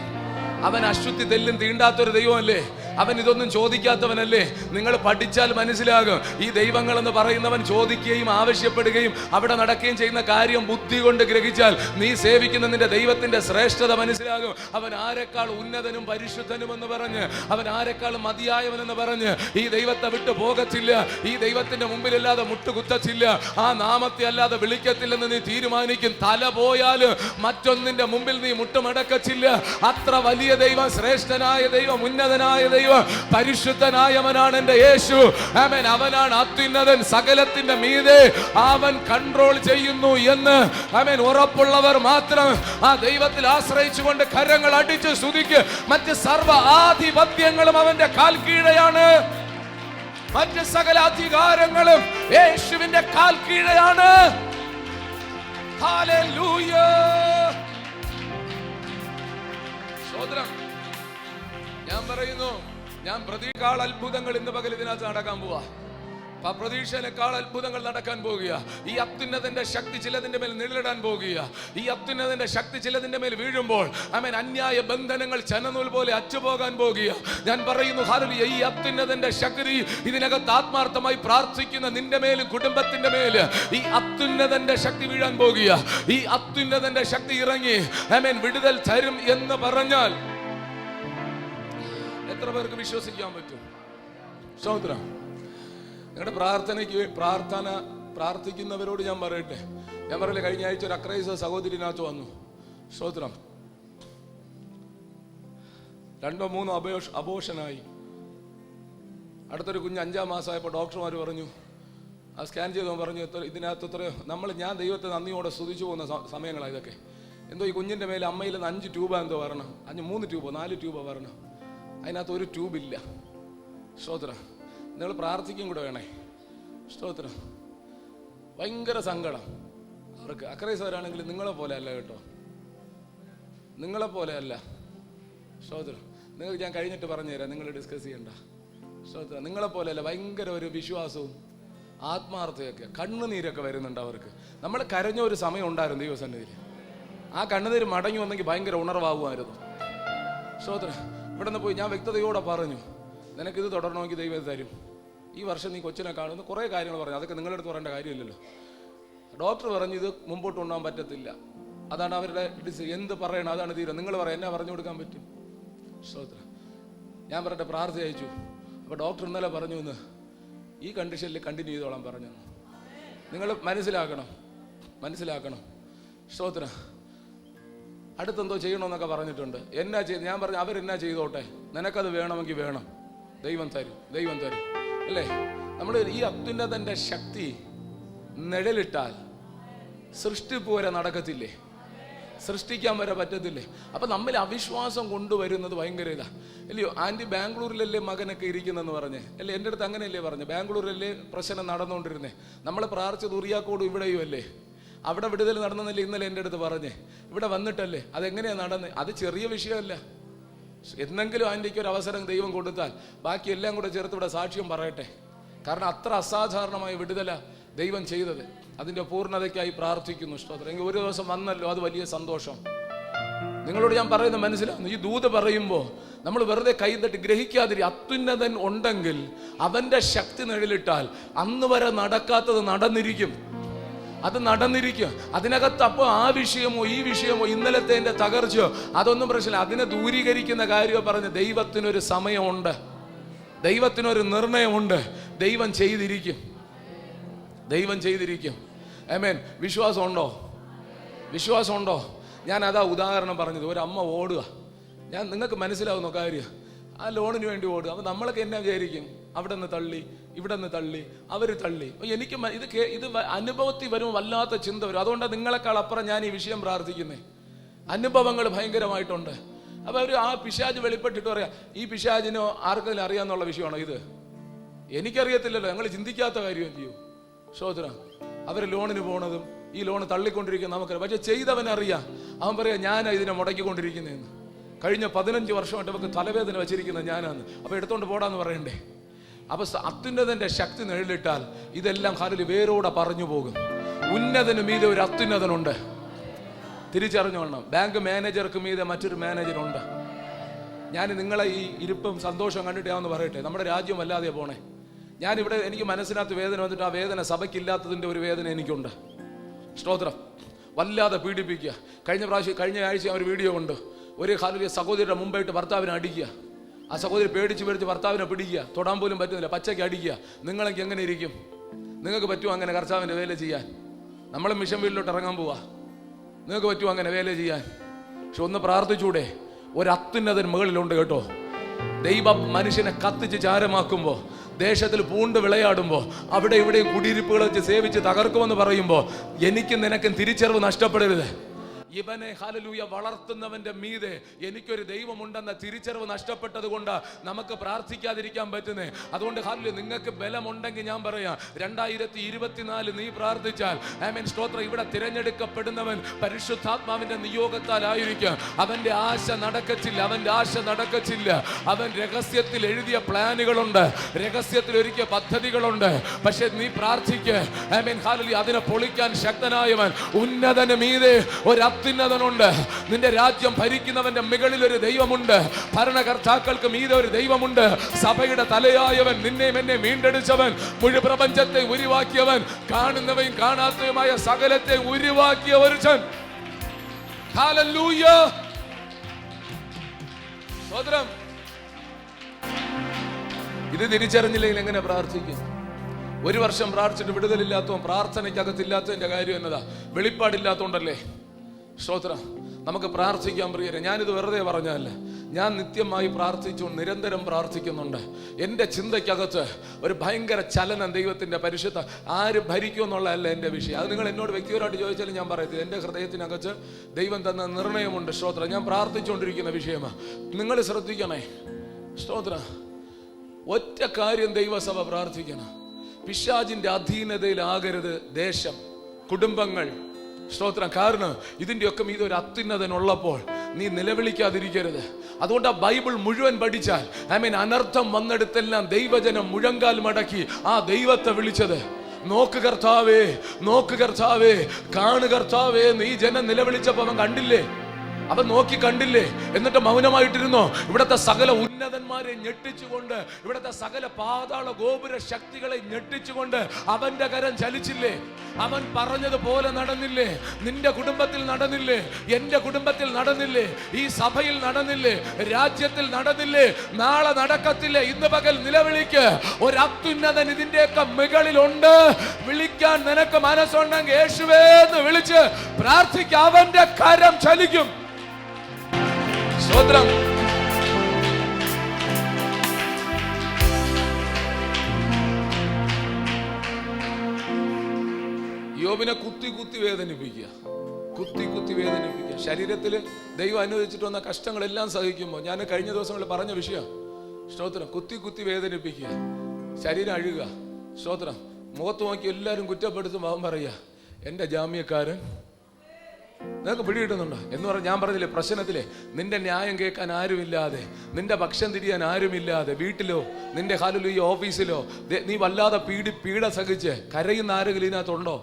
അവൻ അശുദ്ധി തെല്ലും തീണ്ടാത്തൊരു ദൈവമല്ലേ? അവൻ ഇതൊന്നും ചോദിക്കാത്തവനല്ലേ? നിങ്ങൾ പഠിച്ചാൽ മനസ്സിലാകും. ഈ ദൈവങ്ങൾ എന്ന് പറയുന്നവൻ ചോദിക്കുകയും ആവശ്യപ്പെടുകയും അവിടെ നടക്കുകയും ചെയ്യുന്ന കാര്യം ബുദ്ധി കൊണ്ട് ഗ്രഹിച്ചാൽ നീ സേവിക്കുന്ന നിന്റെ ദൈവത്തിന്റെ ശ്രേഷ്ഠത മനസ്സിലാകും. അവൻ ആരെക്കാൾ ഉന്നതനും പരിശുദ്ധനും എന്ന് പറഞ്ഞ്, അവൻ ആരെക്കാൾ മതിയായവനെന്ന് പറഞ്ഞ് ഈ ദൈവത്തെ വിട്ടു പോകത്തില്ല. ഈ ദൈവത്തിന്റെ മുമ്പിലല്ലാതെ മുട്ടുകുത്തത്തില്ല. ആ നാമത്തെ അല്ലാതെ വിളിക്കത്തില്ലെന്ന് നീ തീരുമാനിക്കും. തല പോയാലും മറ്റൊന്നിന്റെ മുമ്പിൽ നീ മുട്ടുമടക്കത്തില്ല. അത്ര വലിയ ദൈവം, ശ്രേഷ്ഠനായ ദൈവം, ഉന്നതനായ ദൈവം, പരിശുദ്ധനായവനാണ് എൻ്റെ യേശു. ആമേൻ. അവനാണ് അത്യുന്നതൻ. സകലത്തിന്റെ മീതെ അവൻ കൺട്രോൾ ചെയ്യുന്നു എന്ന് ആമേൻ ഉറപ്പുള്ളവർ മാത്രം ആ ദൈവത്തിൽ ആശ്രയിച്ചുകൊണ്ട് കരങ്ങൾ അടിച്ച് സ്തുതിക്ക്. മറ്റ് സർവ്വ ആധിപത്യങ്ങളും അവന്റെ കാൽ കീഴെയാണ്. മറ്റ് സകല അധികാരങ്ങളും യേശുവിന്റെ കാൽ കീഴെയാണ്. ഹല്ലേലൂയ. സ്തോത്രം. ഞാൻ പറയുന്നു, ഞാൻ പ്രതീക്ഷയേക്കാൾ അത്ഭുതങ്ങൾ ഇന്ന് പകൽ ഇതിനകത്ത് നടക്കാൻ പോവാ. പ്രതീക്ഷയിലേക്കാൾ അത്ഭുതങ്ങൾ നടക്കാൻ പോകുക. ഈ അത്യുന്നതന്റെ ശക്തി ചിലതിന്റെ മേൽ നിഴലിടാൻ പോകുക. ഈ അത്യുന്നതന്റെ ശക്തി ചിലതിന്റെ മേൽ വീഴുമ്പോൾ ആമേൻ, അന്യായ ബന്ധനങ്ങൾ ചനനൂൽ പോലെ അറ്റുപോകാൻ പോകുക. ഞാൻ പറയുന്നു, ഹല്ലേലൂയ, ഈ അത്യുന്നതന്റെ ശക്തി ഇതിനകത്ത് ആത്മാർത്ഥമായി പ്രാർത്ഥിക്കുന്ന നിന്റെ മേലും കുടുംബത്തിന്റെ മേല് ഈ അത്യുന്നതന്റെ ശക്തി വീഴാൻ പോകുക. ഈ അത്യുന്നതന്റെ ശക്തി ഇറങ്ങി ആമേൻ വിടുതൽ തരും എന്ന് പറഞ്ഞാൽ എത്ര പേർക്ക് വിശ്വസിക്കാൻ പറ്റും? സ്തോത്രം. നിങ്ങളുടെ പ്രാർത്ഥിക്കുന്നവരോട് ഞാൻ പറയട്ടെ, ഞാൻ പറയില്ല, കഴിഞ്ഞ ആഴ്ച ഒരു അക്രൈസ്തവ സഹോദരിനകത്ത് വന്നു. സ്തോത്രം. 2 3 അബോഷനായി. അടുത്തൊരു കുഞ്ഞ് 5-ാം മാസമായപ്പോൾ ഡോക്ടർമാർ പറഞ്ഞു, ആ സ്കാൻ ചെയ്തവൻ പറഞ്ഞു, ഇതിനകത്ത് ഞാൻ ദൈവത്തെ നന്ദിയോടെ സ്തുതിച്ചു പോകുന്ന സമയങ്ങളാണ് ഇതൊക്കെ. എന്തോ ഈ കുഞ്ഞിന്റെ മേലെ അമ്മയിൽ 5 ട്യൂബാ എന്തോ വരണം, 3 ട്യൂബോ 4 ട്യൂബോ വരണം. അതിനകത്ത് ഒരു ട്യൂബില്ല. സ്തോത്രം. നിങ്ങൾ പ്രാർത്ഥിക്കും കൂടെ വേണേ. സ്തോത്രം. ഭയങ്കര സങ്കടം അവർക്ക്. അക്രൈസ്തവരാണെങ്കിൽ നിങ്ങളെ പോലെ അല്ല കേട്ടോ, നിങ്ങളെ പോലെ അല്ല. സ്തോത്രം. നിങ്ങൾക്ക് ഞാൻ കഴിഞ്ഞിട്ട് പറഞ്ഞുതരാം, നിങ്ങൾ ഡിസ്കസ് ചെയ്യണ്ട. സ്തോത്രം. നിങ്ങളെ പോലെ അല്ല. ഭയങ്കര ഒരു വിശ്വാസവും ആത്മാർത്ഥയൊക്കെ, കണ്ണുനീരൊക്കെ വരുന്നുണ്ട് അവർക്ക്. നമ്മൾ കരഞ്ഞ ഒരു സമയം ഉണ്ടായിരുന്നു ദൈവസന്നിധിയിൽ. ആ കണ്ണുനീര് മടങ്ങി വന്നെങ്കിൽ ഭയങ്കര ഉണർവാകുമായിരുന്നു. സ്തോത്രം. ഇവിടെ നിന്ന് പോയി ഞാൻ വ്യക്തതയോടെ പറഞ്ഞു, നിനക്കിത് തുടരണമെങ്കിൽ ദൈവം തരും. ഈ വർഷം നീ കൊച്ചിനെ കാണുന്നു, കുറേ കാര്യങ്ങൾ പറഞ്ഞു. അതൊക്കെ നിങ്ങളുടെ അടുത്ത് പറയേണ്ട കാര്യമില്ലല്ലോ. ഡോക്ടർ പറഞ്ഞു ഇത് മുമ്പോട്ട് കൊണ്ടുപോകാൻ പറ്റത്തില്ല. അതാണ് അവരുടെ എന്ത് പറയണം, അതാണ് തീരുമാനം. നിങ്ങൾ പറയാം, എന്നെ പറഞ്ഞു കൊടുക്കാൻ പറ്റും. സ്തോത്രം. ഞാൻ പറയട്ടെ, പ്രാർത്ഥന അയച്ചു. അപ്പോൾ ഡോക്ടർ ഇന്നലെ പറഞ്ഞു, ഇന്ന് ഈ കണ്ടീഷനിൽ കണ്ടിന്യൂ ചെയ്തോളാൻ പറഞ്ഞു. നിങ്ങൾ മനസ്സിലാക്കണം, മനസ്സിലാക്കണം. സ്തോത്രം. അടുത്തെന്തോ ചെയ്യണമെന്നൊക്കെ പറഞ്ഞിട്ടുണ്ട്. എന്നാ ചെയ്ത് ഞാൻ പറഞ്ഞു അവരെന്നാ ചെയ്തോട്ടെ, നിനക്കത് വേണമെങ്കിൽ വേണം, ദൈവം തരും, ദൈവം തരും അല്ലേ. നമ്മൾ ഈ അത്യുന്നതന്റെ ശക്തി നിഴലിട്ടാൽ സൃഷ്ടിപ്പ് വരെ നടക്കത്തില്ലേ, സൃഷ്ടിക്കാൻ വരെ പറ്റത്തില്ലേ. അപ്പം നമ്മൾ അവിശ്വാസം കൊണ്ടുവരുന്നത് ഭയങ്കര ഇതാ അല്ലയോ. ആൻറ്റി ബാംഗ്ലൂരിലല്ലേ മകനൊക്കെ ഇരിക്കുന്നെന്ന് പറഞ്ഞേ അല്ലേ, എൻ്റെ അടുത്ത് അങ്ങനെയല്ലേ പറഞ്ഞു. ബാംഗ്ലൂരിലല്ലേ പ്രശ്നം നടന്നുകൊണ്ടിരുന്നേ, നമ്മൾ പ്രാർത്ഥിച്ചത് ഉറിയാക്കോടും ഇവിടെയും അല്ലേ, അവിടെ വിടുതൽ നടന്നല്ലേ ഇന്നലെ എൻ്റെ അടുത്ത് പറഞ്ഞേ. ഇവിടെ വന്നിട്ടല്ലേ അതെങ്ങനെയാണ് നടന്നത്. അത് ചെറിയ വിഷയമല്ല. എന്നെങ്കിലും ആൻറ്റിക്ക് ഒരു അവസരം ദൈവം കൊടുത്താൽ ബാക്കി എല്ലാം കൂടെ ചേർത്ത് ഇവിടെ സാക്ഷ്യം പറയട്ടെ. കാരണം അത്ര അസാധാരണമായ വിടുതല ദൈവം ചെയ്തത്. അതിൻ്റെ പൂർണ്ണതയ്ക്കായി പ്രാർത്ഥിക്കുന്നു. സ്തോത്രം. എങ്കിൽ ഒരു ദിവസം വന്നല്ലോ, അത് വലിയ സന്തോഷം. നിങ്ങളോട് ഞാൻ പറയുന്നത് മനസ്സിലാവുന്നു. ഈ ദൂത് പറയുമ്പോൾ നമ്മൾ വെറുതെ കൈതട്ടി ഗ്രഹിക്കാതിരി. അത്യുന്നതൻ ഉണ്ടെങ്കിൽ അവൻ്റെ ശക്തി നിഴലിട്ടാൽ അന്ന് വരെ നടക്കാത്തത് നടന്നിരിക്കും, അത് നടന്നിരിക്കും. അതിനകത്ത് അപ്പോൾ ആ വിഷയമോ ഈ വിഷയമോ ഇന്നലത്തെ എൻ്റെ തകർച്ചയോ അതൊന്നും പ്രശ്നമില്ല. അതിനെ ദൂരീകരിക്കുന്ന കാര്യമോ പറഞ്ഞ് ദൈവത്തിനൊരു സമയമുണ്ട്, ദൈവത്തിനൊരു നിർണയമുണ്ട്. ദൈവം ചെയ്തിരിക്കും, ദൈവം ചെയ്തിരിക്കും. ആമേൻ. വിശ്വാസമുണ്ടോ? വിശ്വാസമുണ്ടോ? ഞാൻ അതാ ഉദാഹരണം പറഞ്ഞത്. ഒരു അമ്മ ഓടുക, ഞാൻ നിങ്ങൾക്ക് മനസ്സിലാവുന്ന കാര്യം, ആ ലോണിന് വേണ്ടി ഓടുക. അപ്പം നമ്മളൊക്കെ എന്നാ വിചാരിക്കും, അവിടെ നിന്ന് തള്ളി ഇവിടെ നിന്ന് തള്ളി അവർ തള്ളി. എനിക്ക് ഇത് അനുഭവത്തിൽ വരുമ്പോൾ വല്ലാത്ത ചിന്ത വരും. അതുകൊണ്ടാണ് നിങ്ങളെക്കാൾ അപ്പുറം ഞാൻ ഈ വിഷയം പ്രാർത്ഥിക്കുന്നത്. അനുഭവങ്ങൾ ഭയങ്കരമായിട്ടുണ്ട്. അപ്പോൾ അവർ ആ പിശാച് വെളിപ്പെട്ടിട്ട് പറയാം, ഈ പിശാചിനോ ആർക്കെങ്കിലും അറിയാന്നുള്ള വിഷയമാണോ ഇത്? എനിക്കറിയത്തില്ലല്ലോ, ഞങ്ങൾ ചിന്തിക്കാത്ത കാര്യം ചെയ്യൂ. ശ്രോത്ര, അവർ ലോണിന് പോണതും ഈ ലോണ് തള്ളിക്കൊണ്ടിരിക്കുന്ന നമുക്കറിയാം. പക്ഷെ ചെയ്തവനറിയാം. അവൻ പറയാം, ഞാനാ ഇതിനെ മുടക്കിക്കൊണ്ടിരിക്കുന്നതെന്ന്. കഴിഞ്ഞ 15 വർഷമായിട്ട് നമുക്ക് തലവേദന വെച്ചിരിക്കുന്നത് ഞാനാണ്. അപ്പോൾ എടുത്തോണ്ട് പോടാന്ന് പറയണ്ടേ? അപ്പൊ അത്യുന്നതന്റെ ശക്തി നിഴലിട്ടാൽ ഇതെല്ലാം ഹാലിൽ വേരോടെ പറഞ്ഞു പോകും. ഉന്നതന് മീതെ ഒരു അത്യുന്നതനുണ്ട്, തിരിച്ചറിഞ്ഞോളണം. ബാങ്ക് മാനേജർക്ക് മീതെ മറ്റൊരു മാനേജറുണ്ട്. ഞാൻ നിങ്ങളെ ഈ ഇരിപ്പും സന്തോഷം കണ്ടിട്ട് ഞാനൊന്ന് പറയട്ടെ, നമ്മുടെ രാജ്യം വല്ലാതെ പോണേ. ഞാനിവിടെ എനിക്ക് മനസ്സിനകത്ത് വേദന വന്നിട്ട് ആ വേദന സഭയ്ക്കില്ലാത്തതിൻ്റെ ഒരു വേദന എനിക്കുണ്ട്. സ്തോത്രം. വല്ലാതെ പീഡിപ്പിക്കുക. കഴിഞ്ഞ ആഴ്ച ഒരു വീഡിയോ ഉണ്ട്. ഒരു ഹാലിലെ സഹോദരിയുടെ മുമ്പായിട്ട് ഭർത്താവിനെ അടിക്കുക. ആ സഹോദരി പേടിച്ച് ഭർത്താവിനെ പിടിക്കുക, തൊടാൻ പോലും പറ്റുന്നില്ല, പച്ചയ്ക്ക് അടിക്കുക. നിങ്ങളൊക്കെ എങ്ങനെ ഇരിക്കും? നിങ്ങൾക്ക് പറ്റുമോ അങ്ങനെ കർത്താവിൻ്റെ വേല ചെയ്യാൻ? നമ്മൾ മിഷൻ വീട്ടിലോട്ട് ഇറങ്ങാൻ പോവാ. നിങ്ങൾക്ക് പറ്റുമോ അങ്ങനെ വേല ചെയ്യാൻ? പക്ഷെ ഒന്ന് പ്രാർത്ഥിച്ചൂടെ? ഒരു അത്യുന്നതൻ മുകളിലുണ്ട് കേട്ടോ. ദൈവം മനുഷ്യനെ കത്തിച്ച് ചാരമാക്കുമ്പോൾ, ദേശത്തിൽ പൂണ്ട് വിളയാടുമ്പോൾ, അവിടെ ഇവിടെയും കുടിയിരിപ്പുകൾ വെച്ച് സേവിച്ച് തകർക്കുമെന്ന് പറയുമ്പോൾ എനിക്കും നിനക്കും തിരിച്ചറിവ് നഷ്ടപ്പെടരുത്. ഇവനെ ഹല്ലേലൂയ വളർത്തുന്നവന്റെ മീതെ എനിക്കൊരു ദൈവമുണ്ടെന്ന തിരിച്ചറിവ് നഷ്ടപ്പെട്ടത് കൊണ്ട് നമുക്ക് പ്രാർത്ഥിക്കാതിരിക്കാൻ പറ്റുന്നേ. അതുകൊണ്ട് ഹല്ലേലൂയ, നിങ്ങൾക്ക് ബലമുണ്ടെങ്കിൽ ഞാൻ പറയാം, 2024 നീ പ്രാർത്ഥിച്ചാൽ ആമേൻ സ്തോത്രം, ഇവിടെ തിരഞ്ഞെടുക്കപ്പെടുന്നവൻ പരിശുദ്ധാത്മാവിന്റെ നിയോഗത്താലായിരിക്കും. അവന്റെ ആശ നടക്കച്ചില്ല, അവന്റെ ആശ നടക്കച്ചില്ല. അവൻ രഹസ്യത്തിൽ എഴുതിയ പ്ലാനുകളുണ്ട്, രഹസ്യത്തിൽ ഒരുക്കിയ പദ്ധതികളുണ്ട്. പക്ഷെ നീ പ്രാർത്ഥിക്ക് ആമേൻ ഹല്ലേലൂയ, അതിനെ പൊളിക്കാൻ ശക്തനായവൻ ഉന്നതന് മീതെ ഒരു അത്യുന്നതനുണ്ട്. നിന്റെ രാജ്യം ഭരിക്കുന്നവന്റെ മുകളിൽ ഒരു ദൈവമുണ്ട്. ഭരണകർത്താക്കൾക്ക് മീതെ ഒരു ദൈവമുണ്ട്. സഭയുടെ തലയായവൻ, നിന്നെയും എന്നെ വീണ്ടെടുച്ചവൻ, മുഴു പ്രപഞ്ചത്തെ ഉരുവാക്കിയവൻ, കാണുന്നവയും കാണാത്തവയുമായ സകലത്തെ ഉരുവാക്കിയ ഒരുവൻ. ഹല്ലേലൂയ. സ്തോത്രം. ഇത് തിരിച്ചറിഞ്ഞില്ലെങ്കിൽ എങ്ങനെ പ്രാർത്ഥിക്കും? ഒരു വർഷം പ്രാർത്ഥിച്ചിട്ട് വിടുതലില്ലാത്തവൻ പ്രാർത്ഥനയ്ക്കകത്തില്ലാത്തതിന്റെ കാര്യം എന്നതാ? വെളിപ്പാടില്ലാത്തോണ്ടല്ലേ. സ്തോത്രം. നമുക്ക് പ്രാർത്ഥിക്കാൻ പ്രിയരെ, ഞാനിത് വെറുതെ പറഞ്ഞല്ല. ഞാൻ നിത്യമായി പ്രാർത്ഥിച്ചുകൊണ്ട് നിരന്തരം പ്രാർത്ഥിക്കുന്നുണ്ട്. എൻ്റെ ചിന്തയ്ക്കകത്ത് ഒരു ഭയങ്കര ചലനം ദൈവത്തിൻ്റെ പരിശുദ്ധ. ആര് ഭരിക്കുമെന്നുള്ളതല്ല എൻ്റെ വിഷയം. അത് നിങ്ങൾ എന്നോട് വ്യക്തിപരമായിട്ട് ചോദിച്ചാലും ഞാൻ പറയത്തില്ല. എൻ്റെ ഹൃദയത്തിനകത്ത് ദൈവം തന്ന നിർണയമുണ്ട്. സ്തോത്രം. ഞാൻ പ്രാർത്ഥിച്ചുകൊണ്ടിരിക്കുന്ന വിഷയമാണ്. നിങ്ങൾ ശ്രദ്ധിക്കണേ. സ്തോത്രം. ഒറ്റ കാര്യം ദൈവസഭ പ്രാർത്ഥിക്കണം, പിശാചിന്റെ അധീനതയിലാകരുത് ദേശം, കുടുംബങ്ങൾ. സ്തോത്രം. കാരണം ഇതിൻ്റെയൊക്കെ മീതെ ഒരു അത്യുന്നതനുള്ളപ്പോൾ നീ നിലവിളിക്കാതിരിക്കരുത്. അതുകൊണ്ട് ആ ബൈബിൾ മുഴുവൻ പഠിച്ചാൽ ആമേൻ, അനർത്ഥം വന്നെടുത്തെല്ലാം ദൈവജനം മുഴങ്കാൽ മടക്കി ആ ദൈവത്തെ വിളിച്ചത്. നോക്ക് കർത്താവേ, നോക്ക് കർത്താവേ, കാണു കർത്താവേ. നീ ജനം നിലവിളിച്ചപ്പോൾ അവൻ കണ്ടില്ലേ? അവൻ നോക്കി കണ്ടില്ലേ, എന്നിട്ട് മൗനമായിട്ടിരുന്നോ? ഇവിടുത്തെ സകല ഉന്നതന്മാരെ ഞെട്ടിച്ചുകൊണ്ട്, ഇവിടുത്തെ സകല പാതാള ഗോപുര ശക്തികളെ ഞെട്ടിച്ചുകൊണ്ട് അവന്റെ കരം ചലിച്ചില്ലേ? അവൻ പറഞ്ഞതുപോലെ നടന്നില്ലേ? നിന്റെ കുടുംബത്തിൽ നടന്നില്ലേ? എന്റെ കുടുംബത്തിൽ നടന്നില്ലേ? ഈ സഭയിൽ നടന്നില്ലേ? രാജ്യത്തിൽ നടന്നില്ലേ? നാളെ നടക്കത്തില്ലേ? ഇന്ന് പകൽ നിലവിളിക്ക്. ഒരു അത്യുന്നതൻ ഇതിന്റെയൊക്കെ മുകളിലുണ്ട്. വിളിക്കാൻ നിനക്ക് മനസ്സുണ്ടെങ്കിൽ യേശുവേ എന്ന് വിളിച്ച് പ്രാർത്ഥിക്കുക. അവന്റെ കരം ചലിക്കും. സ്തോത്രം. യോബിനെ കുത്തി കുത്തി വേദനിപ്പിക്കുക, കുത്തി വേദനിപ്പിക്കുക. ശരീരത്തിൽ ദൈവം അനുവദിച്ചിട്ട് വന്ന കഷ്ടങ്ങളെല്ലാം സഹിക്കുമ്പോൾ, ഞാൻ കഴിഞ്ഞ ദിവസങ്ങളിൽ പറഞ്ഞ വിഷയം, സ്തോത്രം, കുത്തി വേദനിപ്പിക്കുക, ശരീരം അഴുക. സ്തോത്രം. മുഖത്ത് നോക്കി എല്ലാവരും കുറ്റപ്പെടുത്തും. അവൻ പറയുക, എൻ്റെ ജാമ്യക്കാരൻ. നിനക്ക് പിടികിട്ടുന്നുണ്ടോ എന്ന് പറഞ്ഞ് ഞാൻ പറഞ്ഞില്ലേ, പ്രശ്നത്തിലെ നിന്റെ ന്യായം കേൾക്കാൻ ആരുമില്ലാതെ, നിന്റെ പക്ഷം തിരിയാൻ ആരുമില്ലാതെ, വീട്ടിലോ നിന്റെ ഹാലിലോ ഈ ഓഫീസിലോ നീ വല്ലാതെ പീഡ സഹിച്ച് കരയുന്ന ആരെങ്കിലും ഇതിനകത്തുണ്ടോ?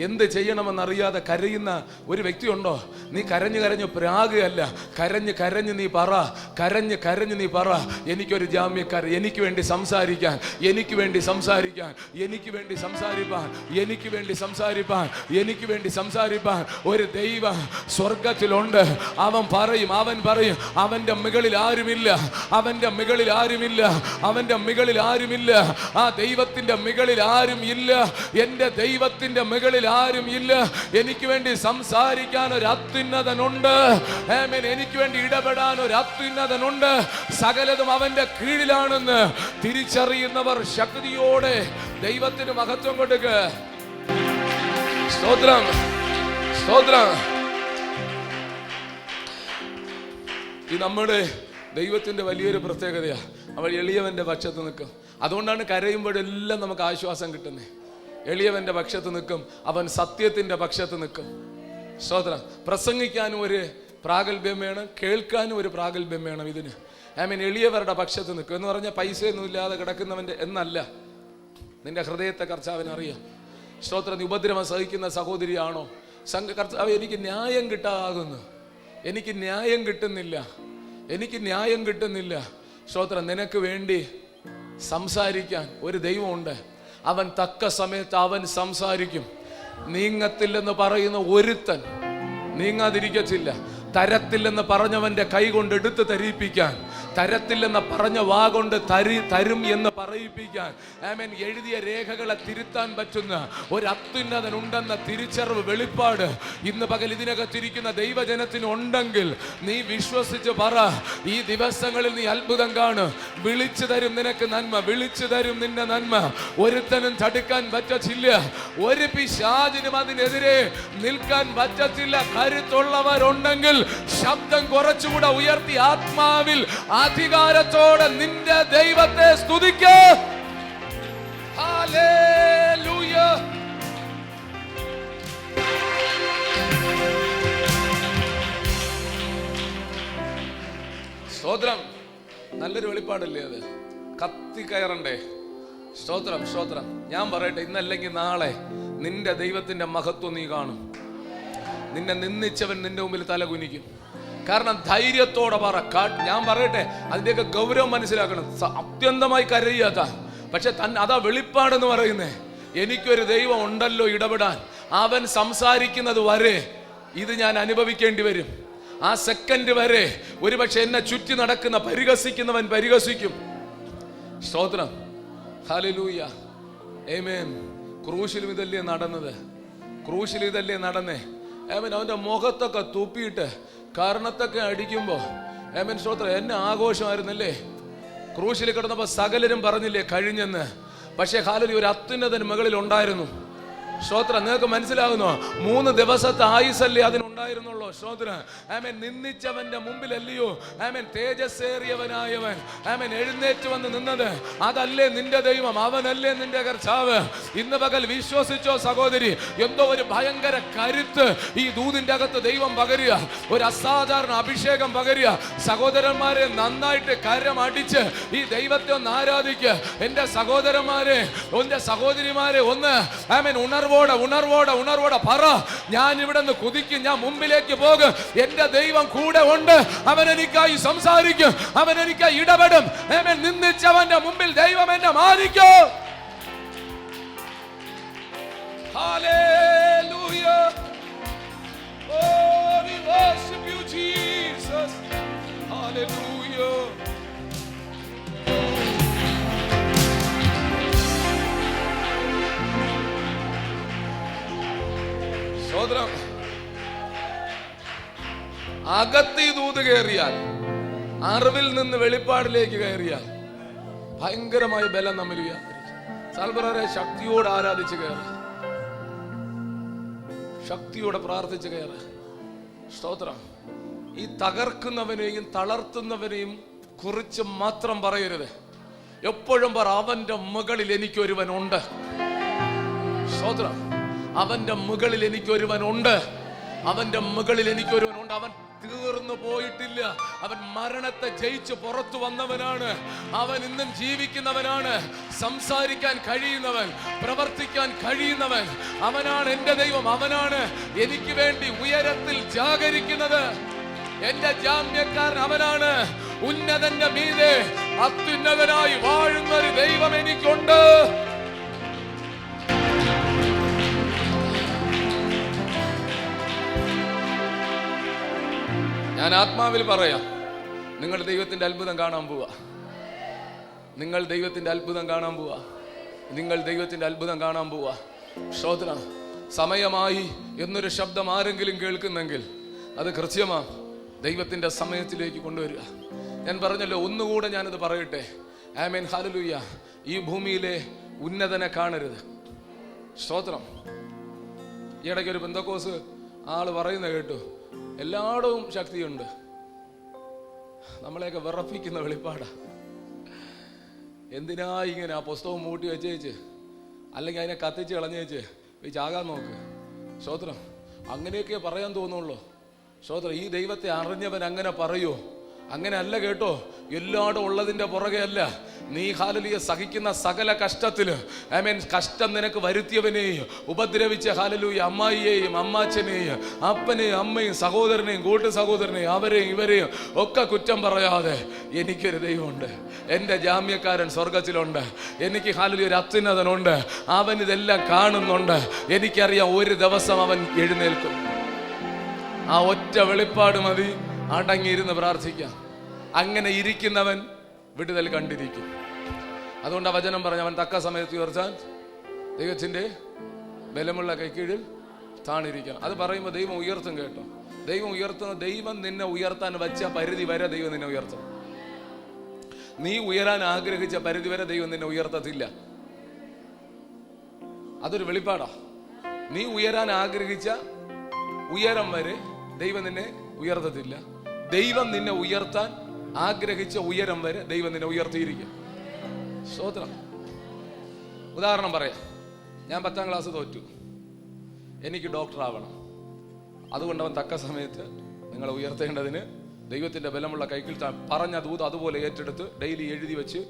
എന്ത് ചെയ്യണമെന്നറിയാതെ കരയുന്ന ഒരു വ്യക്തിയുണ്ടോ? നീ കരഞ്ഞു പ്രാകുകയല്ല, കരഞ്ഞ് നീ പറ, കരഞ്ഞ് നീ പറ, എനിക്കൊരു ജാമ്യക്കാരൻ, എനിക്ക് വേണ്ടി സംസാരിക്കാൻ, എനിക്ക് വേണ്ടി സംസാരിപ്പാൻ ഒരു ദൈവം സ്വർഗത്തിലുണ്ട്. അവൻ പറയും, അവന്റെ മുകളിൽ ആരുമില്ല. ആ ദൈവത്തിന്റെ മുകളിൽ ആരും ഇല്ല. എന്റെ ദൈവത്തിന്റെ മുകളിൽ ആരും ഇല്ല. എനിക്ക് വേണ്ടി സംസാരിക്കാൻ ഒരു അത്യുന്നതനുണ്ട്. ആമേൻ. എനിക്ക് വേണ്ടി ഇടപെടാൻ ഒരു അത്യുന്നതനുണ്ട്. സകലതും അവന്റെ കീഴിലാണെന്ന് തിരിച്ചറിയുന്നവർ ശക്തിയോടെ ദൈവത്തിന് മഹത്വം കൊടുക്കുക. സ്തോത്രം. ഈ നമ്മുടെ ദൈവത്തിന്റെ വലിയൊരു പ്രത്യേകതയാ, അവൾ എളിയവന്റെ പക്ഷത്ത് നിൽക്കും. അതുകൊണ്ടാണ് കരയുമ്പോഴെല്ലാം നമുക്ക് ആശ്വാസം കിട്ടുന്നത്. എളിയവന്റെ പക്ഷത്ത് നിൽക്കും, അവൻ സത്യത്തിന്റെ പക്ഷത്ത് നിൽക്കും. സ്തോത്രം. പ്രസംഗിക്കാനും ഒരു പ്രാഗൽഭ്യം വേണം, കേൾക്കാനും ഒരു പ്രാഗൽഭ്യം വേണം ഇതിന്. എളിയവരുടെ പക്ഷത്ത് നിൽക്കും എന്ന് പറഞ്ഞാൽ പൈസയൊന്നും ഇല്ലാതെ കിടക്കുന്നവന്റെ എന്നല്ല. നിന്റെ ഹൃദയത്തെ കർത്താവിന് അറിയാം. സ്തോത്രം. നീ ഉപദ്രവം സഹിക്കുന്ന സഹോദരിയാണോ? കർത്താവ്, എനിക്ക് ന്യായം കിട്ടാകുന്നു, എനിക്ക് ന്യായം കിട്ടുന്നില്ല. സ്തോത്രം. നിനക്ക് വേണ്ടി സംസാരിക്കാൻ ഒരു ദൈവമുണ്ട്. അവൻ തക്ക സമയത്ത് അവൻ സംസാരിക്കും. നീങ്ങത്തില്ലെന്ന് പറയുന്ന ഒരുത്തൻ നീങ്ങാതിരിക്കത്തില്ല. തരത്തില്ലെന്ന് പറഞ്ഞവന്റെ കൈ കൊണ്ട് എടുത്ത് തരിപ്പിക്കാൻ, തരത്തില്ലെന്ന് പറഞ്ഞ വാ കൊണ്ട് തരും എന്ന് പറയിപ്പിക്കാൻ, ആമേൻ, എഴുതിയ രേഖകളെ തിരുത്താൻ പറ്റുന്ന ഒരു അത്യുന്നതനുണ്ടെന്ന തിരിച്ചറിവ്, വെളിപ്പാട് ഇന്ന് പകൽ ഇതിനകത്തിരിക്കുന്ന ദൈവജനത്തിന് ഉണ്ടെങ്കിൽ നീ വിശ്വസിച്ച് പറ. ഈ ദിവസങ്ങളിൽ നീ അത്ഭുതം കാണും. വിളിച്ചു തരും നിനക്ക് നന്മ, വിളിച്ചു തരും നിന്റെ നന്മ. ഒരുത്തനും തടുക്കാൻ പറ്റത്തില്ല, ഒരു പിശാചിനും അതിനെതിരെ നിൽക്കാൻ പറ്റത്തില്ല. കരുത്തുള്ളവരുണ്ടെങ്കിൽ ശബ്ദം കുറച്ചുകൂടെ ഉയർത്തി ആത്മാവിൽ അധികാരത്തോടെ നിന്റെ ദൈവത്തെ സ്തുതിക്ക. ഹല്ലേലൂയ. സ്തോത്രം. നല്ലൊരു വെളിപ്പാടല്ലേ അത്? കത്തി കയറണ്ടേ? സ്തോത്രം. ഞാൻ പറയട്ടെ, ഇന്നല്ലെങ്കിൽ നാളെ നിന്റെ ദൈവത്തിന്റെ മഹത്വം നീ കാണും. നിന്നെ നിന്ദിച്ചവൻ നിന്റെ മുമ്പിൽ തല കുനിക്കും. കാരണം ധൈര്യത്തോടെ പറ. ഞാൻ പറയട്ടെ, അതിന്റെയൊക്കെ ഗൗരവം മനസ്സിലാക്കണം. അത്യന്തമായി കരയാത്ത, പക്ഷെ അതാ വെളിപ്പാടെന്ന് പറയുന്നേ. എനിക്കൊരു ദൈവം ഉണ്ടല്ലോ ഇടപെടാൻ. അവൻ സംസാരിക്കുന്നത് വരെ ഇത് ഞാൻ അനുഭവിക്കേണ്ടി വരും. ആ സെക്കൻഡ് വരെ ഒരുപക്ഷെ എന്നെ ചുറ്റി നടക്കുന്ന പരിഹസിക്കുന്നവൻ പരിഹസിക്കും. സ്തോത്രം. ഹല്ലേലൂയ. ആമേൻ. ക്രൂശിലും ഇതല്ലേ നടന്നേ. ആമേൻ. അവന്റെ മുഖത്തൊക്കെ തുപ്പിയിട്ട് കാരണത്തൊക്കെ അടിക്കുമ്പോ, ആമേൻ, സ്തോത്രം, എന്നെ ആഘോഷമായിരുന്നല്ലേ. ക്രൂശിൽ കിടന്നപ്പോ സകലരും പറഞ്ഞില്ലേ കഴിഞ്ഞെന്ന്. പക്ഷെ ഹല്ലേലൂയ, ഒരു അത്യുന്നതൻ മുകളിൽ ഉണ്ടായിരുന്നു. സ്തോത്രം. നിങ്ങൾക്ക് മനസ്സിലാകുന്നോ? 3 ദിവസത്തെ ആയുസല്ലേ അതിനുണ്ടായിരുന്നുള്ളൂ. സ്തോത്രം. ആമേൻ. നിന്ദിച്ചവന്റെ മുമ്പിലല്ലയോ ആമേൻ തേജസ്സേറിയവനായവൻ ആമേൻ എഴുന്നേറ്റ് വന്ന് നിന്നത്. അതല്ലേ നിന്റെ ദൈവം, അവനല്ലേ നിന്റെ കർത്താവ്. ഇന്ന് പകൽ വിശ്വസിച്ചോ സഹോദരി? എന്തോ ഒരു ഭയങ്കര കരുത്ത് ഈ ദൂതിന്റെ അകത്ത് ദൈവം പകരുക, ഒരു അസാധാരണ അഭിഷേകം പകരുക. സഹോദരന്മാരെ, നന്നായിട്ട് കരം അടിച്ച് ഈ ദൈവത്തെ ഒന്ന് ആരാധിക്കുക. എന്റെ സഹോദരന്മാരെ, എന്റെ സഹോദരിമാരെ, ഒന്ന് ആമേൻ ഉണർവ് ഉണർവോടെ പറ, ഞാൻ ഇവിടെ നിന്ന് കുതിക്കും, ഞാൻ മുമ്പിലേക്ക് പോകും, എന്റെ ദൈവം കൂടെ ഉണ്ട്, അവൻ എനിക്കായി സംസാരിക്കും, അവൻ എനിക്കായി ഇടപെടും. നിന്ദിച്ചവന്റെ മുമ്പിൽ ദൈവം എന്നെ മാനിക്കും. Hallelujah. Oh, we worship you, Jesus. Hallelujah. സോദരം, അകത്ത് ഈ ദൂത് കയറിയാൽ, അറിവിൽ നിന്ന് വെളിപ്പാടിലേക്ക് കയറിയാൽ ഭയങ്കരമായ ബലം നമ്മൾ സാൽബറെ ശക്തിയോട് ആരാധിച്ച് കയറുക, ശക്തിയോടെ പ്രാർത്ഥിച്ച് കയറുക. സ്തോത്രം. ഈ തകർക്കുന്നവനെയും തളർത്തുന്നവനെയും കുറിച്ച് മാത്രം പറയരുത്. എപ്പോഴും പറ, അവന്റെ മുകളിൽ എനിക്കൊരുവനുണ്ട്. സ്തോത്രം. അവന്റെ മുകളിൽ എനിക്കൊരുവനുണ്ട്, അവന്റെ മുകളിൽ എനിക്കൊരുവനുണ്ട്. അവൻ തീർന്നു പോയിട്ടില്ല. അവൻ മരണത്തെ ജയിച്ച് പുറത്തു വന്നവനാണ്. അവൻ ഇന്നും ജീവിക്കുന്നവനാണ്. സംസാരിക്കാൻ കഴിയുന്നവൻ, പ്രവർത്തിക്കാൻ കഴിയുന്നവൻ. അവനാണ് എന്റെ ദൈവം. അവനാണ് എനിക്ക് വേണ്ടി ഉയരത്തിൽ ജാഗരിക്കുന്നത്. എന്റെ ജാമ്യക്കാരൻ അവനാണ്. ഉന്നതന്റെ മീതെ അത്യുന്നതനായി വാഴുന്ന ഒരു ദൈവം എനിക്കുണ്ട്. ഞാൻ ആത്മാവിൽ പറയാം, നിങ്ങൾ ദൈവത്തിന്റെ അത്ഭുതം കാണാൻ പോവാ. നിങ്ങൾ ദൈവത്തിന്റെ അത്ഭുതം കാണാൻ പോവാ. നിങ്ങൾ ദൈവത്തിന്റെ അത്ഭുതം കാണാൻ പോവാ. ശ്രോതന, സമയമായി എന്നൊരു ശബ്ദം ആരെങ്കിലും കേൾക്കുന്നെങ്കിൽ അത് കൃത്യമാ ദൈവത്തിന്റെ സമയത്തിലേക്ക് കൊണ്ടുവരിക. ഞാൻ പറഞ്ഞല്ലോ, ഒന്നുകൂടെ ഞാനത് പറയട്ടെ. ആമേൻ, ഹല്ലേലൂയ. ഈ ഭൂമിയിലെ ഉന്നതനെ കാണരുത്. സ്തോത്രം. ഈ ഇടയ്ക്ക് ഒരു പെന്തക്കോസ് ആള് പറയുന്ന കേട്ടു, എല്ലായിടവും ശക്തിയുണ്ട്, നമ്മളെയൊക്കെ വിറപ്പിക്കുന്ന വെളിപ്പാടാ. എന്തിനാ ഇങ്ങനെ ആ പുസ്തകം മൂട്ടി വെച്ചേച്ച്, അല്ലെങ്കിൽ അതിനെ കത്തിച്ച് കളഞ്ഞേച്ച് ചാകാൻ നോക്ക്. സ്തോത്രം. അങ്ങനെയൊക്കെ പറയാൻ തോന്നുള്ളൂ. സ്തോത്രം. ഈ ദൈവത്തെ അറിഞ്ഞവൻ അങ്ങനെ പറയൂ? അങ്ങനെ അല്ല കേട്ടോ. എല്ലായിടും ഉള്ളതിന്റെ പുറകെ അല്ല. നീ ഹല്ലേലൂയ സഹിക്കുന്ന സകല കഷ്ടത്തില്, ആമേൻ, കഷ്ടം നിനക്ക് വരുത്തിയവനെയും ഉപദ്രവിച്ച ഹല്ലേലൂയ അമ്മായിയെയും അമ്മാച്ചനെയും അപ്പനെയും അമ്മയും സഹോദരനെയും കൂട്ടു സഹോദരനെയും അവരെയും ഇവരെയും ഒക്കെ കുറ്റം പറയാതെ എനിക്കൊരു ദൈവമുണ്ട്. എൻ്റെ ജാമ്യക്കാരൻ സ്വർഗത്തിലുണ്ട്. എനിക്ക് ഹല്ലേലൂയ ഒരു അത്യുന്നതനുണ്ട്. അവൻ ഇതെല്ലാം കാണുന്നുണ്ട്. എനിക്കറിയാം, ഒരു ദിവസം അവൻ എഴുന്നേൽക്കും. ആ ഒറ്റ വെളിപ്പാട് മതി അടങ്ങിയിരുന്ന് പ്രാർത്ഥിക്കാം. അങ്ങനെ ഇരിക്കുന്നവൻ വിടുതൽ കണ്ടിരിക്കും. അതുകൊണ്ട് വചനം പറഞ്ഞ, അവൻ തക്ക സമയത്ത് ഉയർത്താൻ ദൈവത്തിന്റെ ബലമുള്ള കൈക്കീഴിൽ താണിരിക്കണം. അത് പറയുമ്പോൾ ദൈവം ഉയർത്തും കേട്ടോ. ദൈവം ഉയർത്തുന്ന, ദൈവം നിന്നെ ഉയർത്താൻ വച്ച പരിധി വരെ ദൈവം നിന്നെ ഉയർത്തും. നീ ഉയരാൻ ആഗ്രഹിച്ച പരിധി വരെ ദൈവം നിന്നെ ഉയർത്തത്തില്ല. അതൊരു വെളിപ്പാടാ. നീ ഉയരാൻ ആഗ്രഹിച്ച ഉയരം വരെ ദൈവം നിന്നെ ഉയർത്തത്തില്ല. ദൈവം നിന്നെ ഉയർത്താൻ ആഗ്രഹിച്ച ഉയരം വരെ ദൈവം നിന്നെ ഉയർത്തിയിരിക്കും. സ്തോത്രം. ഉദാഹരണം പറയാം. ഞാൻ 10ാം ക്ലാസ് തോറ്റു. എനിക്ക് ഡോക്ടർ ആവണം. അതുകൊണ്ട് അവൻ തക്ക സമയത്ത് നിങ്ങളെ ഉയർത്തേണ്ടതിന് ദൈവത്തിന്റെ ബലമുള്ള കൈക്കിൽ പറഞ്ഞ ദൂത് അതുപോലെ ഏറ്റെടുത്ത് ഡെയിലി എഴുതി വെച്ച്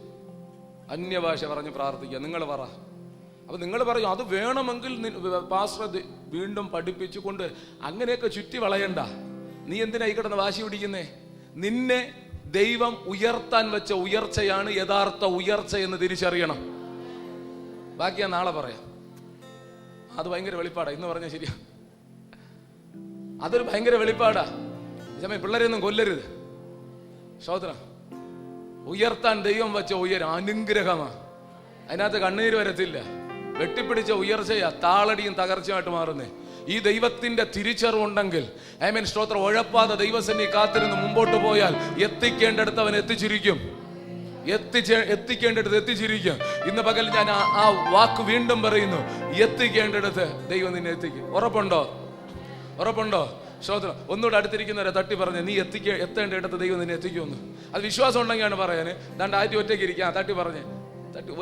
അന്യഭാഷ പറഞ്ഞ് പ്രാർത്ഥിക്കുക. നിങ്ങൾ പറ. അപ്പൊ നിങ്ങൾ പറയും, അത് വേണമെങ്കിൽ പാസ്റ്റർ വീണ്ടും പഠിപ്പിച്ചു കൊണ്ട് അങ്ങനെയൊക്കെ ചുറ്റി വളയണ്ട. നീ എന്തിനായി കിടന്ന് വാശി പിടിക്കുന്നേ? നിന്നെ ദൈവം ഉയർത്താൻ വെച്ച ഉയർച്ചയാണ് യഥാർത്ഥ ഉയർച്ച എന്ന് തിരിച്ചറിയണം. ബാക്കി ഞാൻ നാളെ പറയാം. അത് ഭയങ്കര വെളിപ്പാടാ. ഇന്ന് പറഞ്ഞാൽ ശരിയാ. അതൊരു ഭയങ്കര വെളിപ്പാടാ. സമയം പിള്ളേരെയൊന്നും കൊല്ലരുത്. ശ്രോത്ര, ഉയർത്താൻ ദൈവം വെച്ച ഉയരം അനുഗ്രഹമാ. അതിനകത്ത് കണ്ണീര് വരത്തില്ല. വെട്ടിപ്പിടിച്ച ഉയർച്ചയാ താളടിയും തകർച്ചയായിട്ട് മാറുന്നേ. ഈ ദൈവത്തിന്റെ തിരിച്ചറിവുണ്ടെങ്കിൽ, ആമേൻ, സ്തോത്രം, ഉഴപ്പാതെ ദൈവസന്നിധി കാത്തിരുന്ന് മുമ്പോട്ട് പോയാൽ എത്തിക്കേണ്ടടുത്ത് അവൻ എത്തിച്ചിരിക്കും. എത്തിക്കേണ്ടടുത്ത് എത്തിച്ചിരിക്കും. ഇന്ന് പകൽ ഞാൻ ആ വാക്ക് വീണ്ടും പറയുന്നു, എത്തിക്കേണ്ടടുത്ത് ദൈവം നിന്നെ എത്തിക്കും. ഉറപ്പുണ്ടോ? ഉറപ്പുണ്ടോ? സ്തോത്രം. ഒന്നുകൂടെ അടുത്തിരിക്കുന്നവരെ തട്ടി പറഞ്ഞ്, നീ എത്തേണ്ട ഇടത്ത് ദൈവം നിന്നെ എത്തിക്കുമെന്ന്. അത് വിശ്വാസം ഉണ്ടെങ്കിലാണ് പറയാന്. ദാണ്ട് ആറ്റി ഒറ്റയ്ക്ക് ഇരിക്കാം. തട്ടി പറഞ്ഞ്,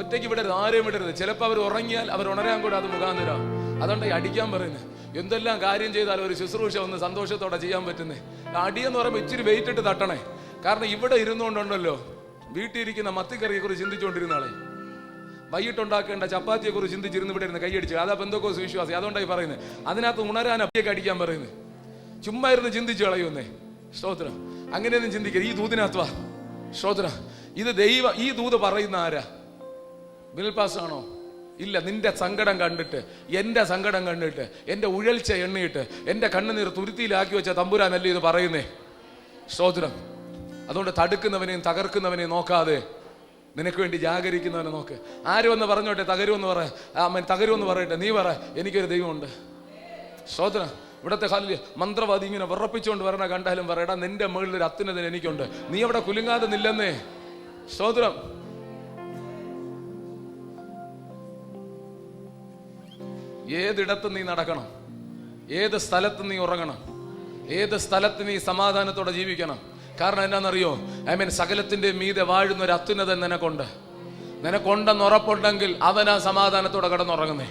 ഒറ്റയ്ക്ക് വിടരുത്, ആരെയും വിടരുത്. ചിലപ്പോൾ അവർ ഉറങ്ങിയാൽ അവർ ഉണരാൻ കൂടെ അത് മുഖാന്തരം. അതുകൊണ്ട് അടിക്കാൻ പറയുന്നത്. എന്തെല്ലാം കാര്യം ചെയ്താലും ഒരു ശുശ്രൂഷ ഒന്ന് സന്തോഷത്തോടെ ചെയ്യാൻ പറ്റുന്നേ. അടിയെന്ന് പറയുമ്പോൾ ഇച്ചിരി വെയിറ്റ് ഇട്ട് തട്ടണേ. കാരണം ഇവിടെ ഇരുന്നുകൊണ്ടുണ്ടല്ലോ വീട്ടിലിരിക്കുന്ന മത്തിക്കറിയെ കുറിച്ച് ചിന്തിച്ചുകൊണ്ടിരുന്ന ആളെ വൈകിട്ടുണ്ടാക്കേണ്ട ചപ്പാത്തിയെ കുറിച്ച് ചിന്തിച്ചിരുന്ന് ഇവിടെ ഇരുന്ന് കൈയടിച്ചു. അതാ പെന്തക്കോസ്ത് വിശ്വാസി. അതുകൊണ്ടായി പറയുന്നത്. അതിനകത്ത് ഉണരാൻ അപ്പിയൊക്കെ അടിക്കാൻ പറയുന്നത്. ചുമ്മാ ഇരുന്ന് ചിന്തിച്ചു കളയുന്നേ. സ്തോത്രം. അങ്ങനെയൊന്നും ചിന്തിക്കരുത്. ഈ ദൂതിനകത്ത് വാ. സ്തോത്രം. ഇത് ദൈവം. ഈ ദൂത് പറയുന്ന ആരാ? ബിൽപാസാണോ? ഇല്ല. നിന്റെ സങ്കടം കണ്ടിട്ട്, എൻ്റെ സങ്കടം കണ്ടിട്ട്, എൻ്റെ ഉഴൽച്ച എണ്ണിയിട്ട്, എൻ്റെ കണ്ണുനീർ തുരുത്തിയിലാക്കി വെച്ച തമ്പുരാനല്ലേ ഇത് പറയുന്നേ. സ്തോത്രം. അതുകൊണ്ട് തടുക്കുന്നവനെയും തകർക്കുന്നവനെയും നോക്കാതെ നിനക്ക് വേണ്ടി ജാഗരിക്കുന്നവനെ നോക്ക്. ആരും ഒന്ന് പറഞ്ഞോട്ടെ തകരുമെന്ന് പറ. തകരുമെന്ന് പറയട്ടെ. നീ പറ, എനിക്കൊരു ദൈവമുണ്ട്. സ്തോത്രം. ഇവിടത്തെ ഹാലിൽ മന്ത്രവാദി ഇങ്ങനെ വിറപ്പിച്ചുകൊണ്ട് വരണ കണ്ടാലും പറയടാ, നിന്റെ മുകളിൽ ഒരു അത്യുന്നതൻ എനിക്കുണ്ട്. നീ അവിടെ കുലുങ്ങാതെ നില്ലെന്നേ. സ്തോത്രം. ഏതിടത്ത് നീ നടക്കണം, ഏത് സ്ഥലത്ത് നീ ഉറങ്ങണം, ഏത് സ്ഥലത്ത് നീ സമാധാനത്തോടെ ജീവിക്കണം. കാരണം എന്നാന്നറിയോ? സകലത്തിന്റെ മീതെ വാഴുന്ന ഒരു അത്യുന്നതൻ നിനക്കൊണ്ടെന്ന് ഉറപ്പുണ്ടെങ്കിൽ അവനാ സമാധാനത്തോടെ കിടന്നുറങ്ങുന്നേ.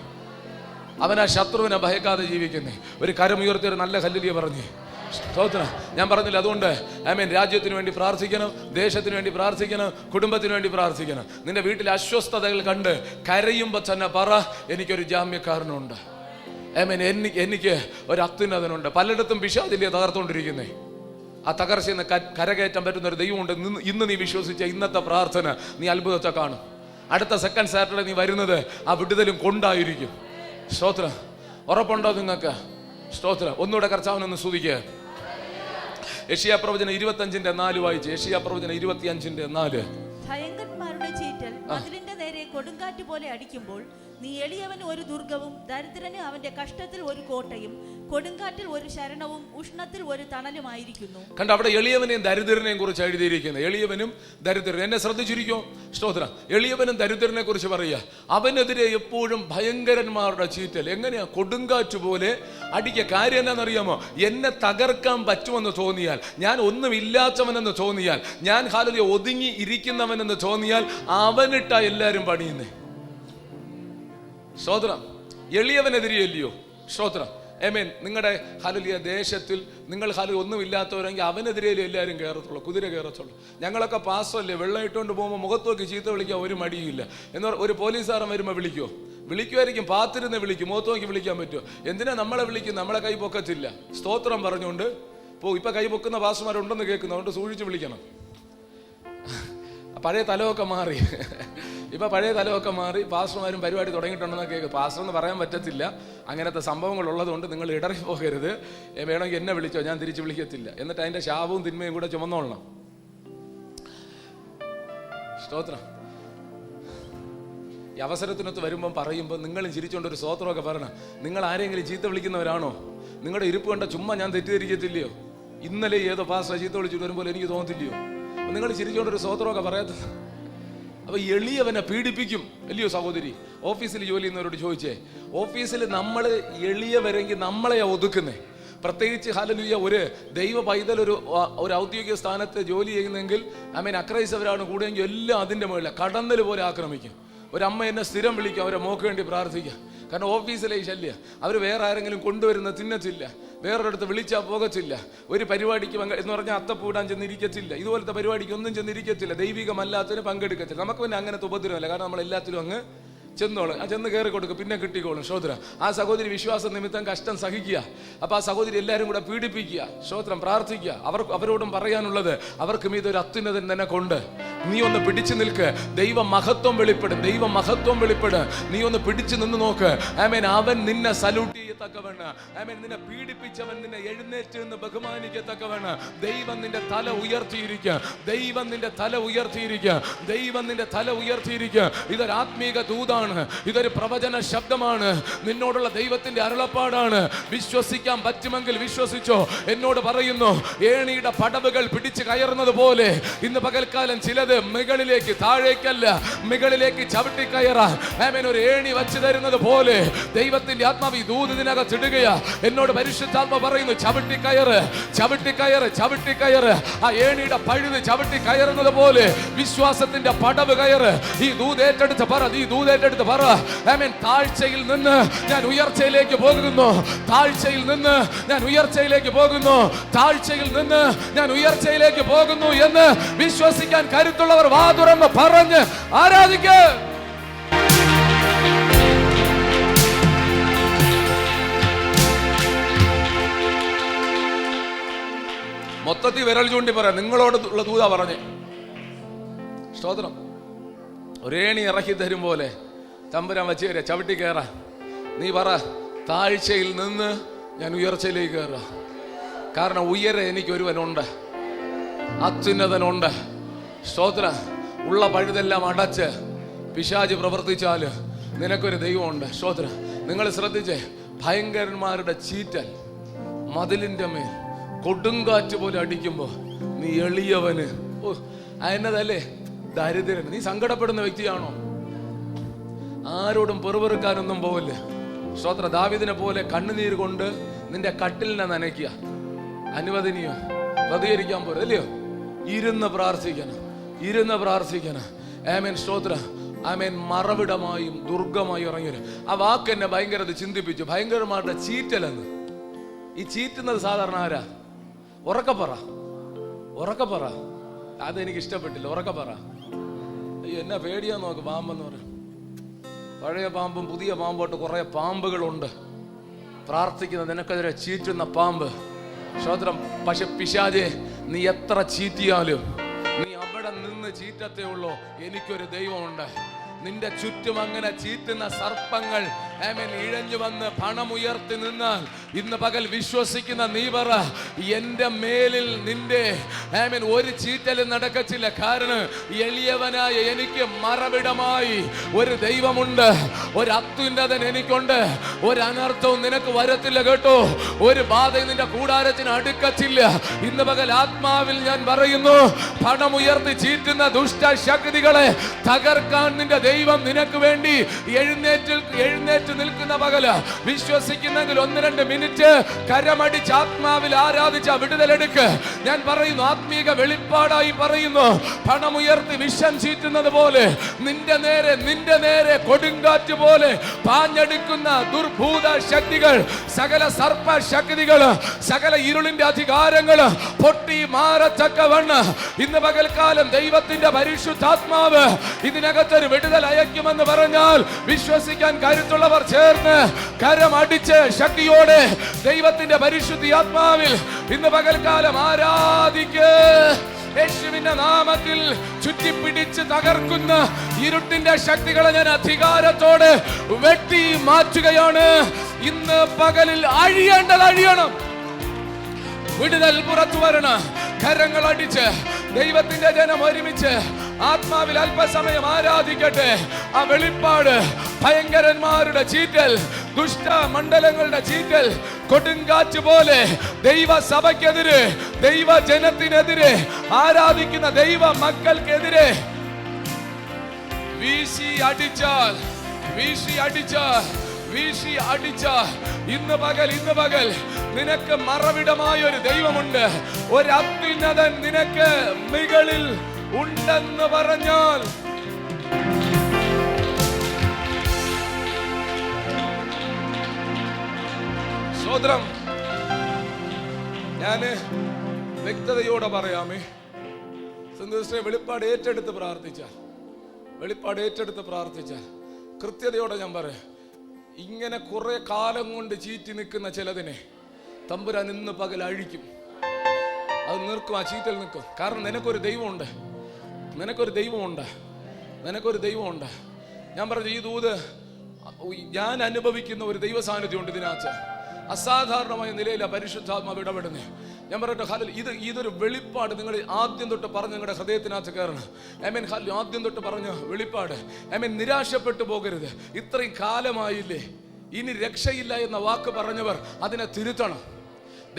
അവനാ ശത്രുവിനെ ഭയക്കാതെ ജീവിക്കുന്നേ. ഒരു കരമുയർത്തി ഒരു നല്ല ഹല്ലേലൂയ പറഞ്ഞേ. സ്തോത്രം. ഞാൻ പറഞ്ഞില്ല. അതുകൊണ്ട് രാജ്യത്തിന് വേണ്ടി പ്രാർത്ഥിക്കണം, ദേശത്തിന് വേണ്ടി പ്രാർത്ഥിക്കണം, കുടുംബത്തിന് വേണ്ടി പ്രാർത്ഥിക്കണം. നിന്റെ വീട്ടിലെ അസ്വസ്ഥതകൾ കണ്ട് കരയുമ്പോൾ തന്നെ പറ, എനിക്കൊരു ജാമ്യക്കാരനുണ്ട്. എനിക്ക് ഒരു അത്യുന്നതനുണ്ട്. പലയിടത്തും പിശാചിനെ തകർത്തുകൊണ്ടിരിക്കുന്നേ. ആ തകർച്ചയിൽ നിന്ന് കരകയറ്റാൻ പറ്റുന്ന ഒരു ദൈവമുണ്ട്. ഇന്ന് നീ വിശ്വസിച്ച ഇന്നത്തെ പ്രാർത്ഥന നീ അത്ഭുതത്തെ കാണും. അടുത്ത സെക്കൻഡ് സാറ്റർഡേ നീ വരുന്നത് ആ വിടുതലും കൊണ്ടായിരിക്കും. സ്തോത്രം. ഉറപ്പുണ്ടോ നിങ്ങൾക്ക്? സ്തോത്രം. ഒന്നുകൂടെ കർത്താവിനൊന്ന് സ്തുതിക്കുക. യെശയ്യാ പ്രവചനം 25:4 വായിച്ച്. യെശയ്യാ പ്രവചനം 25:4. ഭയങ്കരന്മാരുടെ ചീറ്റൽ മതിലിന്റെ നേരെ കൊടുങ്കാറ്റ് പോലെ അടിക്കുമ്പോൾ നീ എളിയവന് ഒരു ദുർഗവും ദരിദ്രന് അവന്റെ കഷ്ടത്തിൽ ഒരു കോട്ടയും കൊടുങ്കാറ്റിൽ ഒരു ശരണവും ഉഷ്ണത്തിൽ ഒരു തണലുമായിരിക്കുന്നു. കണ്ട, അവിടെ എളിയവനെയും ദരിദ്രനെയും കുറിച്ച് എഴുതിയിരിക്കുന്നത്. എളിയവനും ദരിദ്രനും. എന്നെ ശ്രദ്ധിച്ചിരിക്കോ? സ്തോത്രം. എളിയവനും ദരിദ്രനെ കുറിച്ച് പറയുക. അവനെതിരെ എപ്പോഴും ഭയങ്കരന്മാരുടെ ചീറ്റൽ. എങ്ങനെയാ? കൊടുങ്കാറ്റ് പോലെ അടിക്കുക. കാര്യം എന്നാണെന്നറിയാമോ? എന്നെ തകർക്കാൻ പറ്റുമെന്ന് തോന്നിയാൽ, ഞാൻ ഒന്നുമില്ലാത്തവനെന്ന് തോന്നിയാൽ, ഞാൻ ഹാലലൂയ ഒതുങ്ങി ഇരിക്കുന്നവനെന്ന് തോന്നിയാൽ അവനിട്ട എല്ലാവരും പണിയുന്നേ. സ്തോത്രം. എളിയവനെതിരെയല്ലയോ? സ്തോത്രം. നിങ്ങളുടെ ഹല്ലേലൂയ ദേശത്തിൽ നിങ്ങൾ ഒന്നുമില്ലാത്തവരെങ്കിൽ അവനെതിരെയും എല്ലാവരും കയറത്തുള്ളൂ, കുതിര കയറത്തുള്ളൂ. ഞങ്ങളൊക്കെ പാസ്റ്ററല്ലേ, വെള്ളം ഇട്ടുകൊണ്ട് പോകുമ്പോൾ മുഖത്ത് നോക്കി ചീത്ത വിളിക്കാൻ ഒരു മടിയില്ല. എന്നാൽ ഒരു പോലീസുകാരൻ വരുമ്പോൾ വിളിക്കുമായിരിക്കും, പാത്തിരുന്ന് വിളിക്കും. മുഖത്ത് നോക്കി വിളിക്കാൻ പറ്റുമോ? എന്തിനാ നമ്മളെ വിളിക്കും? നമ്മളെ കൈ പൊക്കത്തില്ല. സ്തോത്രം പറഞ്ഞുകൊണ്ട് ഇപ്പൊ കൈ പൊക്കുന്ന പാസ്റ്റർമാരുണ്ടെന്ന് കേൾക്കുന്നു. അതുകൊണ്ട് സൂക്ഷിച്ച് വിളിക്കണം. പഴയ തലമൊക്കെ മാറി. ഇപ്പൊ പഴയ തലമൊക്കെ മാറി. പാസ്റ്റർമാരും പരിപാടി തുടങ്ങിയിട്ടുണ്ടെന്ന് കേൾക്കും. പാസ്റ്റർ എന്ന് പറയാൻ പറ്റത്തില്ല. അങ്ങനത്തെ സംഭവങ്ങൾ ഉള്ളതുകൊണ്ട് നിങ്ങൾ ഇടറി പോകരുത്. വേണമെങ്കിൽ എന്നെ വിളിച്ചോ, ഞാൻ തിരിച്ച് വിളിക്കത്തില്ല. എന്നിട്ട് അതിന്റെ ശാപവും തിന്മയും കൂടെ ചുമന്നോളണം. സ്തോത്രം. ഈ അവസരത്തിനൊത്ത് വരുമ്പം പറയുമ്പോൾ നിങ്ങളും ചിരിച്ചുകൊണ്ടൊരു സ്തോത്രമൊക്കെ പറയണം. നിങ്ങൾ ആരെങ്കിലും ചീത്ത വിളിക്കുന്നവരാണോ? നിങ്ങളുടെ ഇരിപ്പ് കണ്ട ചുമ്മാ ഞാൻ തെറ്റിദ്ധരിക്കത്തില്ലയോ? ഇന്നലെ ഏതോ പാസ്റ്റർ ചീത്ത വിളിച്ചിട്ട് വരുമ്പോൾ എനിക്ക് തോന്നത്തില്ലയോ? നിങ്ങൾ ചിരിച്ചുകൊണ്ടൊരു സ്തോത്രമൊക്കെ പറയാത്തത്. അപ്പൊ എളിയവനെ പീഡിപ്പിക്കും അല്ലയോ സഹോദരി? ഓഫീസിൽ ജോലി ചെയ്യുന്നവരോട് ചോദിച്ചേ, ഓഫീസിൽ നമ്മൾ എളിയവരെങ്കിൽ നമ്മളെയാ ഒതുക്കുന്നേ. പ്രത്യേകിച്ച് ഹല്ലേലൂയ ഒരു ദൈവ പൈതൽ ഒരു ഔദ്യോഗിക സ്ഥാനത്ത് ജോലി ചെയ്യുന്നെങ്കിൽ അക്രൈസ്തവരാണ് കൂടെയെങ്കിൽ എല്ലാം അതിൻ്റെ മുകളിൽ കടന്നൽ പോലെ ആക്രമിക്കും. ഒരമ്മ എന്നെ സ്ഥിരം വിളിക്കും, അവരെ മോക്ക് വേണ്ടി പ്രാർത്ഥിക്കാം. കാരണം ഓഫീസിലെ ശല്യ. അവർ വേറെ ആരെങ്കിലും കൊണ്ടുവരുന്ന തിന്നത്തില്ല, വേറൊരിടത്ത് വിളിച്ചാൽ പോകത്തില്ല, ഒരു പരിപാടിക്ക് എന്ന് പറഞ്ഞാൽ അത്തപ്പൂടാൻ ചെന്നിരിക്കത്തില്ല, ഇതുപോലത്തെ പരിപാടിക്ക് ഒന്നും ചെന്നിരിക്കത്തില്ല, ദൈവികമല്ലാത്തതിന് പങ്കെടുക്കത്തില്ല. നമുക്ക് പിന്നെ അങ്ങനത്തെ ഉപദ്രവമല്ല. കാരണം നമ്മളെല്ലാത്തിലും അങ്ങ് ചെന്നോളും, ചെന്ന് കയറി കൊടുക്കും, പിന്നെ കിട്ടിക്കോളും. ശ്രോത്രം. ആ സഹോദരി വിശ്വാസ നിമിത്തം കഷ്ടം സഹിക്കുക. അപ്പൊ ആ സഹോദരി എല്ലാവരും കൂടെ പീഡിപ്പിക്കുക. ശ്രോത്രം. പ്രാർത്ഥിക്കുക. അവരോടും പറയാനുള്ളത്, അവർക്ക് മീത് ഒരു അത്യുന്നതൻ തന്നെ കൊണ്ട് നീ ഒന്ന് പിടിച്ചു നിൽക്ക്. ദൈവ മഹത്വം വെളിപ്പെടും, ദൈവ മഹത്വം വെളിപ്പെടും. നീ ഒന്ന് പിടിച്ചു നിന്ന് നോക്ക്. അവൻ നിന്നെ സല്യൂട്ട് ചെയ്യത്തക്കവണ്ണം, നിന്നെ പീഡിപ്പിച്ചവൻ നിന്നെ എഴുന്നേറ്റ് നിന്ന് ബഹുമാനിക്കത്തക്കവണ്ണം ദൈവം നിന്റെ തല ഉയർത്തിയിരിക്കുക. ദൈവം നിന്റെ തല ഉയർത്തിയിരിക്കുക. ദൈവം നിന്റെ തല ഉയർത്തിയിരിക്കുക. ഇതൊരു ആത്മീക ദൂതാണ്. ഇതൊരു പ്രവചന ശബ്ദമാണ്. നിന്നോടുള്ള ദൈവത്തിന്റെ അരുളപ്പാടാണ്. വിശ്വസിക്കാൻ പറ്റുമെങ്കിൽ വിശ്വസിച്ചോ. എന്നോട് പറയുന്നു, ഏണിയുടെ പടവുകൾ പിടിച്ചു കയറുന്നത് പോലെ ഇന്ന് പകൽക്കാലം ചിലത് മുകളിലേക്ക്, താഴേക്കല്ല മികളിലേക്ക് ചവിട്ടി കയറാൻ ഒരു ഏണി വച്ചു തരുന്നത് പോലെ ദൈവത്തിന്റെ ആത്മാവ് ഈ ദൂതിനകത്ത് ഇടുകയാ. എന്നോട് പരിശുദ്ധാത്മ പറയുന്നു, ചവിട്ടി കയറ്, ചവിട്ടി കയറ്, ചവിട്ടി കയറ്. ആ ഏണിയുടെ പഴുത് ചവിട്ടി കയറുന്നത് പോലെ വിശ്വാസത്തിന്റെ പടവ് കയറ്. ഈ ദൂതേറ്റെടുത്ത് പറ, ഈ ദൂതേറ്റെടുത്ത് പറ. താഴ്ചയിൽ നിന്ന് ഞാൻ ഉയർച്ചയിലേക്ക് പോകുന്നു, താഴ്ചയിൽ നിന്ന് ഞാൻ ഉയർച്ചയിലേക്ക് പോകുന്നു, താഴ്ചയിൽ നിന്ന് ഞാൻ ഉയർച്ചയിലേക്ക് പോകുന്നു എന്ന് വിശ്വസിക്കാൻ കരുത്തുള്ളവർ വാ തുറന്ന് പറഞ്ഞ് ആരാധിക്കുക. മൊത്തത്തിൽ വിരൽ ചൂണ്ടി പറയാം, നിങ്ങളോട് ഉള്ള ദൂതാ പറഞ്ഞേ. സ്തോത്രം. ഒരേണി ഇറക്കി തരും പോലെ തമ്പുരാൻ വച്ച് തരാ, ചവിട്ടി കയറാ. നീ പറ, താഴ്ചയിൽ നിന്ന് ഞാൻ ഉയർച്ചയിലേക്ക് കയറുക. കാരണം ഉയരെ എനിക്കൊരുവനുണ്ട്, അത്യുന്നതനുണ്ട്. സ്തോത്രം. ഉള്ള പഴുതെല്ലാം അടച്ച് പിശാച് പ്രവർത്തിച്ചാല് നിനക്കൊരു ദൈവമുണ്ട്. സ്തോത്രം. നിങ്ങൾ ശ്രദ്ധിച്ചേ, ഭയങ്കരന്മാരുടെ ചീറ്റൽ മതിലിന്റെ മേൽ കൊടുങ്കാറ്റ് പോലെ അടിക്കുമ്പോ നീ എളിയവന് എന്നതല്ലേ ദരിദ്രൻ. നീ സങ്കടപ്പെടുന്ന വ്യക്തിയാണോ? ആരോടും പെറുപെറുക്കാനൊന്നും പോവില്ല. സ്തോത്ര. ദാവീദിനെ പോലെ കണ്ണുനീര് കൊണ്ട് നിന്റെ കട്ടിലിനെ നനയ്ക്കുക. അനുവദനീയോ? പ്രതികരിക്കാൻ പോലും അല്ലയോ? ഇരുന്ന് പ്രാർത്ഥിക്കണം, ഇരുന്ന് പ്രാർത്ഥിക്കണം. ആമേൻ. സ്തോത്ര. ആമേൻ. മറവിടമായും ദുർഗമായും ഇറങ്ങിയൊരു ആ വാക്ക് എന്നെ ഭയങ്കര ചിന്തിപ്പിച്ചു. ഭയങ്കരമായിട്ട് ചീറ്റലെന്ന്. ഈ ചീറ്റുന്നത് സാധാരണ ആരാ? ഉറക്കപ്പറ, ഉറക്കപ്പറ. അതെനിക്ക് ഇഷ്ടപ്പെട്ടില്ല. ഉറക്കപ്പറ. അയ്യോ, എന്നാ പേടിയാ നോക്ക്. പാമ്പെന്ന് പറയും. പഴയ പാമ്പും പുതിയ പാമ്പോട്ട് കുറെ പാമ്പുകളുണ്ട്. പ്രാർത്ഥിക്കുന്ന നിനക്കെതിരെ ചീറ്റുന്ന പാമ്പ്. സ്തോത്രം. പക്ഷെ പിശാചേ, നീ എത്ര ചീറ്റിയാലും നീ അവിടെ നിന്ന് ചീറ്റത്തേ ഉള്ളൂ. എനിക്കൊരു ദൈവമുണ്ട്. നിന്റെ ചുറ്റും അങ്ങനെ ചീറ്റുന്ന സർപ്പങ്ങൾ ആമേൻ ഇഴഞ്ഞു വന്ന് പണമുയർത്തി നിന്നാൽ ഇന്ന് പകൽ വിശ്വസിക്കുന്ന നീ പറ, എന്റെ മേലിൽ നിന്റെ ആമേൻ ഒരു ചീറ്റലും നടക്കത്തില്ല. കാരണം എളിയവനായ എനിക്ക് മറവിടമായി ഒരു ദൈവമുണ്ട്, ഒരു അത്യുന്നതൻ എനിക്കുണ്ട്. ഒരു അനർത്ഥവും നിനക്ക് വരത്തില്ല കേട്ടോ. ഒരു ബാധയും നിന്റെ കൂടാരത്തിന് അടുക്കത്തില്ല. ഇന്ന് പകൽ ആത്മാവിൽ ഞാൻ പറയുന്നു, പണമുയർത്തി ചീറ്റുന്ന ദുഷ്ടശക്തികളെ തകർക്കാൻ നിന്റെ ദൈവം നിനക്ക് വേണ്ടി എഴുന്നേറ്റ് നിൽക്കുന്ന പകല്. വിശ്വസിക്കുന്നെങ്കിൽ 1-2 മിനിറ്റ് കരമടിച്ച് ആത്മാവിൽ ആരാധിച്ച വിടുതലെടുക്ക്. ഞാൻ പറയുന്നു, ആത്മീക വെളിപ്പാടായി പറയുന്നു, പണമുയർത്തി വിഷം ചീറ്റുന്നത് പോലെ നിന്റെ നേരെ കൊടുങ്കാറ്റ് പോലെ പാഞ്ഞെടുക്കുന്ന ദുർഭൂത ശക്തികൾ, സകല സർപ്പ ശക്തികൾ, സകല ഇരുളിന്റെ അധികാരങ്ങൾ പൊട്ടി മാറത്തക്കവണ്ണം ഇന്ന് പകൽക്കാലം ദൈവത്തിന്റെ പരിശുദ്ധാത്മാവ് ഇതിനകത്തൊരു വിടുതൽ അയക്കുമെന്ന് പറഞ്ഞാൽ വിശ്വസിക്കാൻ കരുത്തുള്ളവർ ചേർന്ന് കരമടിച്ച് ശക്തിയോടെ ദൈവത്തിന്റെ പരിശുദ്ധി ആത്മാവിൽ ഇന്ന് പകൽക്കാലം ആരാധിക്ക്. യേശുവിന്റെ നാമത്തിൽ ചുറ്റിപ്പിടിച്ച് തകർക്കുന്ന ഇരുട്ടിന്റെ ശക്തികളെ ഞാൻ അധികാരത്തോടെ വെട്ടി മാറ്റുകയാണ്. ഇന്ന് പകലിൽ അഴിയേണ്ടത് അഴിയണം. വിടുതൽ പുറത്തു വരണം. കരങ്ങൾ അടിച്ച് ദൈവത്തിന്റെ ജനം ഒരുമിച്ച് ആത്മാവിൽ അല്പസമയം ആരാധിക്കട്ടെ. ആ വെളിപ്പാട്, ഭയങ്കരന്മാരുടെ ചീറ്റൽ, ദുഷ്ടമണ്ഡലങ്ങളുടെ ചീറ്റൽ, കൊടുങ്കാറ്റ് പോലെ ദൈവസഭയ്ക്കെതിരെ, ദൈവജനത്തിനെതിരെ, ആരാധിക്കുന്ന ദൈവ മക്കൾക്കെതിരെ വീശി അടിച്ച ഇന്ന് പകൽ നിനക്ക് മറവിടമായ ഒരു ദൈവമുണ്ട്. ഒരു അത്യുന്നതൻ നിനക്ക് മുകളിൽ ഉണ്ടെന്ന് പറഞ്ഞാൽ സോദരം, ഞാന് വ്യക്തതയോടെ പറയാമേ, സന്തോഷ വെളിപ്പാട് ഏറ്റെടുത്ത് പ്രാർത്ഥിച്ചാൽ കൃത്യതയോടെ ഞാൻ പറയാം, ഇങ്ങനെ കുറെ കാലം കൊണ്ട് ചീറ്റി നിൽക്കുന്ന ചിലതിനെ തമ്പുരാൻ ഇന്ന് പകൽ അഴിക്കും. അത് നിൽക്കും, ആ ചീറ്റൽ നിൽക്കും. കാരണം നിനക്കൊരു ദൈവമുണ്ട്. ഞാൻ പറഞ്ഞു, ഈ ദൂത് ഞാൻ അനുഭവിക്കുന്ന ഒരു ദൈവ സാന്നിധ്യമുണ്ട് ഇതിനകത്ത്. അസാധാരണമായ നിലയിലാണ് പരിശുദ്ധാത്മാവ് ഇടപെടുന്നത്. ഞാൻ പറയട്ടെ, ഹാലൽ, ഇതൊരു വെളിപ്പാട് നിങ്ങൾ ആദ്യം തൊട്ട് പറഞ്ഞ് നിങ്ങളുടെ ഹൃദയത്തിനകത്ത് കയറണം. ആമേൻ. ഹാലൽ, ആദ്യം തൊട്ട് പറഞ്ഞ വെളിപ്പാട്. ആമേൻ. നിരാശപ്പെട്ടു പോകരുത്. ഇത്രയും കാലമായില്ലേ, ഇനി രക്ഷയില്ല എന്ന വാക്ക് പറഞ്ഞവർ അതിനെ തിരുത്തണം.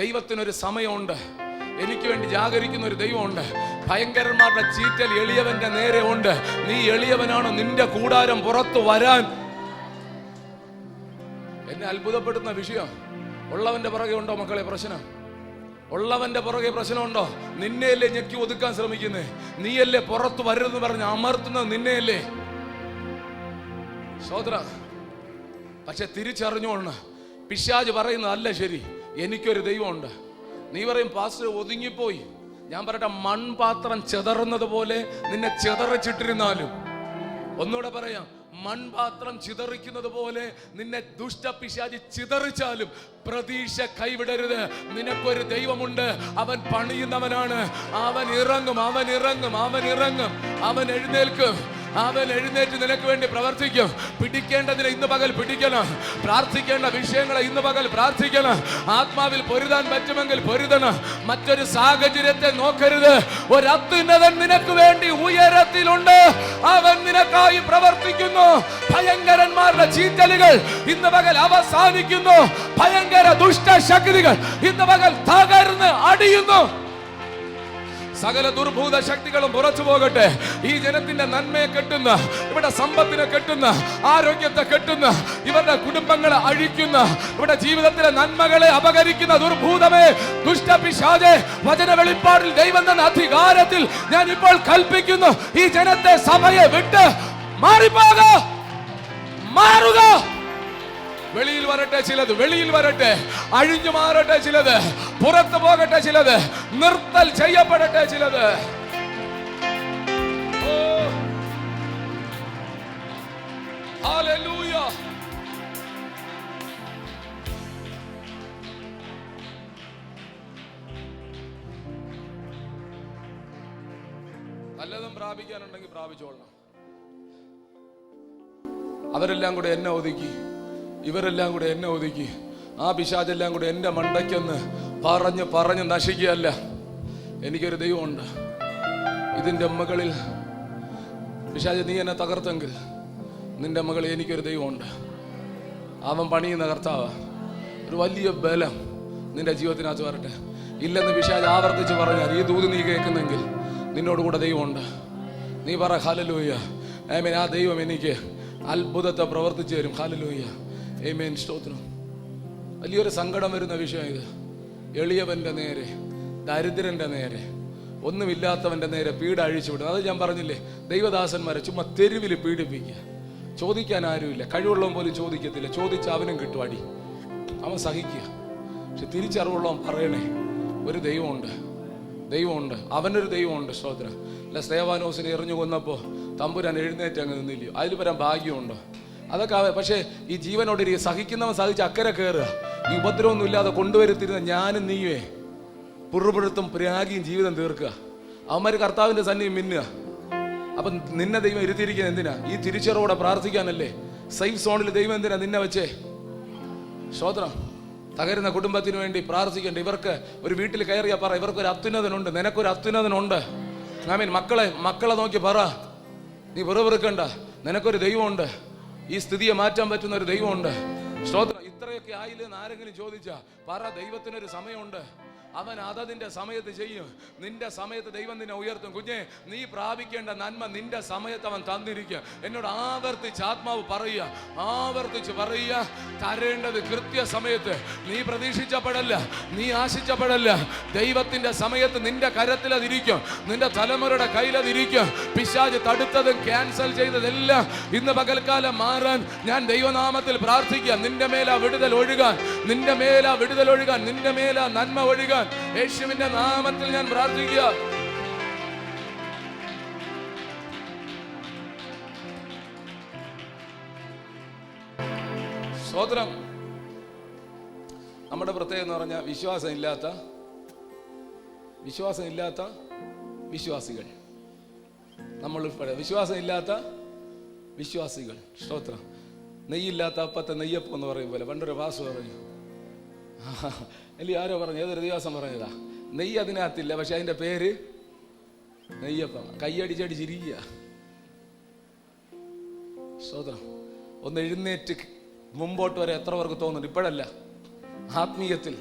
ദൈവത്തിനൊരു സമയമുണ്ട്. എനിക്ക് വേണ്ടി ജാഗരിക്കുന്ന ഒരു ദൈവമുണ്ട്. ഭയങ്കരന്മാരുടെ ചീറ്റൽ എളിയവന്റെ നേരെ ഉണ്ട്. നീ എളിയവനാണോ? നിന്റെ കൂടാരം പുറത്തു വരാൻ. എന്നെ അത്ഭുതപ്പെടുത്തുന്ന വിഷയം, ഉള്ളവന്റെ പുറകെ ഉണ്ടോ മക്കളെ പ്രശ്നം? ഉള്ളവന്റെ പുറകെ പ്രശ്നമുണ്ടോ? നിന്നെയല്ലേ ഞെക്കി ഒതുക്കാൻ ശ്രമിക്കുന്നേ? നീയല്ലേ പുറത്തു വരരുതെന്ന് പറഞ്ഞ് അമർത്തുന്നത് നിന്നെയല്ലേ? സോദര, പക്ഷെ തിരിച്ചറിഞ്ഞോളണം, പിശാച് പറയുന്നത് അല്ല ശരി. എനിക്കൊരു ദൈവമുണ്ട്. നീ പറയും, പാസ്റ്റർ ഒതുങ്ങിപ്പോയി. ഞാൻ പറയട്ടെ, മൺപാത്രം ചെതറുന്നത് പോലെ നിന്നെ ചെതറിച്ചിട്ടിരുന്നാലും, ഒന്നുകൂടെ പറയാം, മൺപാത്രം ചിതറിക്കുന്നത് പോലെ നിന്നെ ദുഷ്ടപിശാചി ചിതറിച്ചാലും പ്രതീക്ഷ കൈവിടരുത്. നിനക്കൊരു ദൈവമുണ്ട്. അവൻ പണിയുന്നവനാണ്. അവൻ ഇറങ്ങും, അവൻ ഇറങ്ങും, അവൻ ഇറങ്ങും, അവൻ എഴുന്നേൽക്കും. അവൻ എഴുന്നേറ്റ് നിനക്ക് വേണ്ടി പ്രവർത്തിക്കും. പിടിക്കേണ്ടതിനെ ഇന്ന് പകൽ പിടിക്കണം. പ്രാർത്ഥിക്കേണ്ട വിഷയങ്ങളെ ഇന്ന് പകൽ പ്രാർത്ഥിക്കണം. ആത്മാവിൽ പൊരുതാൻ പറ്റുമെങ്കിൽ പൊരുതണം. മറ്റൊരു സാഹചര്യത്തെ നോക്കരുത്. ഒരു അത്യുന്നതൻ നിനക്ക് വേണ്ടി ഉയരത്തിലുണ്ട്. അവൻ നിനക്കായി പ്രവർത്തിക്കുന്നു. ഭയങ്കരന്മാരുടെ ചീറ്റലുകൾ ഇന്ന് പകൽ അവസാനിക്കുന്നു. ഭയങ്കര ദുഷ്ടശക്തികൾ ഇന്ന് പകൽ തകർന്ന് അടിയുന്നു. സകല ദുർഭൂത ശക്തികളും പുറത്തു പോകട്ടെ. ഈ ജനത്തിന്റെ നന്മയെ കെട്ടുന്ന, ഇവിടെ സമ്പത്തിനെ കെട്ടുന്ന, ആരോഗ്യത്തെ കെട്ടുന്ന, ഇവരുടെ കുടുംബങ്ങളെ അഴിക്കുന്ന, ഇവിടെ ജീവിതത്തിലെ നന്മകളെ അപകരിക്കുന്ന ദുർഭൂതമേ, ദുഷ്ടപിശാചേ, വചന വെളിപ്പാടിൽ ദൈവം തന്ന അധികാരത്തിൽ ഞാൻ ഇപ്പോൾ കൽപ്പിക്കുന്നു. ഈ ജനത്തെ, സഭയെ വിട്ട് മാറിപ്പോക, മാറുക. വെളിയിൽ വരട്ടെ ചിലത്, വെളിയിൽ വരട്ടെ. അഴിഞ്ഞു മാറട്ടെ ചിലത്, പുറത്തു പോകട്ടെ ചിലത്, നിർത്തൽ ചെയ്യപ്പെടട്ടെ ചിലത്. ഹല്ലേലൂയ. വല്ലതും പ്രാപിക്കാനുണ്ടെങ്കിൽ പ്രാപിച്ചോളണം. അവരെല്ലാം കൂടെ എന്നെ ഒതുക്കി, ഇവരെല്ലാം കൂടെ എന്നെ ഒതുക്കി, ആ പിശാചെല്ലാം കൂടെ എൻ്റെ മണ്ടയ്ക്കെന്ന് പറഞ്ഞ് പറഞ്ഞ് നശിക്കുകയല്ല. എനിക്കൊരു ദൈവമുണ്ട്. ഇതിൻ്റെ മകളിൽ പിശാച് നീ എന്നെ തകർത്തെങ്കിൽ നിന്റെ മകളിൽ എനിക്കൊരു ദൈവമുണ്ട്. അവൻ പണിയുന്ന കർത്താവ്. ഒരു വലിയ ബലം നിന്റെ ജീവിതത്തിനകത്ത് വരട്ടെ. ഇല്ലെന്ന് പിശാച് ആവർത്തിച്ച് പറഞ്ഞാൽ ഈ ദൂത് നീ കേൾക്കുന്നെങ്കിൽ നിന്നോടുകൂടെ ദൈവമുണ്ട്. നീ പറ ഹല്ലേലൂയ. ആമേൻ. ആ ദൈവം എനിക്ക് അത്ഭുതത്തെ പ്രവർത്തിച്ചു തരും. ഹല്ലേലൂയ. ആമേൻ. സ്തോത്രം. വലിയൊരു സങ്കടം വരുന്ന വിഷയം ഇത്. എളിയവന്റെ നേരെ, ദരിദ്രന്റെ നേരെ, ഒന്നുമില്ലാത്തവന്റെ നേരെ പീഡ അഴിച്ചു വിടും. അത് ഞാൻ പറഞ്ഞില്ലേ, ദൈവദാസന്മാരെ ചുമ്മാ തെരുവിൽ പീഡിപ്പിക്കുക. ചോദിക്കാൻ ആരുമില്ല. കഴിവുള്ളവൻ പോലും ചോദിക്കത്തില്ല. ചോദിച്ച അവനും കിട്ടും അടി. അവൻ സഹിക്കുക. പക്ഷെ തിരിച്ചറിവുള്ളവൻ പറയണേ, ഒരു ദൈവമുണ്ട്, ദൈവമുണ്ട്, അവനൊരു ദൈവമുണ്ട്. സ്തോത്രം. അല്ല, സ്തേവാനോസിനെ എറിഞ്ഞു കൊന്നപ്പോൾ തമ്പുരാൻ എഴുന്നേറ്റ് അങ്ങ് നിന്നില്ലയോ? അതിൽ പരം ഭാഗ്യമുണ്ടോ? അതൊക്കെ. പക്ഷേ ഈ ജീവനോട് സഹിക്കുന്നവൻ സഹിച്ച് അക്കരെ കയറുക. ഈ ഉപദ്രവമൊന്നും ഇല്ലാതെ കൊണ്ടുവരുത്തിരുന്ന ഞാനും നീയേ പുറുപുഴുത്തും പ്രാഗിയും ജീവിതം തീർക്കുക. അവന്മാര് കർത്താവിന്റെ സന്നിധി മിന്നുക. അപ്പൊ നിന്നെ ദൈവം ഇരുത്തിയിരിക്കുന്നത് എന്തിനാ? ഈ തിരിച്ചറിവോടെ പ്രാർത്ഥിക്കാനല്ലേ. സേഫ് സോണിൽ ദൈവം എന്തിനാ നിന്നെ വെച്ചേ? സ്തോത്രം. തകരുന്ന കുടുംബത്തിന് വേണ്ടി പ്രാർത്ഥിക്കണ്ട. ഇവർക്ക് ഒരു വീട്ടിൽ കയറിയാ പറ, ഇവർക്കൊരു അത്യുന്നതനുണ്ട്, നിനക്കൊരു അത്യുന്നതനുണ്ട്. ആമേൻ. മക്കളെ നോക്കി പറ, നീ വെറുക്കണ്ട, നിനക്കൊരു ദൈവമുണ്ട്. ഈ സ്ഥിതിയെ മാറ്റാൻ പറ്റുന്ന ഒരു ദൈവമുണ്ട്. സ്തോത്രം. ഇത്രയൊക്കെ ആയില്ലെന്ന് ആരെങ്കിലും ചോദിച്ചാ പറ, ദൈവത്തിനൊരു സമയമുണ്ട്. അവൻ അതതിന്റെ സമയത്ത് ചെയ്യും. നിന്റെ സമയത്ത് ദൈവം നിന്നെ ഉയർത്തും. കുഞ്ഞെ, നീ പ്രാപിക്കേണ്ട നന്മ നിന്റെ സമയത്ത് അവൻ തന്നിരിക്കുക. എന്നോട് ആവർത്തിച്ച് ആത്മാവ് പറയുക, ആവർത്തിച്ച് പറയുക, തരേണ്ടത് കൃത്യസമയത്ത്. നീ പ്രതീക്ഷിച്ചപ്പെടല്ല, നീ ആശിച്ചപ്പെടല്ല. ദൈവത്തിന്റെ സമയത്ത് നിന്റെ കരത്തിലതിരിക്കും, നിന്റെ തലമുറയുടെ കയ്യിലതിരിക്കും. പിശാച് തടുത്തതും ക്യാൻസൽ ചെയ്തതെല്ലാം ഇന്ന് പകൽക്കാലം മാറാൻ ഞാൻ ദൈവനാമത്തിൽ പ്രാർത്ഥിക്കുക. നിന്റെ മേല വിടുതൽ ഒഴുകാൻ, നിന്റെ മേല വിടുതൽ ഒഴുകാൻ, നിന്റെ മേല നന്മ ഒഴുകാൻ യേശുവിന്റെ നാമത്തിൽ ഞാൻ പ്രാർത്ഥിക്കുക. സ്തോത്രം. നമ്മുടെ പ്രത്യേകത എന്ന് പറഞ്ഞാൽ വിശ്വാസമില്ലാത്ത വിശ്വാസികൾ. നമ്മൾ ഉൾപ്പെടെ വിശ്വാസമില്ലാത്ത വിശ്വാസികൾ. സ്തോത്രം. നെയ്യില്ലാത്ത അപ്പത്തെ നെയ്യപ്പം എന്ന് പറയും പോലെ പണ്ടൊരു വാസു പറഞ്ഞു. അല്ലേ, ആരോ പറഞ്ഞു, ഏതൊരു ദിവസം പറഞ്ഞതാ, നെയ്യ് അതിനകത്തില്ല, പക്ഷെ അതിന്റെ പേര് നെയ്യപ്പം. കയ്യടിച്ചടിച്ചിരിക്കുക. സ്തോത്രം. ഒന്ന് എഴുന്നേറ്റ് മുമ്പോട്ട് വരെ എത്ര പേർക്ക് തോന്നുന്നുണ്ട്? ഇപ്പോഴല്ല, ആത്മീയത്തിൽ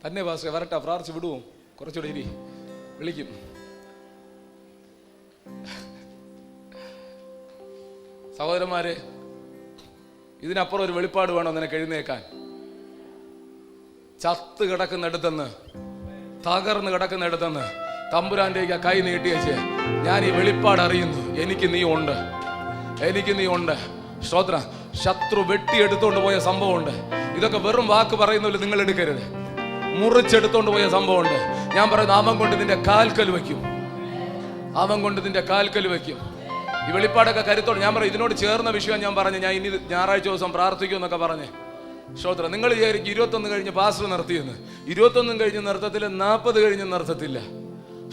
തന്നെ. പാസ്റ്റർ വരട്ടെ, പ്രാർത്ഥിച്ച് വിടുവോ? കുറച്ചുകൂടെ ഇരി, വിളിക്കും. സഹോദരന്മാരെ, ഇതിനപ്പുറം ഒരു വെളിപ്പാട് വേണോ നിനക്ക് എഴുന്നേക്കാൻ? ചത്ത് കിടക്കുന്നിടത്തുനിന്ന്, തകർന്ന് കിടക്കുന്നിടത്തുനിന്ന് തമ്പുരാന്റെ കൈ നീട്ടിയച്ച് ഞാൻ ഈ വെളിപ്പാട് അറിയുന്നു. എനിക്ക് നീ ഉണ്ട്, എനിക്ക് നീ ഉണ്ട്. സ്തോത്രം. ശത്രു വെട്ടിയെടുത്തോണ്ട് പോയ സംഭവമുണ്ട്. ഇതൊക്കെ വെറും വാക്ക് പറയുന്നില്ല, നിങ്ങൾ എടുക്കരുത്. മുറിച്ചെടുത്തോണ്ട് പോയ സംഭവമുണ്ട്. ഞാൻ പറയുന്നു, അവൻ കൊണ്ട് നിന്റെ കാൽക്കൽ വയ്ക്കും, അവൻ കൊണ്ട് നിന്റെ കാൽക്കൽ വയ്ക്കും. ഈ വെളിപ്പാടൊക്കെ കരുത്തോടെ ഞാൻ പറയും. ഇതിനോട് ചേർന്ന വിഷയം ഞാൻ പറഞ്ഞു. ഞാൻ ഇനി ഞായറാഴ്ച ദിവസം പ്രാർത്ഥിക്കും എന്നൊക്കെ പറഞ്ഞേ. സ്തോത്രം. നിങ്ങൾ വിചാരിക്കും 21 കഴിഞ്ഞ് പാസ്റ്റർ നിർത്തിയെന്ന്. 21 കഴിഞ്ഞ് നിർത്തത്തില്ല, 40 കഴിഞ്ഞ് നിർത്തത്തില്ല.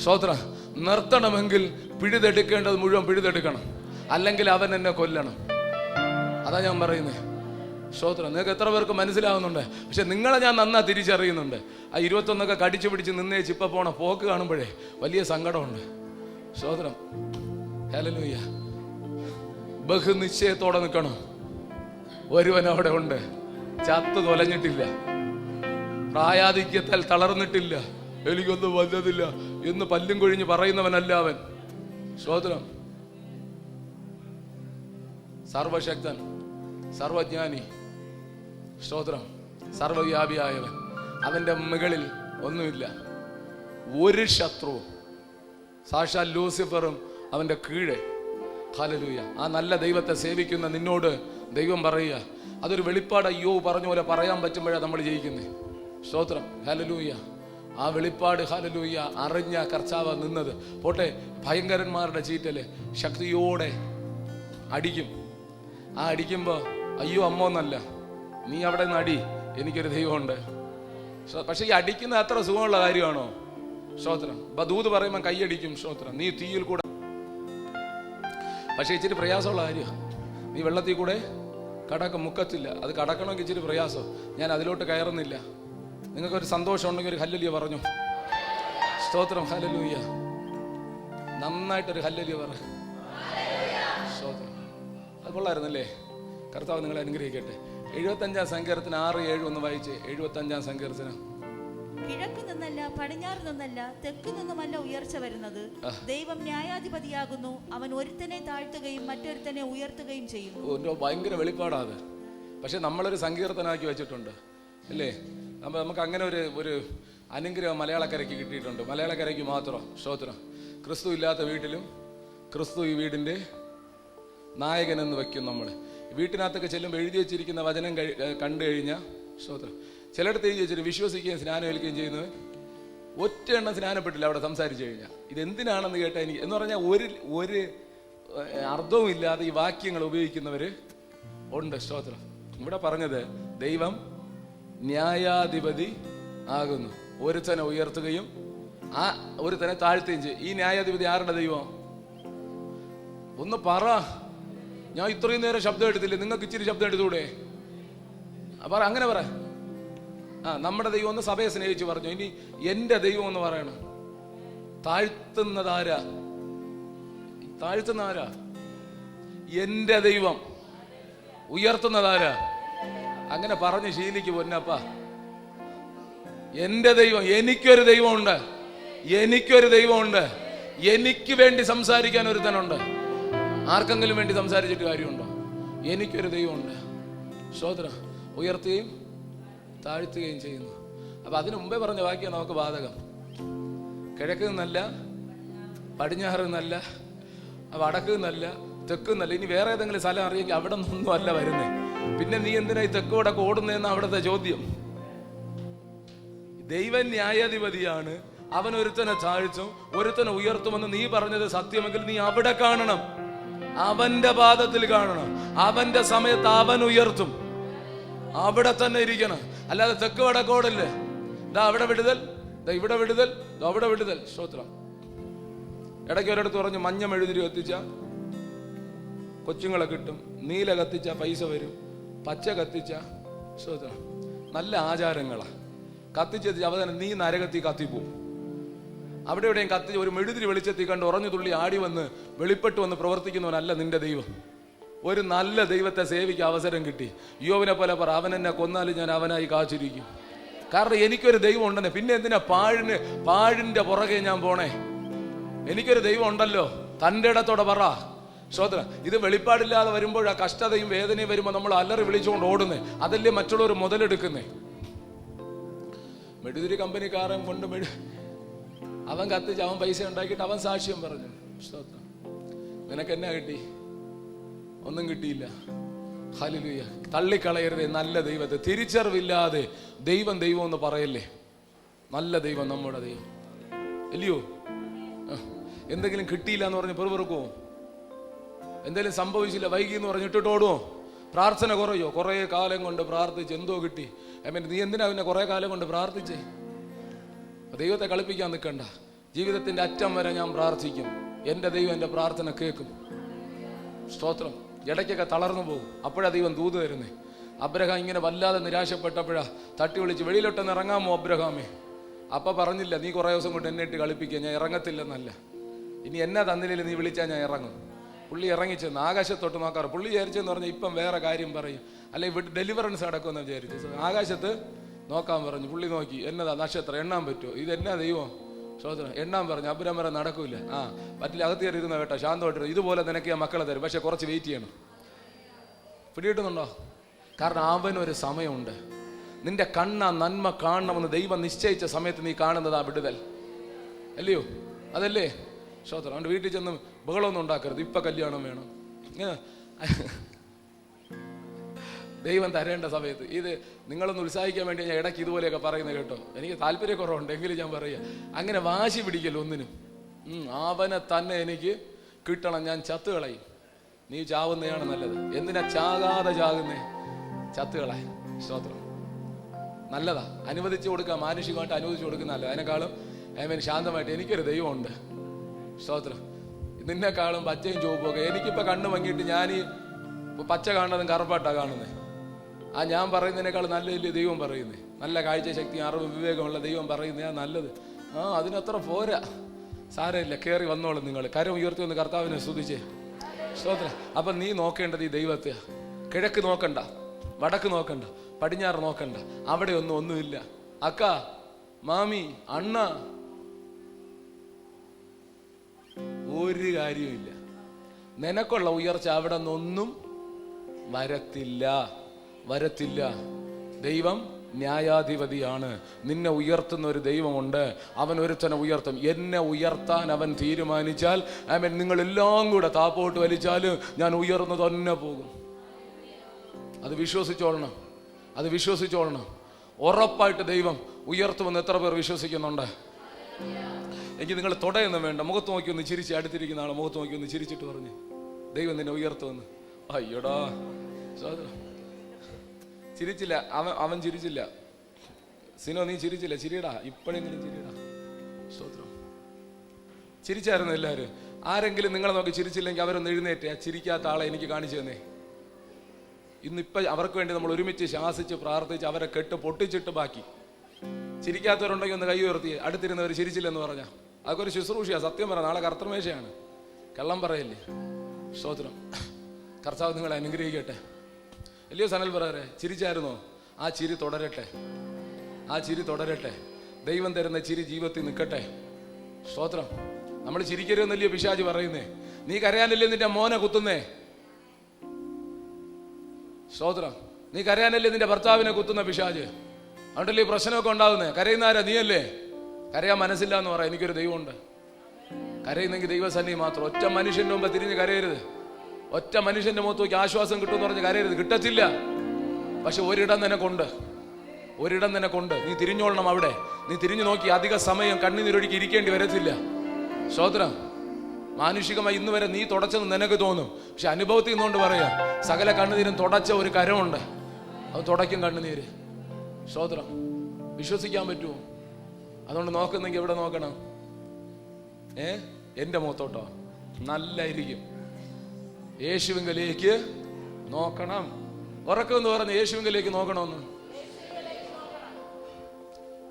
സ്തോത്രം. നിർത്തണമെങ്കിൽ പിഴുതെടുക്കേണ്ടത് മുഴുവൻ പിഴുതെടുക്കണം, അല്ലെങ്കിൽ അവൻ എന്നെ കൊല്ലണം. അതാ ഞാൻ പറയുന്നത്. സ്തോത്രം. നിങ്ങൾക്ക് എത്ര പേർക്ക് മനസ്സിലാവുന്നുണ്ട്? പക്ഷെ നിങ്ങളെ ഞാൻ നന്നാ തിരിച്ചറിയുന്നുണ്ട്. ആ 21 കടിച്ചു പിടിച്ച് നിന്നേച്ച് ഇപ്പൊ പോണ പോക്ക് കാണുമ്പോഴേ വലിയ സങ്കടമുണ്ട്. സ്തോത്രം. ഹല്ലേലൂയ. ബഹുനിശ്ചയത്തോടെ നിൽക്കണം. ഒരുവൻ അവിടെ ഉണ്ട്, ചത്തു തൊലഞ്ഞിട്ടില്ല, പ്രായാധിക്യത്താൽ തളർന്നിട്ടില്ല, എനിക്കൊന്നും വന്നതില്ല എന്ന് പല്ലും കൊഴിഞ്ഞ് പറയുന്നവനല്ല അവൻ. സ്തോത്രം. സർവശക്തൻ, സർവജ്ഞാനി, സ്തോത്രം, സർവവ്യാപിയായവൻ. അവന്റെ മുകളിൽ ഒന്നുമില്ല, ഒരു ശത്രുവും. സാക്ഷാൽ ലൂസിഫറും അവന്റെ കീഴെ. ഹല്ലേലൂയ. ആ നല്ല ദൈവത്തെ സേവിക്കുന്ന നിന്നോട് ദൈവം പറയുക, അതൊരു വെളിപ്പാട്. അയ്യോ പറഞ്ഞ പോലെ പറയാൻ പറ്റുമ്പോഴാണ് നമ്മൾ ജയിക്കുന്നത്. സ്തോത്രം. ഹല്ലേലൂയ. ആ വെളിപ്പാട് ഹല്ലേലൂയ അറിഞ്ഞ കർത്താവ് നിന്നത്. പോട്ടെ, ഭയങ്കരന്മാരുടെ ചീറ്റല് ശക്തിയോടെ അടിക്കും. ആ അടിക്കുമ്പോൾ അയ്യോ അമ്മോന്നല്ല, നീ അവിടെ നിന്ന് അടി, എനിക്കൊരു ദൈവമുണ്ട്. പക്ഷെ ഈ അടിക്കുന്ന അത്ര സുഖമുള്ള കാര്യമാണോ? സ്തോത്രം. ദൂത് പറയുമ്പോൾ കൈയടിക്കും. സ്തോത്രം. നീ തീയിൽ കൂടെ, പക്ഷെ ഇച്ചിരി പ്രയാസമുള്ള കാര്യമാണ്. നീ വെള്ളത്തിൽ കൂടെ മുക്കത്തില്ല. അത് കടക്കണമെങ്കിൽ ഇച്ചിരി പ്രയാസം. ഞാൻ അതിലോട്ട് കയറുന്നില്ല. നിങ്ങൾക്കൊരു സന്തോഷം ഉണ്ടെങ്കിൽ ഒരു ഹല്ലേലൂയ പറഞ്ഞു. സ്തോത്രം. ഹല്ലേലൂയ. നന്നായിട്ടൊരു ഹല്ലേലൂയ പറ. സ്തോത്രം. അത് കൊള്ളായിരുന്നല്ലേ? കർത്താവ് നിങ്ങളെ അനുഗ്രഹിക്കട്ടെ. 75-ാം സങ്കീർത്തനം 6-7 ഒന്ന് വായിച്ചേ. 75-ാം സങ്കീർത്തനം. കിഴക്ക് നിന്നല്ല, പടിഞ്ഞാറ് നിന്നല്ല, തെക്ക് നിന്നുമല്ല ഉയർച്ച വരുന്നത്. ദൈവം ന്യായാധിപതിയാകുന്നു. അവൻ ഒരുത്തനെ താഴ്ത്തുകയും മറ്റൊരുത്തനെ ഉയർത്തുകയും ചെയ്യുന്നു. ഭയങ്കര വെളിപ്പാടാത്. പക്ഷെ നമ്മളൊരു സങ്കീർത്തനാക്കി വെച്ചിട്ടുണ്ട് അല്ലേ? നമുക്ക് അങ്ങനെ ഒരു അനുഗ്രഹം മലയാളക്കരയ്ക്ക് കിട്ടിയിട്ടുണ്ട്. മലയാളക്കരയ്ക്ക് മാത്രം. സ്തോത്രം. ക്രിസ്തു ഇല്ലാത്ത വീട്ടിലും ക്രിസ്തു ഈ വീടിൻ്റെ നായകനെന്ന് വയ്ക്കും. നമ്മൾ വീട്ടിനകത്തൊക്കെ ചെല്ലുമ്പോൾ എഴുതി വെച്ചിരിക്കുന്ന വചനം കണ്ടു കഴിഞ്ഞാൽ, സ്തോത്രം, ചിലയിടത്ത് എഴുതി വെച്ചിട്ട് വിശ്വസിക്കുകയും സ്നാനം ഏൽക്കുകയും ചെയ്യുന്നത് ഒറ്റ എണ്ണം സ്നാനപ്പെട്ടില്ല അവിടെ സംസാരിച്ചു കഴിഞ്ഞാൽ. ഇതെന്തിനാണെന്ന് കേട്ടാൽ എനിക്ക് എന്ന് പറഞ്ഞാൽ ഒരു അർത്ഥവും ഇല്ലാതെ ഈ വാക്യങ്ങൾ ഉപയോഗിക്കുന്നവർ ഉണ്ട്. സ്തോത്രം. ഇവിടെ പറഞ്ഞത് ദൈവം ന്യായാധിപതി ആകുന്നു. ഒരുത്തനെ ഉയർത്തുകയും ആ ഒരുത്തനെ താഴ്ത്തുകയും ചെയ്യും. ഈ ന്യായാധിപതി ആരുടെ ദൈവം? ഒന്ന് പറ. ഞാൻ ഇത്രയും നേരം ശബ്ദം എടുത്തില്ലേ, നിങ്ങൾക്ക് ഇച്ചിരി ശബ്ദം എടുത്തൂടെ? പറ, അങ്ങനെ പറ. നമ്മുടെ ദൈവം ഒന്ന് സഭയെ സ്നേഹിച്ച് പറഞ്ഞു. ഇനി എന്റെ ദൈവം എന്ന് പറയണം. താഴ്ത്തുന്നതാരാ? താഴ്ത്തുന്നതാരാ? എന്റെ ദൈവം. ഉയർത്തുന്നതാരാ? അങ്ങനെ പറഞ്ഞ് ശീലിക്ക് പൊന്നപ്പ. എന്റെ ദൈവം. എനിക്കൊരു ദൈവമുണ്ട്. എനിക്കൊരു ദൈവമുണ്ട്. എനിക്ക് വേണ്ടി സംസാരിക്കാൻ ഒരുത്തനുണ്ട്. ആർക്കെങ്കിലും വേണ്ടി സംസാരിച്ചിട്ട് കാര്യമുണ്ടോ? എനിക്കൊരു ദൈവമുണ്ട്. സ്തോത്രം. ഉയർത്തുകയും താഴ്ത്തുകയും ചെയ്യുന്നു. അപ്പൊ അതിനു മുമ്പേ പറഞ്ഞ വാക്യം നമുക്ക് ബാധകം. കിഴക്ക് നിന്നല്ല, പടിഞ്ഞാറ് നിന്നല്ല, വടക്ക് നിന്നല്ല, തെക്ക് നിന്നല്ല. ഇനി വേറെ ഏതെങ്കിലും സ്ഥലം അറിയെങ്കിൽ അവിടെ നിന്നൊന്നും അല്ല വരുന്നേ. പിന്നെ നീ എന്തിനാ ഈ തെക്ക് വടക്ക് ഓടുന്നതെന്ന് അവിടുത്തെ ചോദ്യം. ദൈവം ന്യായാധിപതിയാണ്. അവൻ ഒരുത്തനെ താഴ്ത്തും ഒരുത്തനെ ഉയർത്തുമെന്ന് നീ പറഞ്ഞത് സത്യമെങ്കിൽ നീ അവിടെ കാണണം. അവന്റെ പാദത്തിൽ കാണണം. അവന്റെ സമയത്ത് അവൻ ഉയർത്തും. അവിടെ തന്നെ ഇരിക്കണം. അല്ലാതെ തെക്ക് വടക്കോടല്ലേ. ഇതാ അവിടെ വിടുതൽ, ഇവിടെ വിടുതൽ, അവിടെ വിടുതൽ. സ്തോത്രം. ഇടയ്ക്ക് ഒരിടത്ത് പറഞ്ഞു, മഞ്ഞ മെഴുതിരി കത്തിച്ച കൊച്ചുങ്ങളെ കിട്ടും, നീല കത്തിച്ച പൈസ വരും, പച്ച കത്തിച്ച, സ്തോത്രം, നല്ല ആചാരങ്ങളാ. കത്തിച്ചത് അവസാനം നീ നരകത്തി കത്തിപ്പോവും. അവിടെ എവിടെയും കത്തിച്ച് ഒരു മെഴുതിരി വെളിച്ചെത്തി കണ്ട് ഉറഞ്ഞു തുള്ളി ആടി വന്ന് വെളിപ്പെട്ട് വന്ന് പ്രവർത്തിക്കുന്നവനല്ല നിന്റെ ദൈവം. ഒരു നല്ല ദൈവത്തെ സേവിക്കാൻ അവസരം കിട്ടി. യോവിനെ പോലെ പറ, അവൻ എന്നെ കൊന്നാലും ഞാൻ അവനായി കാച്ചിരിക്കും. കാരണം എനിക്കൊരു ദൈവം ഉണ്ടെന്നെ. പിന്നെ എന്തിനാ പാഴിന്റെ പുറകെ ഞാൻ പോണേ? എനിക്കൊരു ദൈവം ഉണ്ടല്ലോ. തൻ്റെ ഇടത്തോടെ പറ. സ്തോത്രം. ഇത് വെളിപ്പാടില്ലാതെ വരുമ്പോൾ ആ കഷ്ടതയും വേദനയും വരുമ്പോൾ നമ്മൾ അല്ലറി വിളിച്ചുകൊണ്ട് ഓടുന്നേ. അതല്ലേ മറ്റുള്ളവർ മുതലെടുക്കുന്നേ. മെഴുതിരി കമ്പനിക്കാരൻ കൊണ്ട് അവൻ കത്തിച്ച് അവൻ പൈസ ഉണ്ടാക്കിയിട്ട് അവൻ സാക്ഷ്യം പറഞ്ഞു. സ്തോത്രം. നിനക്ക് എന്നാ കിട്ടി? ഒന്നും കിട്ടിയില്ല. ഹല്ലേലൂയ. തള്ളിക്കളയരുതേ നല്ല ദൈവത്തെ. തിരിച്ചറിവില്ലാതെ ദൈവം ദൈവം എന്ന് പറയല്ലേ. നല്ല ദൈവം നമ്മുടെ ദൈവം അല്ലയോ? എന്തെങ്കിലും കിട്ടിയില്ല എന്ന് പറഞ്ഞ് പെറുപെറുക്കുമോ? എന്തെങ്കിലും സംഭവിച്ചില്ല, വൈകി എന്ന് പറഞ്ഞിട്ടിട്ട് ഓടുമോ? പ്രാർത്ഥന കുറയോ? കുറേ കാലം കൊണ്ട് പ്രാർത്ഥിച്ച് എന്തോ കിട്ടി? നീ എന്തിനാ പിന്നെ കുറേ കാലം കൊണ്ട് പ്രാർത്ഥിച്ചേ? ദൈവത്തെ കളിപ്പിക്കാൻ നിൽക്കണ്ട. ജീവിതത്തിൻ്റെ അറ്റം വരെ ഞാൻ പ്രാർത്ഥിക്കും, എൻ്റെ ദൈവം എൻ്റെ പ്രാർത്ഥന കേൾക്കും. സ്തോത്രം. ഇടയ്ക്കൊക്കെ തളർന്നു പോകും, അപ്പോഴാ ദൈവം ദൂത് തരുന്നേ. അബ്രഹാം ഇങ്ങനെ വല്ലാതെ നിരാശപ്പെട്ടപ്പോഴാ തട്ടി വിളിച്ച്, വെളിയിലോട്ടൊന്ന് ഇറങ്ങാമോ അബ്രഹാമേ? അപ്പം പറഞ്ഞില്ല, നീ കുറേ ദിവസം കൊണ്ട് എന്നെ ഇട്ട് കളിപ്പിക്കുക, ഞാൻ ഇറങ്ങത്തില്ലെന്നല്ല. ഇനി എന്നാ തന്നില്ല, നീ വിളിച്ചാൽ ഞാൻ ഇറങ്ങും. പുള്ളി ഇറങ്ങിച്ചെന്ന് ആകാശത്തോട്ട് നോക്കാറ്. പുള്ളി വിചാരിച്ചെന്ന് പറഞ്ഞാൽ ഇപ്പം വേറെ കാര്യം പറയും, അല്ലെങ്കിൽ ഇവിടെ ഡെലിവറൻസ് നടക്കുമെന്ന് വിചാരിച്ചു. ആകാശത്ത് നോക്കാൻ പറഞ്ഞു. പുള്ളി നോക്കി, എന്നതാ നക്ഷത്രം, എണ്ണാൻ പറ്റുമോ? ഇതെന്നാ ദൈവം? സ്തോത്രം. എണ്ണാൻ പറഞ്ഞു. അബ്രഹാം വരെ നടക്കൂല. പറ്റില്ല, അകത്ത് കയറി ഇരുന്ന കേട്ടോ, ശാന്തമായിട്ട്. ഇതുപോലെ നിനക്ക് ഞാൻ മക്കളെ തരും, പക്ഷെ കുറച്ച് വെയിറ്റ് ചെയ്യണം. പിടികിട്ടുന്നുണ്ടോ? കാരണം അവനൊരു സമയമുണ്ട്. നിന്റെ കണ്ണ നന്മ കാണണമെന്ന് ദൈവം നിശ്ചയിച്ച സമയത്ത് നീ കാണുന്നതാ വിടുതൽ, അല്ലയോ? അതല്ലേ സ്തോത്രം. അവൻ്റെ വീട്ടിൽ ചെന്ന് ബഹളമൊന്നും ഉണ്ടാക്കരുത്, ഇപ്പം കല്യാണം വേണം. ദൈവം തരേണ്ട സമയത്ത്. ഇത് നിങ്ങളൊന്ന് ഉത്സാഹിക്കാൻ വേണ്ടി ഞാൻ ഇടയ്ക്ക് ഇതുപോലെയൊക്കെ പറയുന്നത് കേട്ടോ. എനിക്ക് താല്പര്യക്കുറവുണ്ട്, എങ്കിലും ഞാൻ പറയുക, അങ്ങനെ വാശി പിടിക്കല്ലോ ഒന്നിനും. അവനെ തന്നെ എനിക്ക് കിട്ടണം, ഞാൻ ചത്തുകളയും. നീ ചാവുന്നതാണ് നല്ലത്. എന്തിനാ ചാകാതെ ചാകുന്നേ? ചത്തുകളെ. സ്തോത്രം. നല്ലതാ, അനുവദിച്ചു കൊടുക്കുക, മാനുഷികമായിട്ട് അനുവദിച്ചു കൊടുക്കുന്നതല്ല. അതിനേക്കാളും ശാന്തമായിട്ട് എനിക്കൊരു ദൈവമുണ്ട്. സ്തോത്രം. നിന്നെക്കാളും പച്ചയും ചുവപ്പൊക്കെ. എനിക്കിപ്പോൾ കണ്ണ് മങ്ങിയിട്ട് ഞാൻ ഈ പച്ച കാണുന്നതും കറുപ്പായിട്ടാണ് കാണുന്നത്. ഞാൻ പറയുന്നതിനേക്കാൾ നല്ലതല്ലേ ദൈവം പറയുന്നത്? നല്ല കാഴ്ച ശക്തി, അറിവ്, വിവേകമുള്ള ദൈവം പറയുന്നതാണ് നല്ലത്. അതിനത്ര പോരാ. സാരമില്ല, കയറി വന്നോളും. നിങ്ങൾ കരം ഉയർത്തി വന്ന് കർത്താവിനെ സ്തുതിച്ചേ. സ്തോത്രം. അപ്പം നീ നോക്കേണ്ടത് ഈ ദൈവത്തെ. കിഴക്ക് നോക്കണ്ട, വടക്ക് നോക്കണ്ട, പടിഞ്ഞാറ് നോക്കണ്ട. അവിടെ ഒന്നുമില്ല. അക്ക, മാമി, അണ്ണ, ഒരു കാര്യമില്ല. നിനക്കുള്ള ഉയർച്ച അവിടെ നിന്നൊന്നും വരത്തില്ല. ദൈവം ന്യായാധിപതിയാണ്. നിന്നെ ഉയർത്തുന്ന ഒരു ദൈവമുണ്ട്. അവൻ ഒരുത്തനെ ഉയർത്തും. എന്നെ ഉയർത്താൻ അവൻ തീരുമാനിച്ചാൽ നിങ്ങളെല്ലാം കൂടെ താപ്പോട്ട് വലിച്ചാൽ ഞാൻ ഉയർന്നു തന്നെ പോകും. അത് വിശ്വസിച്ചോളണം. ഉറപ്പായിട്ട് ദൈവം ഉയർത്തുമെന്ന് എത്ര പേർ വിശ്വസിക്കുന്നുണ്ട്? എനിക്ക് നിങ്ങൾ തുടയൊന്നും വേണ്ട, മുഖത്ത് നോക്കി ഒന്ന് ചിരിച്ച്, അടുത്തിരിക്കുന്ന ആളെ മുഖത്ത് നോക്കി ഒന്ന് ചിരിച്ചിട്ട് പറഞ്ഞ്, ദൈവം നിന്നെ ഉയർത്തുമെന്ന്. അയ്യോടാ, ചിരിച്ചില്ല. അവൻ ചിരിച്ചില്ല. സിനോ, നീ ചിരിച്ചില്ല. ചിരിയടാ, ഇപ്പോഴെങ്കിലും ചിരിയടാ. സ്തോത്രം. ചിരിച്ചായിരുന്നു എല്ലാവരും. ആരെങ്കിലും നിങ്ങളെ നോക്കി ചിരിച്ചില്ലെങ്കിൽ അവരൊന്ന് എഴുന്നേറ്റ് ചിരിക്കാത്ത ആളെ എനിക്ക് കാണിച്ചു തന്നേ. ഇന്നിപ്പം അവർക്ക് വേണ്ടി നമ്മൾ ഒരുമിച്ച് ശാസിച്ച് പ്രാർത്ഥിച്ച് അവരെ കെട്ട് പൊട്ടിച്ചിട്ട് ബാക്കി. ചിരിക്കാത്തവരുണ്ടെങ്കിൽ ഒന്ന് കൈ ഉയർത്തി. അടുത്തിരുന്നവർ ചിരിച്ചില്ലെന്ന് പറഞ്ഞാൽ അതൊക്കെ ഒരു ശുശ്രൂഷയാണ്. സത്യം പറ, നാളെ കർത്തൃമേശയാണ്, കള്ളം പറയല്ലേ. സ്തോത്രം. കർത്താവ് നിങ്ങളെ അനുഗ്രഹിക്കട്ടെ. അല്ലയോ സനൽ പറയരെ? ചിരിച്ചായിരുന്നോ? ആ ചിരി തുടരട്ടെ. ദൈവം തരുന്ന ചിരി ജീവിതത്തിൽ നിൽക്കട്ടെ. സ്തോത്രം. നമ്മൾ ചിരിക്കരുതെന്നല്ലയോ പിശാച് പറയുന്നേ? നീ കരയാനല്ലേ നിന്റെ മോനെ കുത്തുന്നേ? സ്തോത്രം. നീ കരയാനല്ലേ നിന്റെ ഭർത്താവിനെ കുത്തുന്ന പിശാച്? അതുകൊണ്ടല്ലേ ഈ പ്രശ്നമൊക്കെ ഉണ്ടാകുന്നേ? കരയുന്നാരാ? നീയല്ലേ. കരയാൻ മനസ്സില്ല എന്ന് പറയാം. എനിക്കൊരു ദൈവമുണ്ട്. കരയുന്നെങ്കിൽ ദൈവസന്നിധി മാത്രം. ഒറ്റ മനുഷ്യന്റെ മുമ്പ് തിരിഞ്ഞ് കരയരുത്. ഒറ്റ മനുഷ്യന്റെ മുഖത്ത് നോക്കി ആശ്വാസം കിട്ടുമെന്ന് പറഞ്ഞ് കരയരുത്. കിട്ടത്തില്ല. പക്ഷെ ഒരിടം നിനക്കുണ്ട്. നീ തിരിഞ്ഞോളണം അവിടെ. നീ തിരിഞ്ഞു നോക്കി അധിക സമയം കണ്ണുനീരൊഴുക്കി ഇരിക്കേണ്ടി വരത്തില്ല. സ്തോത്രം. മാനുഷികമായി ഇന്ന് വരെ നീ തുടച്ചെന്ന് നിനക്ക് തോന്നും. പക്ഷെ അനുഭവത്തിൽ നിന്നുകൊണ്ട് പറയാം, സകല കണ്ണുനീരും തുടച്ച ഒരു കരമുണ്ട്. അത് തുടയ്ക്കും കണ്ണുനീര്. സ്തോത്രം. വിശ്വസിക്കാൻ പറ്റുമോ? അതുകൊണ്ട് നോക്കുന്നെങ്കിൽ എവിടെ നോക്കണം? എൻ്റെ മുഖത്തോട്ടോ? നല്ലായിരിക്കും. യേശുവിങ്കലേക്ക് നോക്കണം. ഉറക്കമെന്ന് പറഞ്ഞ് യേശുവിങ്കലേക്ക് നോക്കണമെന്ന്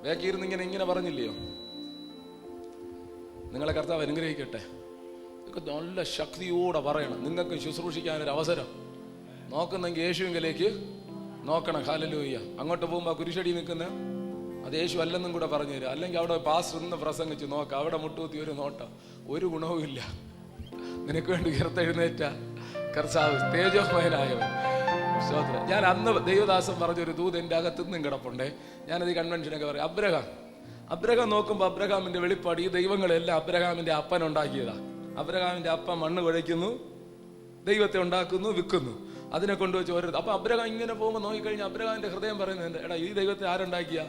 വേക്കിയിരുന്ന് ഇങ്ങനെ പറഞ്ഞില്ലയോ? നിങ്ങളെ കർത്താവ് അനുഗ്രഹിക്കട്ടെ. ഇതൊക്കെ നല്ല ശക്തിയോടെ പറയണം. നിങ്ങൾക്ക് ശുശ്രൂഷിക്കാനൊരു അവസരം. നോക്കുന്നെങ്കിൽ യേശുവിങ്കലേക്ക് നോക്കണം. ഹല്ലേലൂയ. അങ്ങോട്ട് പോകുമ്പോൾ കുരിശടി നിൽക്കുന്ന അത് യേശു അല്ലെന്നും കൂടെ പറഞ്ഞു തരാം. അല്ലെങ്കിൽ അവിടെ പാസ്റ്റർ ഇന്ന് പ്രസംഗിച്ച് നോക്കാം, അവിടെ മുട്ടുകുത്തി ഒരു നോട്ടം, ഒരു ഗുണവുമില്ല. നിനക്ക് വേണ്ടി ഉയർത്തെഴുന്നേറ്റ കർത്താവ് തേജോമയനായവൻ. സ്തോത്രം. ഞാൻ അന്ന് ദൈവദാസൻ പറഞ്ഞൊരു ദൂത് എൻ്റെ അകത്തുനിന്നും കിടപ്പുണ്ടേ. ഞാനത് ഈ കൺവെൻഷനൊക്കെ പറയും. അബ്രഹാം നോക്കുമ്പോൾ അബ്രഹാമിന്റെ വെളിപ്പാട്, ഈ ദൈവങ്ങളെല്ലാം അബ്രഹാമിന്റെ അപ്പൻ ഉണ്ടാക്കിയതാ. അബ്രഹാമിന്റെ അപ്പൻ മണ്ണ് കുഴയ്ക്കുന്നു, ദൈവത്തെ ഉണ്ടാക്കുന്നു, വിൽക്കുന്നു. അതിനെ കൊണ്ടുവച്ച് ഓരോ. അപ്പൊ അബ്രഹാം ഇങ്ങനെ പോകുമ്പോൾ നോക്കിക്കഴിഞ്ഞാൽ അബ്രഹാമിന്റെ ഹൃദയം പറയുന്നത്, എടാ ഈ ദൈവത്തെ ആരുണ്ടാക്കിയ?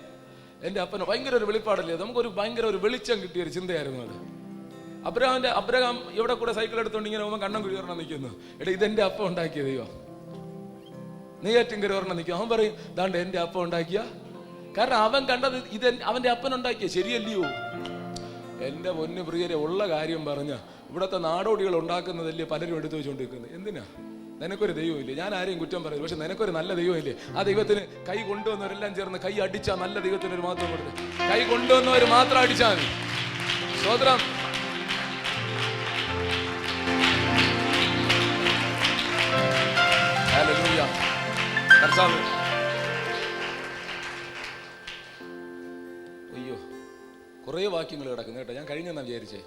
എൻ്റെ അപ്പന് ഭയങ്കര ഒരു വെളിപ്പാടല്ലേ. നമുക്കൊരു ഭയങ്കര ഒരു വെളിച്ചം കിട്ടിയൊരു ചിന്തയായിരുന്നു അത്. അബ്രഹാം ഇവിടെ കൂടെ സൈക്കിൾ എടുത്തോണ്ട് ഇങ്ങനെ പോകുമ്പോൾ കണ്ണം കുഴി ഒരെണ്ണം നിൽക്കുന്നു. എടാ ഇതെന്റെ അപ്പം ഉണ്ടാക്കിയ ദൈവം, നെയ്യാറ്റിൻകര ഒരെണ്ണം നിൽക്കും. അവൻ പറയും ദാണ്ട് എന്റെ അപ്പം ഉണ്ടാക്കിയ. കാരണം അവൻ കണ്ടത് ഇത് അവന്റെ അപ്പൻ ഉണ്ടാക്കിയ, ശരിയല്ലയോ? എന്റെ പൊന്നു പ്രിയരെ, ഉള്ള കാര്യം പറഞ്ഞ ഇവിടുത്തെ നാടോടികൾ ഉണ്ടാക്കുന്നതല്ലേ പലരും എടുത്തു വെച്ചുകൊണ്ടിരിക്കുന്നത്. എന്തിനാ? നിനക്കൊരു ദൈവമില്ലേ? ഞാൻ ആരെയും കുറ്റം പറയുന്നു, പക്ഷെ നിനക്കൊരു നല്ല ദൈവമില്ലേ? ആ ദൈവത്തിന് കൈ കൊണ്ടുവന്നവരെല്ലാം ചേർന്ന് കൈ അടിച്ചാ നല്ല ദൈവത്തിനൊരു മാത്രം കൊടുത്ത് കൈ കൊണ്ടുവന്നവർ മാത്രം അടിച്ചാൽ മതി. സ്തോത്രം. ഹല്ലേലൂയ. കർത്താവേ, അയ്യോ കുറേ വാക്യങ്ങൾ കിടക്കുന്നു കേട്ടോ. ഞാൻ കഴിഞ്ഞെന്നാ വിചാരിച്ചേ,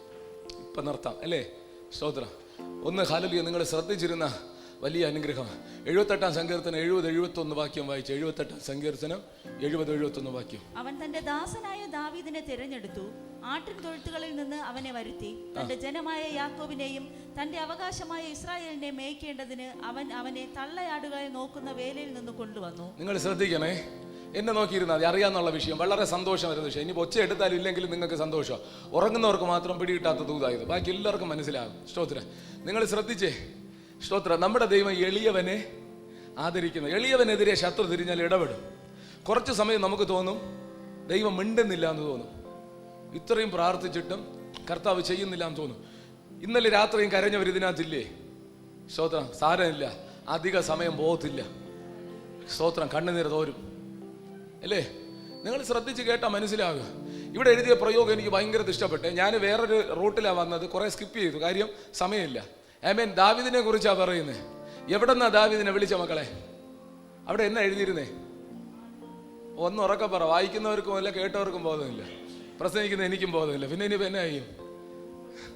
ഇപ്പം നിർത്താം അല്ലേ? സ്തോത്രം. ഒന്ന് ഹല്ലേലൂയ. നിങ്ങൾ ശ്രദ്ധിച്ചിരുന്ന വലിയ അനുഗ്രഹം 78-ാം സങ്കീർത്തനം 70-71 വാക്യം വായിച്ചു. 78-ാം സങ്കീർത്തനം 70-71 വാക്യം. അവൻ തന്റെ ദാസനായ ദാവീദിനെ തിരഞ്ഞെടുത്തു, ആട്ടിൻ തൊഴുത്തുകളിൽ നിന്ന് അവനെ വരുത്തി, തന്റെ ജനമായ യാക്കോബിനെയും തന്റെ അവകാശമായ ഇസ്രായേലിനെ മേയ്ക്കേണ്ടതിന് അവൻ അവനെ തള്ളയാടുകളെ നോക്കുന്ന വേലയിൽ നിന്ന് കൊണ്ടുവന്നു. നിങ്ങൾ ശ്രദ്ധിക്കണേ, എന്നെ നോക്കിയിരുന്നാൽ മതി, അറിയാന്നുള്ള വിഷയം. വളരെ സന്തോഷം വരുന്ന വിഷയം. ഇനി ഒച്ച എടുത്താലും ഇല്ലെങ്കിലും നിങ്ങൾക്ക് സന്തോഷം. ഉറങ്ങുന്നവർക്ക് മാത്രം പിടികിട്ടാത്ത ദൂതായത്, ബാക്കി എല്ലാവർക്കും മനസ്സിലാകും. സ്തോത്രം. നിങ്ങൾ ശ്രദ്ധിച്ചേ. സ്തോത്രം. നമ്മുടെ ദൈവം എളിയവനെ ആദരിക്കുന്നു. എളിയവനെതിരെ ശത്രു തിരിഞ്ഞാൽ ഇടപെടും. കുറച്ച് സമയം നമുക്ക് തോന്നും ദൈവം മിണ്ടുന്നില്ല എന്ന് തോന്നും. ഇത്രയും പ്രാർത്ഥിച്ചിട്ടും കർത്താവ് ചെയ്യുന്നില്ല എന്ന് തോന്നും. ഇന്നലെ രാത്രിയും കരഞ്ഞവർ ഇതിനകത്തില്ലേ? സ്തോത്രം. സാരമില്ല, അധിക സമയം പോകത്തില്ല. സ്തോത്രം. കണ്ണുനീർ തോരും അല്ലേ? നിങ്ങൾ ശ്രദ്ധിച്ച് കേട്ടാൽ മനസ്സിലാകുക. ഇവിടെ എഴുതിയ പ്രയോഗം എനിക്ക് ഭയങ്കര ഇഷ്ടപ്പെട്ടെ. ഞാൻ വേറൊരു റൂട്ടിലാണ് വന്നത്, കുറെ സ്കിപ്പ് ചെയ്തു, കാര്യം സമയമില്ല. ആമേൻ. ദാവീദിനെ കുറിച്ചാ പറയുന്നത്. എവിടെന്നാ ദാവീദിനെ വിളിച്ച മക്കളെ? അവിടെ എന്നാ എഴുതിയിരുന്നേ? ഒന്ന് ഉറക്കെ പറ. വായിക്കുന്നവർക്കും അല്ല കേട്ടവർക്കും ബോധമില്ല, പ്രസംഗിക്കുന്ന എനിക്കും ബോധമില്ല. പിന്നെ ഇനി എന്നാ ചെയ്യും?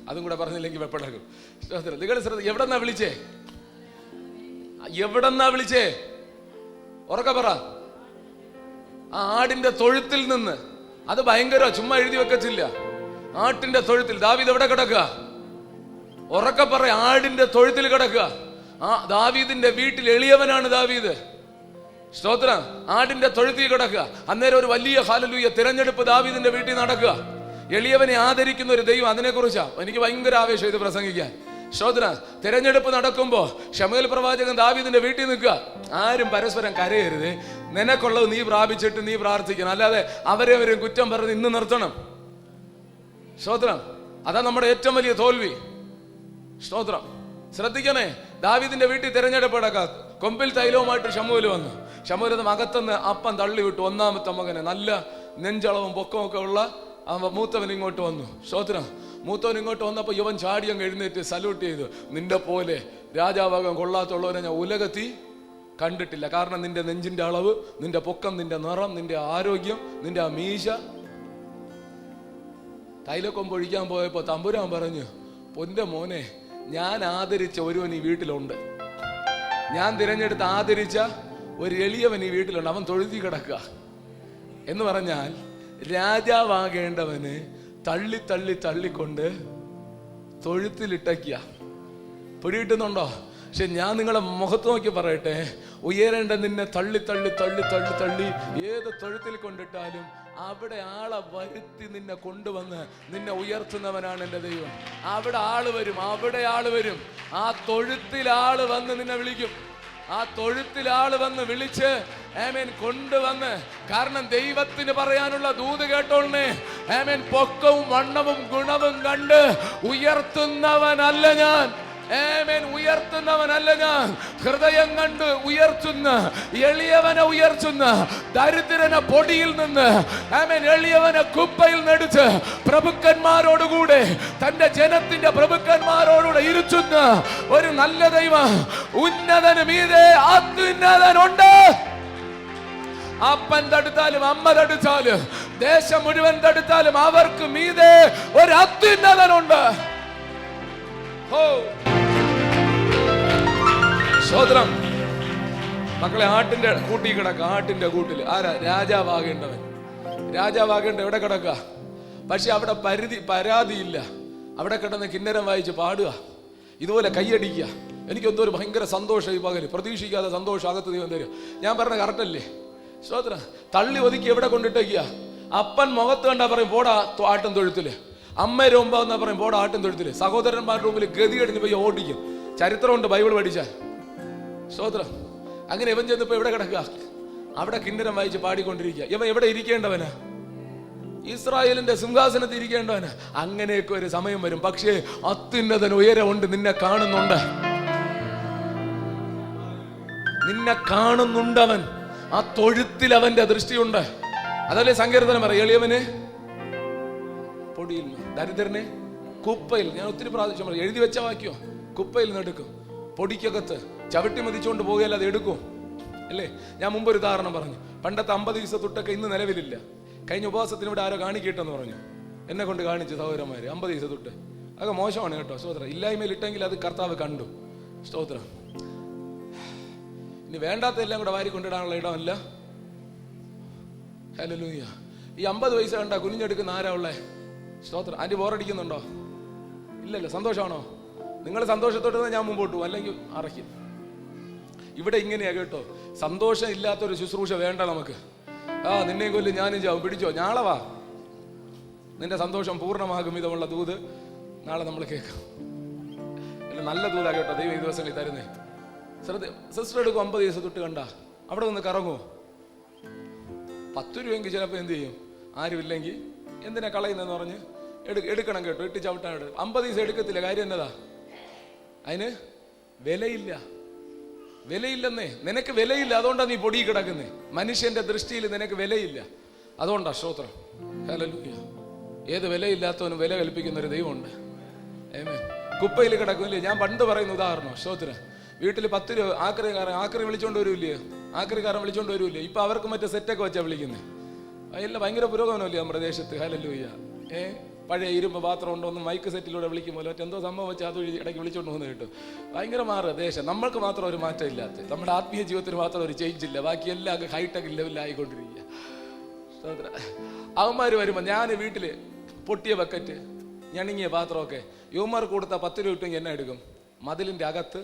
അതും കൂടെ പറഞ്ഞില്ലെങ്കിൽ വെപ്പടക്കും. നിങ്ങൾ ശ്രദ്ധ. എവിടെന്നാ വിളിച്ചേ? എവിടെന്നാ വിളിച്ചേ? ഉറക്കെ പറ. ആ ആടിന്റെ തൊഴുത്തിൽ നിന്ന്. അത് ഭയങ്കര, ചുമ്മാ എഴുതി വെക്കത്തില്ല. ആട്ടിന്റെ തൊഴുത്തിൽ. ദാവീദ് എവിടെ കിടക്കുക? ഉറക്കെ പറ. ആടിന്റെ തൊഴുത്തിൽ കിടക്കുക. ആ ദാവീദിന്റെ വീട്ടിൽ എളിയവനാണ് ദാവീദ്. സ്തോത്രം. ആടിന്റെ തൊഴുത്തിൽ കിടക്കുക. അന്നേരം ഒരു വലിയ ഹല്ലേലൂയ തിരഞ്ഞെടുപ്പ് ദാവീദിന്റെ വീട്ടിൽ നടക്കുക. എളിയവനെ ആദരിക്കുന്ന ഒരു ദൈവം. അതിനെക്കുറിച്ചാ എനിക്ക് ഭയങ്കര ആവേശം ഇത് പ്രസംഗിക്കാൻ. സ്തോത്രം. തിരഞ്ഞെടുപ്പ് നടക്കുമ്പോ ശമൂവേൽ പ്രവാചകൻ ദാവീദിന്റെ വീട്ടിൽ നിൽക്കുക. ആരും പരസ്പരം കരയരുത്. നിനക്കുള്ളത് നീ പ്രാപിച്ചിട്ട് നീ പ്രാർത്ഥിക്കണം, അല്ലാതെ അവരെവരും കുറ്റം പറഞ്ഞ് ഇന്ന് നിർത്തണം. സ്തോത്രം. അതാ നമ്മുടെ ഏറ്റവും വലിയ തോൽവി. സ്തോത്രം. ശ്രദ്ധിക്കണേ. ദാവീദിന്റെ വീട്ടിൽ തിരഞ്ഞെടുപ്പ് നടക്കുക. കൊമ്പിൽ തൈലവുമായിട്ട് ശമൂവേൽ വന്നു. ശമൂവേൽ അകത്തുനിന്ന് അപ്പം തള്ളിവിട്ടു. ഒന്നാമത്തെ മകനെ, നല്ല നെഞ്ചളവും പൊക്കവും ഒക്കെ ഉള്ള മൂത്തവൻ ഇങ്ങോട്ട് വന്നു. സ്തോത്രം. മൂത്തവൻ ഇങ്ങോട്ട് വന്നപ്പോൾ യുവൻ ചാടിയം എഴുന്നേറ്റ് സല്യൂട്ട് ചെയ്തു. നിന്റെ പോലെ രാജാവാകാൻ കൊള്ളാത്തുള്ളവരെ ഞാൻ ഉലകത്തിൽ കണ്ടിട്ടില്ല. കാരണം നിന്റെ നെഞ്ചിന്റെ അളവ്, നിന്റെ പൊക്കം, നിന്റെ നിറം, നിന്റെ ആരോഗ്യം, നിന്റെ ആ മീശ. തൈലക്കൊമ്പ് ഒഴിക്കാൻ പോയപ്പോ തമ്പുരാൻ പറഞ്ഞു, പൊന്റെ മോനെ, ഞാൻ ആദരിച്ച ഒരുവൻ ഈ വീട്ടിലുണ്ട്. ഞാൻ തിരഞ്ഞെടുത്ത് ആദരിച്ച ഒരു എളിയവൻ ഈ വീട്ടിലുണ്ട്. അവൻ തൊഴുതി കിടക്കുക. എന്ന് പറഞ്ഞാൽ രാജാവാകേണ്ടവന് തള്ളി തള്ളി തള്ളിക്കൊണ്ട് തൊഴുത്തിലിട്ടയ്ക്കുക. പിടികിട്ടുന്നുണ്ടോ? പക്ഷെ ഞാൻ നിങ്ങളെ മുഖത്ത് നോക്കി പറയട്ടെ, ഉയരേണ്ട നിന്നെ തള്ളി തള്ളി തള്ളി തള്ളി തള്ളി ഏത് തൊഴുത്തിൽ കൊണ്ടിട്ടാലും അവിടെ ആളെ വരുത്തി നിന്നെ കൊണ്ടുവന്ന് നിന്നെ ഉയർത്തുന്നവനാണ് എൻ്റെ ദൈവം. അവിടെ ആള് വരും, അവിടെ ആള് വരും. ആ തൊഴുത്തിൽ ആള് വന്ന് നിന്നെ വിളിക്കും. ആ തൊഴുത്തിൽ ആള് വന്ന് വിളിച്ച് ആമേൻ കൊണ്ടുവന്ന്. കാരണം ദൈവത്തിന് പറയാനുള്ള ദൂത് കേട്ടോളേ. ആമേൻ. പൊക്കവും വണ്ണവും ഗുണവും കണ്ട് ഉയർത്തുന്നവനല്ല ഞാൻ. ആമേൻ. ഉയർത്തുന്നവനല്ല ഞാൻ. ഹൃദയം കണ്ട് ഉയർത്തുന്ന, എളിയവനെ ഉയർത്തുന്ന, ദരിദ്രനെ പൊടിയിൽ നിന്ന്, ആമേൻ, എളിയവനെ കുപ്പയിൽ നെടുത്ത് പ്രഭുക്കന്മാരോടുകൂടെ, തന്റെ ജനത്തിന്റെ പ്രഭുക്കന്മാരോടുകൂടെ ഇരുത്തുന്ന ഒരു നല്ല ദൈവം. ഉന്നതന് മീതെ അത്യുന്നതനുണ്ട്. അപ്പൻ തടുത്താലും അമ്മ തടുത്താലും ദേശം മുഴുവൻ തടുത്താലും അവർക്ക് മീതെ ഒരു അത്യുന്നതനുണ്ട്. സ്തോത്രം. മക്കളെ, ആട്ടിന്റെ കൂട്ടി കിടക്കുക. ആട്ടിന്റെ കൂട്ടിൽ ആരാ? രാജാവാകേണ്ടവൻ. രാജാവാകേണ്ട എവിടെ കിടക്കുക? പക്ഷെ അവിടെ പരാതിയില്ല. അവിടെ കിടന്ന് കിന്നരം വായിച്ച് പാടുക, ഇതുപോലെ കൈയടിക്കുക. എനിക്കെന്തോ ഒരു ഭയങ്കര സന്തോഷം ഈ പകല്. പ്രതീക്ഷിക്കാതെ സന്തോഷം അകത്ത് ദൈവം തരിക. ഞാൻ പറഞ്ഞ കറക്റ്റല്ലേ? സ്തോത്രം. തള്ളി ഒതുക്കി എവിടെ കൊണ്ടിട്ടേക്കുക? അപ്പൻ മുഖത്ത് കണ്ടാ പറയും പോടാ ആട്ടും തൊഴുത്തില്. അമ്മയുടെ മുമ്പ് എന്നാ പറയും പോടാ ആട്ടും തൊഴുത്തില്. സഹോദരന്മാരുടെ മുമ്പിൽ ഗതികെടിഞ്ഞ് പോയി ഓടിക്കും. ചരിത്രമുണ്ട്, ബൈബിൾ പഠിച്ചാൽ. സ്തോത്രം. അങ്ങനെ ഇവൻ ചെന്നപ്പോ എവിടെ കിടക്കുക? അവിടെ കിന്നരം വായിച്ച് പാടിക്കൊണ്ടിരിക്കുക. ഇവൻ എവിടെ ഇരിക്കേണ്ടവനാ? ഇസ്രായേലിന്റെ സിംഹാസനത്തിൽ ഇരിക്കേണ്ടവന്. അങ്ങനെയൊക്കെ ഒരു സമയം വരും. പക്ഷേ അത്യുന്നതൻ ഉയരമുണ്ട്, നിന്നെ കാണുന്നുണ്ട്, നിന്നെ കാണുന്നുണ്ടവൻ. ആ തൊഴുത്തിൽ അവന്റെ ദൃഷ്ടിയുണ്ട്. അതല്ലേ സങ്കീർത്തനം പറയും, എളിയവന് പൊടിയിൽ, ദരിദ്രനെ കുപ്പയിൽ. ഞാൻ ഒത്തിരി പ്രാവശ്യം പറയും, എഴുതി വെച്ച വാക്യോ, കുപ്പയിൽ നിന്ന് എടുക്കും, പൊടിക്കകത്ത് ചവിട്ടി മതിച്ചുകൊണ്ട് പോകുകയല്ല, അത് എടുക്കും അല്ലേ. ഞാൻ മുമ്പ് ഒരു ഉദാഹരണം പറഞ്ഞു. പണ്ടത്തെ 50 ദിവസത്തൊട്ടൊക്കെ ഇന്ന് നിലവിലില്ല. കഴിഞ്ഞ ഉപവാസത്തിന് ഇവിടെ ആരോ കാണിക്കിട്ടെന്ന് പറഞ്ഞു, എന്നെ കൊണ്ട് കാണിച്ചു സഹോദരന്മാര്. 50 ദിവസത്തൊട്ട് അതൊക്കെ മോശമാണ് കേട്ടോ. സ്തോത്രം. ഇല്ലായ്മയിൽ ഇട്ടെങ്കിൽ അത് കർത്താവ് കണ്ടു. സ്തോത്രം. ഇനി വേണ്ടാത്ത എല്ലാം കൂടെ വാരി കൊണ്ടിടാനുള്ള ഇടമല്ല. ഹല്ലേലൂയ. ഈ 50 പൈസ കണ്ട കുനിഞ്ഞെടുക്കുന്ന ആരാ ഉള്ളേ? സ്തോത്രം. ആന്റി ബോറടിക്കുന്നുണ്ടോ? ഇല്ലല്ലോ. സന്തോഷമാണോ? നിങ്ങൾ സന്തോഷത്തോട്ട് ഞാൻ മുമ്പോട്ട് പോകും, അല്ലെങ്കിൽ അറയ്ക്കും. ഇവിടെ ഇങ്ങനെയാ കേട്ടോ. സന്തോഷം ഇല്ലാത്തൊരു ശുശ്രൂഷ വേണ്ട നമുക്ക്. നിന്നെയും കൊല്ലി ഞാനും ചാവും, പിടിച്ചോ, നാളെ വാ, നിന്റെ സന്തോഷം പൂർണ്ണമാകും വിധമുള്ള ദൂത് നാളെ നമ്മൾ കേൾക്കാം. അല്ല, നല്ല ദൂതാ കേട്ടോ ദൈവം ഈ ദിവസങ്ങളിൽ തരുന്നേ. സിസ്റ്റർ എടുക്കും 50 ദിവസം തൊട്ട് കണ്ട അവിടെ നിന്ന് കറങ്ങുമോ? 10 രൂപയെങ്കിൽ ചിലപ്പോൾ എന്ത് ചെയ്യും? ആരുമില്ലെങ്കിൽ എന്തിനാ കളയുന്നതെന്ന് പറഞ്ഞ് എടുക്കണം കേട്ടോ. ഇട്ട് ചവിട്ടാൻ 50 ദിവസം എടുക്കത്തില്ല. കാര്യം എന്നതാ? അതിന് വിലയില്ല. വിലയില്ലെന്നേ. നിനക്ക് വിലയില്ല, അതുകൊണ്ടാണ് നീ പൊടി കിടക്കുന്നേ. മനുഷ്യന്റെ ദൃഷ്ടിയിൽ നിനക്ക് വിലയില്ല, അതുകൊണ്ടാ. സ്തോത്രം. ഹല്ലേലൂയ. ഏത് വിലയില്ലാത്തവനും വില കൽപ്പിക്കുന്ന ഒരു ദൈവമുണ്ട്. ആമേൻ. കുപ്പയിൽ കിടക്കുന്നില്ലേ? ഞാൻ പണ്ട് പറയുന്ന ഉദാഹരണം. സ്തോത്രം. വീട്ടിൽ 10 രൂപ ആക്രി വിളിച്ചോണ്ട് വരൂല്ലേ? ആക്രിക്കാരൻ വിളിച്ചോണ്ട് വരൂല്ലേ? ഇപ്പൊ അവർക്ക് മറ്റേ സെറ്റൊക്കെ വെച്ചാ വിളിക്കുന്നത്. എല്ലാം ഭയങ്കര പുരോഗമനമല്ലേ നമ്മുടെ ദേശത്ത്. ഹല്ലേലൂയ. പഴയ ഇരുമ്പ് പാത്രം ഉണ്ടോ എന്ന് മൈക്ക് സെറ്റിലൂടെ വിളിക്കുമ്പോൾ എന്തോ സംഭവം വെച്ചാൽ അത് ഇടയ്ക്ക് വിളിച്ചോണ്ട് പോകുന്നത് കിട്ടും. ഭയങ്കര മാറുക ദേശം. നമ്മൾക്ക് മാത്രം ഒരു മാറ്റം ഇല്ലാത്ത, നമ്മുടെ ആത്മീയ ജീവിതത്തിന് മാത്രം ഒരു ചേഞ്ച് ഇല്ല. ബാക്കി എല്ലാം ഹൈടെക് ലെവലിലായിക്കൊണ്ടിരിക്കുക. അവന്മാർ വരുമ്പോൾ ഞാൻ വീട്ടിൽ പൊട്ടിയ ബക്കറ്റ്, ഞണിങ്ങിയ പാത്രമൊക്കെ യുവമാർക്ക് കൊടുത്താൽ 10 രൂപ കിട്ടുമെങ്കിൽ എന്നെ എടുക്കും. മതിലിൻ്റെ അകത്ത്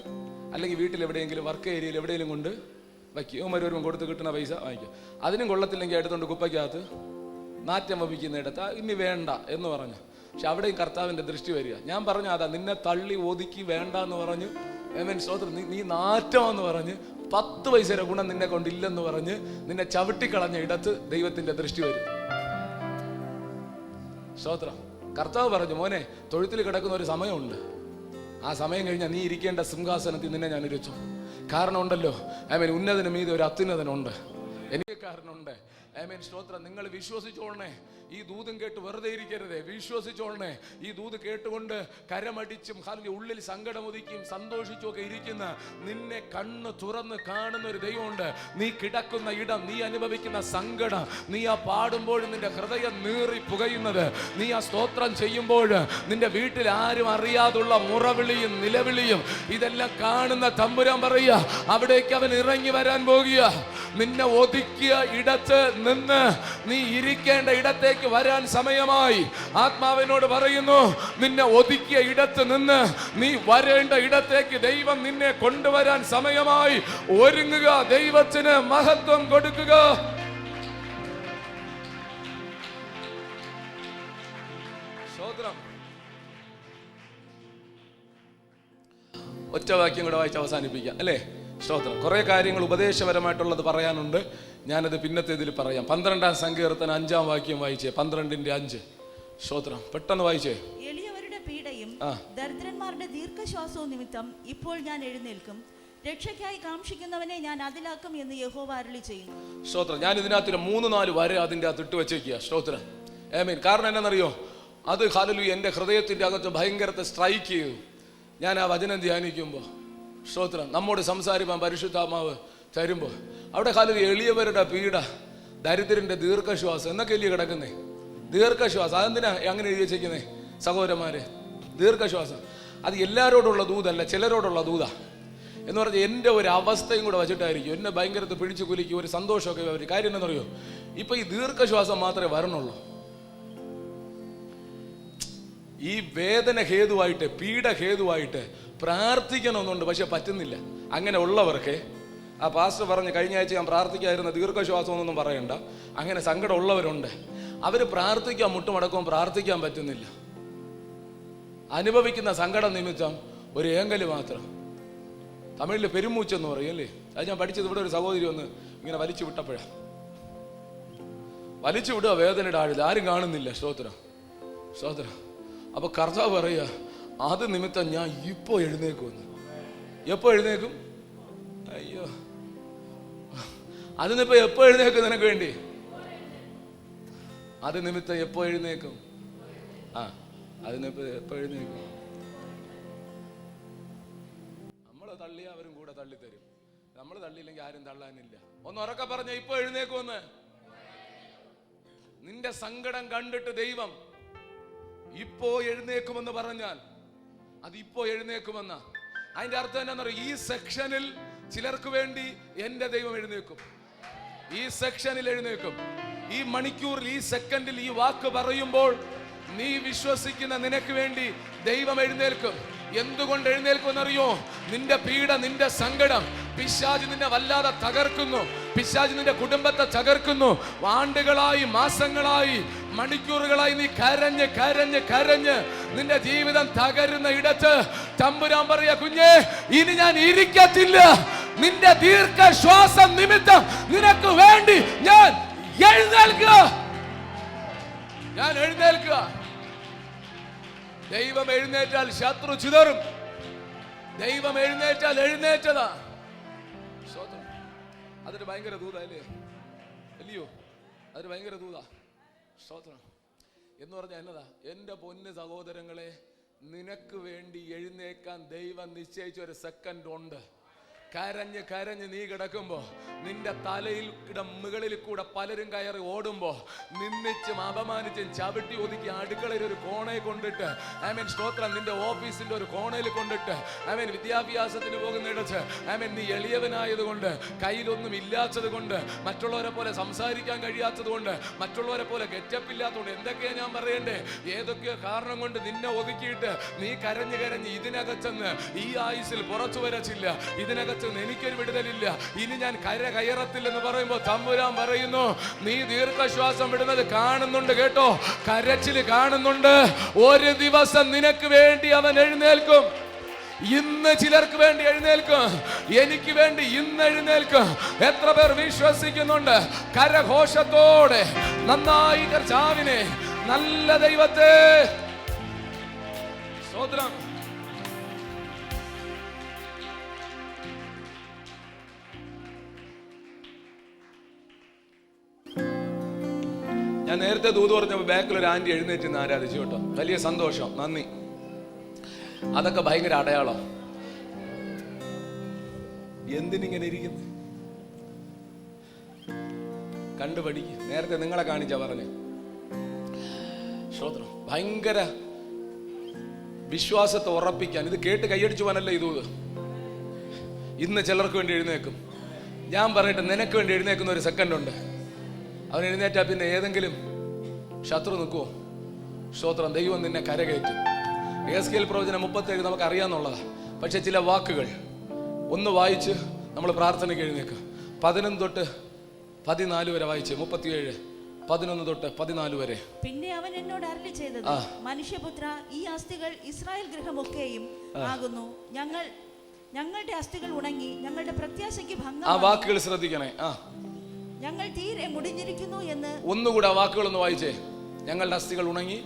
അല്ലെങ്കിൽ വീട്ടിൽ എവിടെയെങ്കിലും വർക്ക് ഏരിയയിൽ എവിടെയെങ്കിലും കൊണ്ട് വയ്ക്കും. യുവമാർ വരുമ്പോൾ കൊടുത്ത് കിട്ടുന്ന പൈസ വാങ്ങിക്കും. അതിനും കൊള്ളത്തില്ലെങ്കിൽ എടുത്തുകൊണ്ട് കുപ്പയ്ക്കകത്ത് നാറ്റം വമിക്കുന്നിടത്ത് ഇനി വേണ്ട എന്ന് പറഞ്ഞു. പക്ഷെ അവിടെയും കർത്താവിന്റെ ദൃഷ്ടി വരിക. ഞാൻ പറഞ്ഞു, അതാ നിന്നെ തള്ളി ഒതുക്കി വേണ്ട എന്ന് പറഞ്ഞു. സ്തോത്രം. നീ നാറ്റമെന്ന് പറഞ്ഞ് 10 പൈസയുടെ ഗുണം നിന്നെ കൊണ്ടില്ലെന്ന് പറഞ്ഞ് നിന്നെ ചവിട്ടിക്കളഞ്ഞ ഇടത്ത് ദൈവത്തിന്റെ ദൃഷ്ടി വരും. സ്തോത്രം. കർത്താവ് പറഞ്ഞു, മോനെ, തൊഴുത്തിൽ കിടക്കുന്ന ഒരു സമയമുണ്ട്. ആ സമയം കഴിഞ്ഞാൽ നീ ഇരിക്കേണ്ട സിംഹാസനത്തിൽ നിന്നെ ഞാൻ ഇരുച്ചു. കാരണം ഉണ്ടല്ലോ, ഉന്നതന് മീതെ ഒരു അത്യുന്നതനുണ്ട്. എനിക്ക് കാരണമുണ്ട്. സ്തോത്രം. നിങ്ങൾ വിശ്വസിച്ചോളണേ. ഈ ദൂതും കേട്ട് വെറുതെ ഇരിക്കരുതേ. വിശ്വസിച്ചോളണേ. ഈ ദൂത് കേട്ടുകൊണ്ട് കരമടിച്ചും ഉള്ളിൽ സങ്കടമുദിക്കും സന്തോഷിച്ചുമൊക്കെ ഇരിക്കുന്ന നിന്നെ കണ്ണ് തുറന്ന് കാണുന്ന ഒരു ദൈവമുണ്ട്. നീ കിടക്കുന്ന ഇടം, നീ അനുഭവിക്കുന്ന സങ്കടം, നീ ആ പാടുമ്പോഴും നിന്റെ ഹൃദയം നീറി പുകയുന്നത്, നീ ആ സ്തോത്രം ചെയ്യുമ്പോൾ നിന്റെ വീട്ടിൽ ആരും അറിയാതുള്ള മുറവിളിയും നിലവിളിയും ഇതെല്ലാം കാണുന്ന തമ്പുരാൻ പറയുക, അവിടേക്ക് അവൻ ഇറങ്ങി വരാൻ പോകുക. നിന്നെ ഒതുക്കിയ ഇടത്ത് നിന്ന് നീ ഇരിക്കേണ്ട ഇടത്തേക്ക് വരാൻ സമയമായി. ആത്മാവിനോട് പറയുന്നു, നിന്നെ ഒതുക്കിയ ഇടത്ത് നിന്ന് നീ വരേണ്ട ഇടത്തേക്ക് ദൈവം നിന്നെ കൊണ്ടുവരാൻ സമയമായി. ഒരുങ്ങുക, ദൈവത്തിന് മഹത്വം കൊടുക്കുക. സ്തോത്രം. ഒറ്റ വാക്യം കൂടെ വായിച്ച് അവസാനിപ്പിക്കാം അല്ലേ? സ്തോത്രം. കുറെ കാര്യങ്ങൾ ഉപദേശപരമായിട്ടുള്ളത് പറയാനുണ്ട്. ഞാനത് പിന്നത്തേതിൽ പറയാം. 12-ാം സങ്കീർത്തനം 5-ാം വാക്യം വായിച്ചേ. 12-ന്റെ 5. സ്തോത്രം. പെട്ടെന്ന് വായിച്ചേ. എളിയവരുടെ പീഡയും ദരിദ്രന്മാരുടെ ദീർഘശ്വാസവും നിമിത്തം ഇപ്പോൾ ഞാൻ എഴുന്നേൽക്കും. രക്ഷയ്ക്കായി കാംക്ഷിക്കുന്നവനെ ഞാൻ അതിലാക്കും എന്ന് യഹോവ അരുളി ചെയ്യുന്നു. സ്തോത്രം. ഞാൻ ഇതിനകത്ത് 3-4 വരെ അതിൻ്റെ അകത്ത് ഇട്ട് വെച്ചേക്കുക. സ്തോത്രം. ആമേൻ. കാരണം എന്നാണെന്നറിയോ? അത് ഹല്ലേലൂയ എൻ്റെ ഹൃദയത്തിൻ്റെ അകത്ത് ഭയങ്കരത്തെ സ്ട്രൈക്ക് ചെയ്തു. ഞാൻ ആ വചനം ധ്യാനിക്കുമ്പോൾ. സ്തോത്രം. നമ്മോട് സംസാരിക്കാൻ പരിശുദ്ധാത്മാവ് തരുമ്പോൾ അവിടെ ഹല്ലേലൂയ എളിയവരുടെ പീഡ, ദരിദ്രന്റെ ദീർഘശ്വാസം എന്നൊക്കെ എഴുതി കിടക്കുന്നേ. ദീർഘശ്വാസം അതെന്തിനാ അങ്ങനെ എഴുതി വെച്ചേക്കുന്നേ സഹോദരന്മാരെ? ദീർഘശ്വാസം അത് എല്ലാവരോടുള്ള ദൂതല്ല, ചിലരോടുള്ള ദൂതാ എന്ന് പറഞ്ഞാൽ എൻ്റെ ഒരു അവസ്ഥയും കൂടെ വെച്ചിട്ടായിരിക്കും എന്നെ ഭയങ്കരത്തെ പിടിച്ചു കുലുക്കി ഒരു സന്തോഷമൊക്കെ വരും. കാര്യം എന്നറിയോ? ഇപ്പൊ ഈ ദീർഘശ്വാസം മാത്രമേ വരണുള്ളൂ. ഈ വേദന ഹേതുവായിട്ട്, പീഡ ഹേതുവായിട്ട് പ്രാർത്ഥിക്കണമെന്നുണ്ട്, പക്ഷെ പറ്റുന്നില്ല. അങ്ങനെ ഉള്ളവർക്ക് ആ പാസ്റ്റർ പറഞ്ഞ് കഴിഞ്ഞ ആഴ്ച ഞാൻ പ്രാർത്ഥിക്കാതിരുന്ന ദീർഘശ്വാസം എന്നൊന്നും പറയണ്ട. അങ്ങനെ സങ്കടം ഉള്ളവരുണ്ട്. അവർ പ്രാർത്ഥിക്കാൻ മുട്ടുമടക്കവും പ്രാർത്ഥിക്കാൻ പറ്റുന്നില്ല. അനുഭവിക്കുന്ന സങ്കടം നിമിത്തം ഒരു ഏങ്കല് മാത്രം. തമിഴിൽ പെരുമൂച്ചെന്ന് പറയും അല്ലേ? അത് ഞാൻ പഠിച്ചത് ഇവിടെ ഒരു സഹോദരി ഒന്ന് ഇങ്ങനെ വലിച്ചു വിട്ടപ്പോഴാ. വലിച്ചു വിടുക വേദനയുടെ ആഴിൽ, ആരും കാണുന്നില്ല. സ്തോത്രം, സ്തോത്രം. അപ്പൊ കർത്താവ് പറയുക, അത് നിമിത്തം ഞാൻ ഇപ്പോ എഴുന്നേക്കുമെന്ന്. എപ്പോ എഴുന്നേക്കും? അയ്യോ, അതിനിപ്പോ എപ്പോ എഴുന്നേക്കും നിനക്ക് വേണ്ടി? അത് നിമിത്തം എപ്പോ എഴുന്നേക്കും? അതിനിപ്പോ എപ്പോ എഴുന്നേക്കും? നമ്മള് തള്ളിയ അവരും കൂടെ തള്ളിത്തരും. നമ്മൾ തള്ളിയില്ലെങ്കിൽ ആരും തള്ളാനില്ല. ഒന്ന് ഉറക്കെ പറഞ്ഞ ഇപ്പൊ എഴുന്നേക്കുമെന്ന്. നിന്റെ സങ്കടം കണ്ടിട്ട് ദൈവം ഇപ്പോ എഴുന്നേക്കുമെന്ന് പറഞ്ഞാൽ അത് ഇപ്പോ എഴുന്നേക്കുമെന്ന. അതിന്റെ അർത്ഥം എന്താണെന്ന് അറിയാം? ഈ സെക്ഷനിൽ ചിലർക്ക് വേണ്ടി എന്റെ ദൈവം എഴുന്നേക്കും. ഈ സെക്ഷനിൽ എഴുന്നേക്കും. ഈ മണിക്കൂറിൽ, ഈ സെക്കൻഡിൽ ഈ വാക്ക് പറയുമ്പോൾ നീ വിശ്വസിക്കുന്ന നിനക്ക് വേണ്ടി ദൈവം എഴുന്നേൽക്കും. എന്തുകൊണ്ട് എഴുന്നേൽക്കുമെന്നറിയോ? നിന്റെ പീഡ, നിന്റെ സങ്കടം പിശാച് നിന്നെ വല്ലാതെ തകർക്കുന്നു. പിശാച് നിന്റെ കുടുംബത്തെ തകർക്കുന്നു. ആണ്ടുകളായി, മാസങ്ങളായി, മണിക്കൂറുകളായി നീ കരഞ്ഞ് കരഞ്ഞ് കരഞ്ഞ് നിന്റെ ജീവിതം തകരുന്ന ഇടത്ത് തമ്പുരാൻ പറയാ, കുഞ്ഞേ, ഇനി ഞാൻ ഇരിക്കത്തില്ല. നിന്റെ ദീർഘശ്വാസം നിമിത്തം നിനക്ക് വേണ്ടി ഞാൻ എഴുന്നേൽക്കുക. ഞാൻ എഴുന്നേൽക്കുക. ദൈവം എഴുന്നേറ്റാൽ ശത്രു ചിതറും. ദൈവം എഴുന്നേറ്റാൽ എഴുന്നേറ്റതാ. അതൊരു ഭയങ്കര ദൂതാ അല്ലേ? അല്ലയോ? അതൊരു ഭയങ്കര ദൂതാ. സ്തോത്രം എന്ന് പറഞ്ഞാൽ എന്നതാ? എന്റെ പൊന്ന് സഹോദരങ്ങളെ, നിനക്ക് വേണ്ടി എഴുന്നേക്കാൻ ദൈവം നിശ്ചയിച്ച ഒരു സെക്കൻഡ് ഉണ്ട്. കരഞ്ഞ് കരഞ്ഞ് നീ കിടക്കുമ്പോ, നിന്റെ തലയിൽ മുകളിൽ കൂടെ പലരും കയറി ഓടുമ്പോ, നിന്നിച്ചും അപമാനിച്ചും ചവിട്ടി ഒതുക്കി അടുക്കളയിൽ ഒരു കോണയിൽ കൊണ്ടിട്ട്, സ്തോത്രം, നിന്റെ ഓഫീസിന്റെ ഒരു കോണയിൽ കൊണ്ടിട്ട്, വിദ്യാഭ്യാസത്തിന് പോകുന്നിടത്ത്, നീ എളിയവനായത് കൊണ്ട്, കയ്യിലൊന്നും ഇല്ലാത്തത് കൊണ്ട്, മറ്റുള്ളവരെ പോലെ സംസാരിക്കാൻ കഴിയാത്തത് കൊണ്ട്, മറ്റുള്ളവരെ പോലെ ഗെറ്റപ്പ് ഇല്ലാത്തതുകൊണ്ട്, എന്തൊക്കെയാ ഞാൻ പറയണ്ടേ? ഏതൊക്കെയോ കാരണം കൊണ്ട് നിന്നെ ഒതുക്കിയിട്ട് നീ കരഞ്ഞ് കരഞ്ഞ് ഇതിനകത്തുനിന്ന് ഈ ആയുസിൽ പുറത്തു വരച്ചില്ല. ഇതിനകത്ത് എനിക്കൊരു വിടുതലില്ല. ഇനി ഞാൻ കയറത്തില്ലെന്ന് പറയുമ്പോ തമ്പുരാൻ പറയുന്നു, നീ ദീർഘശ്വാസം വിടുന്നത് കാണുന്നുണ്ട് കേട്ടോ. കരച്ചില് കാണുന്നുണ്ട്. ഒരു ദിവസം നിനക്ക് വേണ്ടി അവൻ എഴുന്നേൽക്കും. ഇന്ന് ചിലർക്ക് വേണ്ടി എഴുന്നേൽക്കും. എനിക്ക് വേണ്ടി ഇന്ന് എഴുന്നേൽക്കും. എത്ര പേർ വിശ്വസിക്കുന്നുണ്ട്? കരഘോഷത്തോടെ നന്നായി കർത്താവിനെ, നല്ല ദൈവത്തെ സ്തോത്രം. ഞാൻ നേരത്തെ ദൂത് പറഞ്ഞപ്പോൾ ബാക്കിൽ ഒരു ആന്റി എഴുന്നേറ്റ് ആരാധിച്ചു കേട്ടോ. വലിയ സന്തോഷം, നന്ദി. അതൊക്കെ ഭയങ്കര അടയാളം. എന്തിനിങ്ങനെ ഇരിക്കുന്നു? കണ്ടുപഠിക്കുക. നേരത്തെ നിങ്ങളെ കാണിച്ചാ പറഞ്ഞേ. ശ്രോത്രം, ഭയങ്കര വിശ്വാസത്തെ ഉറപ്പിക്കാൻ. ഇത് കേട്ട് കൈയടിച്ചു പോകാനല്ല ഇത്. ഇന്ന് ചിലർക്ക് വേണ്ടി എഴുന്നേക്കും. ഞാൻ പറയട്ടെ, നിനക്ക് വേണ്ടി എഴുന്നേക്കുന്ന ഒരു സെക്കൻഡ് ഉണ്ട്. അവൻ എഴുന്നേറ്റാ പിന്നെ ഏതെങ്കിലും ശത്രു നിൽക്കുമോ? സ്തോത്രം. ദൈവം നിന്നെ കരകയറ്റും. എസ്കേൽ പ്രവചനം 37 നമുക്ക് അറിയാന്നുള്ളതാ. പക്ഷെ ചില വാക്കുകൾ ഒന്ന് വായിച്ച് നമ്മൾ പ്രാർത്ഥനയ്ക്ക് എഴുന്നേക്കുക. 11 തൊട്ട് 14 വരെ വായിച്ച്. 37, 11 തൊട്ട് 14 വരെ. പിന്നെ അവൻ എന്നോട് അരുളി ചെയ്തത്, മനുഷ്യപുത്ര, ഈ അസ്ഥികൾ ഇസ്രായേൽ ഗൃഹമൊക്കെയും ആകുന്നു. ഞങ്ങളുടെ അസ്ഥികൾ ഉണങ്ങി, ഞങ്ങളുടെ പ്രത്യാശയ്ക്ക് ഭംഗം. ആ വാക്കുകൾ ശ്രദ്ധിക്കണേ. ഞങ്ങൾ തീരെ മുടിഞ്ഞിരിക്കുന്നു എന്ന്. ഒന്നുകൂടെ ആ വാക്കുകളൊന്ന് വായിച്ചേ. ഞങ്ങളുടെ അസ്ഥികൾ ഉണങ്ങി,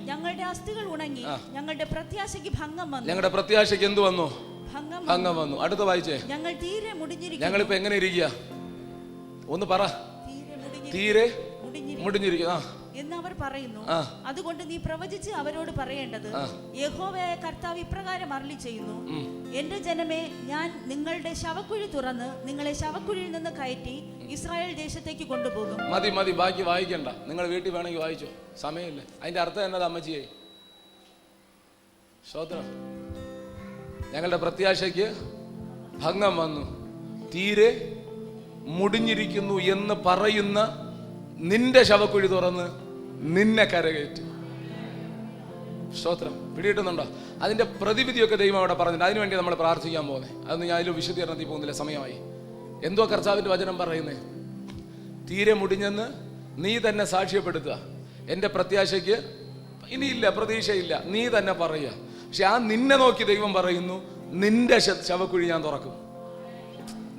ഞങ്ങളുടെ പ്രത്യാശയ്ക്ക് ഭംഗം വന്നു. ഞങ്ങളുടെ പ്രത്യാശയ്ക്ക് എന്ത് വന്നു? ഭംഗം വന്നു. അടുത്ത വായിച്ചേ. ഞങ്ങൾ തീരെ മുടിഞ്ഞിരിക്കുന്നു. ഞങ്ങളിപ്പോ എങ്ങനെ ഇരിക്കുക? ഒന്ന് പറ. തീരെ മുടിഞ്ഞിരിക്കുന്നു എന്ന് അവർ പറയുന്നു. അതുകൊണ്ട് നീ പ്രവചിച്ച് അവരോട് പറയേണ്ടത്, യഹോവയായ കർത്താവ് ഇപ്രകാരം അരുളി ചെയ്യുന്നു, എന്റെ ജനമേ, ഞാൻ നിങ്ങളുടെ ശവക്കുഴി തുറന്ന് നിങ്ങളെ ശവക്കുഴിയിൽ നിന്ന് കയറ്റി ഇസ്രായേൽ ദേശത്തേക്ക് കൊണ്ടുപോകും. മതി മതി, ബാക്കി വായിക്കണ്ട. നിങ്ങൾ വീട്ടിൽ വേണമെങ്കിൽ വായിച്ചോ, സമയമില്ല. അതിന്റെ അർത്ഥം എന്നതാ അമ്മച്ചിയെ? സ്തോത്രം. ഞങ്ങളുടെ പ്രത്യാശയ്ക്ക് ഭംഗം വന്നു, തീരെ മുടിഞ്ഞിരിക്കുന്നു എന്ന് പറയുന്ന നിന്റെ ശവക്കുഴി തുറന്ന് നിന്നെ കരകയറ്റും. സ്തോത്രം. പിടികിട്ടുന്നുണ്ടോ? അതിന്റെ പ്രതിവിധിയൊക്കെ ദൈവം അവിടെ പറഞ്ഞിട്ടുണ്ട്. അതിനുവേണ്ടി നമ്മൾ പ്രാർത്ഥിക്കാൻ പോകുന്നത്. അതൊന്നും ഞാൻ അതിൽ വിശദീകരണത്തിൽ പോകുന്നില്ല, സമയമായി. എന്തോ കർത്താവിന്റെ വചനം പറയുന്നേ? തീരെ മുടിഞ്ഞെന്ന് നീ തന്നെ സാക്ഷ്യപ്പെടുത്തുക. എന്റെ പ്രത്യാശയ്ക്ക് ഇനിയില്ല, പ്രതീക്ഷയില്ല, നീ തന്നെ പറയുക. പക്ഷെ ആ നിന്നെ നോക്കി ദൈവം പറയുന്നു, നിന്റെ ശവക്കുഴി ഞാൻ തുറക്കും.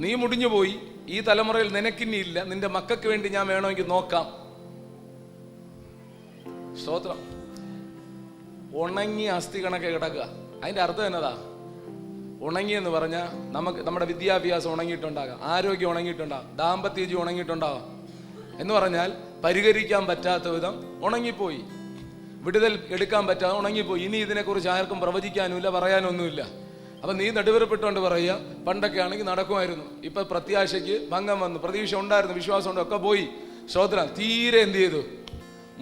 നീ മുടിഞ്ഞു പോയി, ഈ തലമുറയിൽ നിനക്കിനിയില്ല, നിന്റെ മക്കൾക്ക് വേണ്ടി ഞാൻ വേണമെങ്കിൽ നോക്കാം. സ്തോത്രം. ഉണങ്ങിയ അസ്ഥി കണക്കെ കിടക്കുക. അതിന്റെ അർത്ഥം എന്നതാ? ഉണങ്ങിയെന്ന് പറഞ്ഞാൽ നമ്മുടെ വിദ്യാഭ്യാസം ഉണങ്ങിയിട്ടുണ്ടാകാം, ആരോഗ്യം ഉണങ്ങിയിട്ടുണ്ടാകാം, ദാമ്പത്യജീവൻ ഉണങ്ങിയിട്ടുണ്ടാകാം. എന്ന് പറഞ്ഞാൽ പരിഹരിക്കാൻ പറ്റാത്ത വിധം ഉണങ്ങിപ്പോയി, വിടുതൽ എടുക്കാൻ പറ്റാതെ ഉണങ്ങിപ്പോയി. ഇനി ഇതിനെക്കുറിച്ച് ആർക്കും പ്രവചിക്കാനുമില്ല, പറയാനൊന്നുമില്ല. അപ്പം നീ നെടുവേർപ്പെട്ടുകൊണ്ട് പറയുക, പണ്ടൊക്കെ ആണെങ്കിൽ നടക്കുമായിരുന്നു, ഇപ്പൊ പ്രത്യാശയ്ക്ക് ഭംഗം വന്നു, പ്രതീക്ഷ ഉണ്ടായിരുന്നു, വിശ്വാസം ഉണ്ട്, ഒക്കെ പോയി. സ്തോത്രം. തീരെ എന്ത് ചെയ്തു?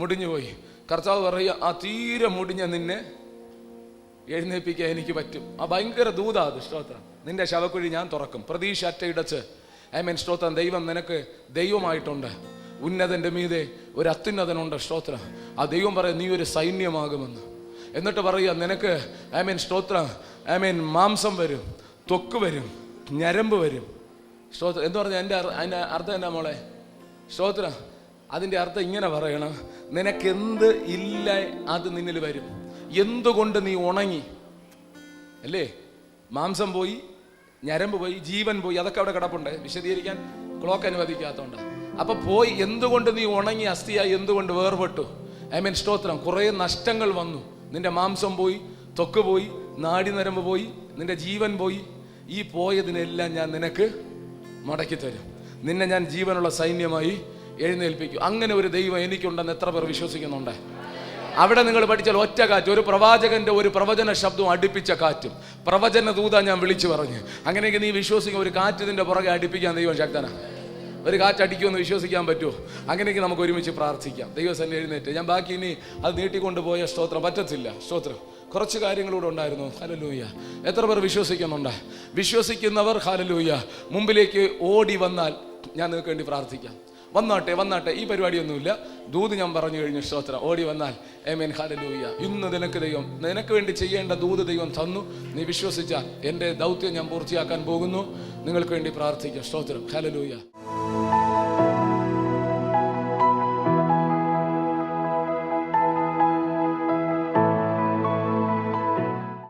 മുടിഞ്ഞു പോയി. കർത്താവ് പറയുക, ആ തീരെ മുടിഞ്ഞ നിന്നെ എഴുന്നേൽപ്പിക്കാൻ എനിക്ക് പറ്റും. ആ ഭയങ്കര ദൂതാ അത്. സ്തോത്രം. നിന്റെ ശവക്കുഴി ഞാൻ തുറക്കും. പ്രതീക്ഷ അറ്റയിടച്ച് സ്തോത്രം. ദൈവം നിനക്ക് ദൈവമായിട്ടുണ്ട്. ഉന്നതന്റെ മീതെ ഒരു അത്യുന്നതനുണ്ട്. സ്തോത്രം. ആ ദൈവം പറയും, നീ ഒരു സൈന്യമാകുമെന്ന്. എന്നിട്ട് പറയുക, നിനക്ക് സ്തോത്രം, മാംസം വരും, ത്വക്ക് വരും, ഞരമ്പ് വരും. സ്തോത്രം. എന്ന് പറഞ്ഞാൽ അതിൻ്റെ അർത്ഥം എന്നാ മോളെ? സ്തോത്രം. അതിൻ്റെ അർത്ഥം ഇങ്ങനെ പറയണം, നിനക്കെന്ത് ഇല്ല അത് നിന്നിൽ വരും. എന്തുകൊണ്ട് നീ ഉണങ്ങി അല്ലേ? മാംസം പോയി, ഞരമ്പ് പോയി, ജീവൻ പോയി, അതൊക്കെ അവിടെ കിടപ്പുണ്ട്. വിശദീകരിക്കാൻ ക്ലോക്ക് അനുവദിക്കാത്തതുകൊണ്ട്. അപ്പൊ പോയി. എന്തുകൊണ്ട് നീ ഉണങ്ങി അസ്ഥിയായി? എന്തുകൊണ്ട് വേർപെട്ടു? സ്തോത്രം. കുറെ നഷ്ടങ്ങൾ വന്നു. നിന്റെ മാംസം പോയി, ത്വക്ക് പോയി, നാഡിനരമ്പ് പോയി, നിന്റെ ജീവൻ പോയി. ഈ പോയതിനെല്ലാം ഞാൻ നിനക്ക് മടക്കി തരും. നിന്നെ ഞാൻ ജീവനുള്ള സൈന്യമായി എഴുന്നേൽപ്പിക്കും. അങ്ങനെ ഒരു ദൈവം എനിക്കുണ്ടെന്ന് എത്ര പേർ വിശ്വസിക്കുന്നുണ്ട്? അവിടെ നിങ്ങൾ പഠിച്ചാൽ ഒറ്റ കാറ്റ്, ഒരു പ്രവാചകന്റെ ഒരു പ്രവചന ശബ്ദവും അടുപ്പിച്ച കാറ്റും, പ്രവചന ദൂത ഞാൻ വിളിച്ചു പറഞ്ഞു. അങ്ങനെയൊക്കെ നീ വിശ്വസിക്കും. ഒരു കാറ്റ് ഇതിന്റെ പുറകെ അടുപ്പിക്കാൻ ദൈവം ശക്തനാണ്. ഒരു കാറ്റ് അടിക്കുമെന്ന് വിശ്വസിക്കാൻ പറ്റുമോ? അങ്ങനെയൊക്കെ നമുക്ക് ഒരുമിച്ച് പ്രാർത്ഥിക്കാം. ദൈവസന്നിധിയിൽ എഴുന്നേറ്റ്. ഞാൻ ബാക്കി ഇനി അത് നീട്ടിക്കൊണ്ടുപോയ സ്തോത്രം പറ്റത്തില്ല. സ്തോത്രം. കുറച്ച് കാര്യങ്ങളൂടെ ഉണ്ടായിരുന്നു. ഹല്ലേലൂയ. എത്ര പേർ വിശ്വസിക്കുന്നുണ്ട്? വിശ്വസിക്കുന്നവർ ഹല്ലേലൂയ മുമ്പിലേക്ക് ഓടി വന്നാൽ ഞാൻ നിങ്ങൾക്ക് വേണ്ടി പ്രാർത്ഥിക്കാം. വന്നാട്ടെ. ഈ പരിപാടിയൊന്നുമില്ല. ദൂത് ഞാൻ പറഞ്ഞു കഴിഞ്ഞു. സ്തോത്രം. ഓടി വന്നാൽ ഹല്ലേലൂയ. ഇന്ന് നിനക്ക് വേണ്ടി ചെയ്യേണ്ട ദൂത് ദൈവം തന്നു. നീ വിശ്വസിച്ചാൽ എൻ്റെ ദൗത്യം ഞാൻ പൂർത്തിയാക്കാൻ പോകുന്നു. നിങ്ങൾക്ക് വേണ്ടി പ്രാർത്ഥിക്കാം. സ്തോത്രം. ഹല്ലേലൂയ.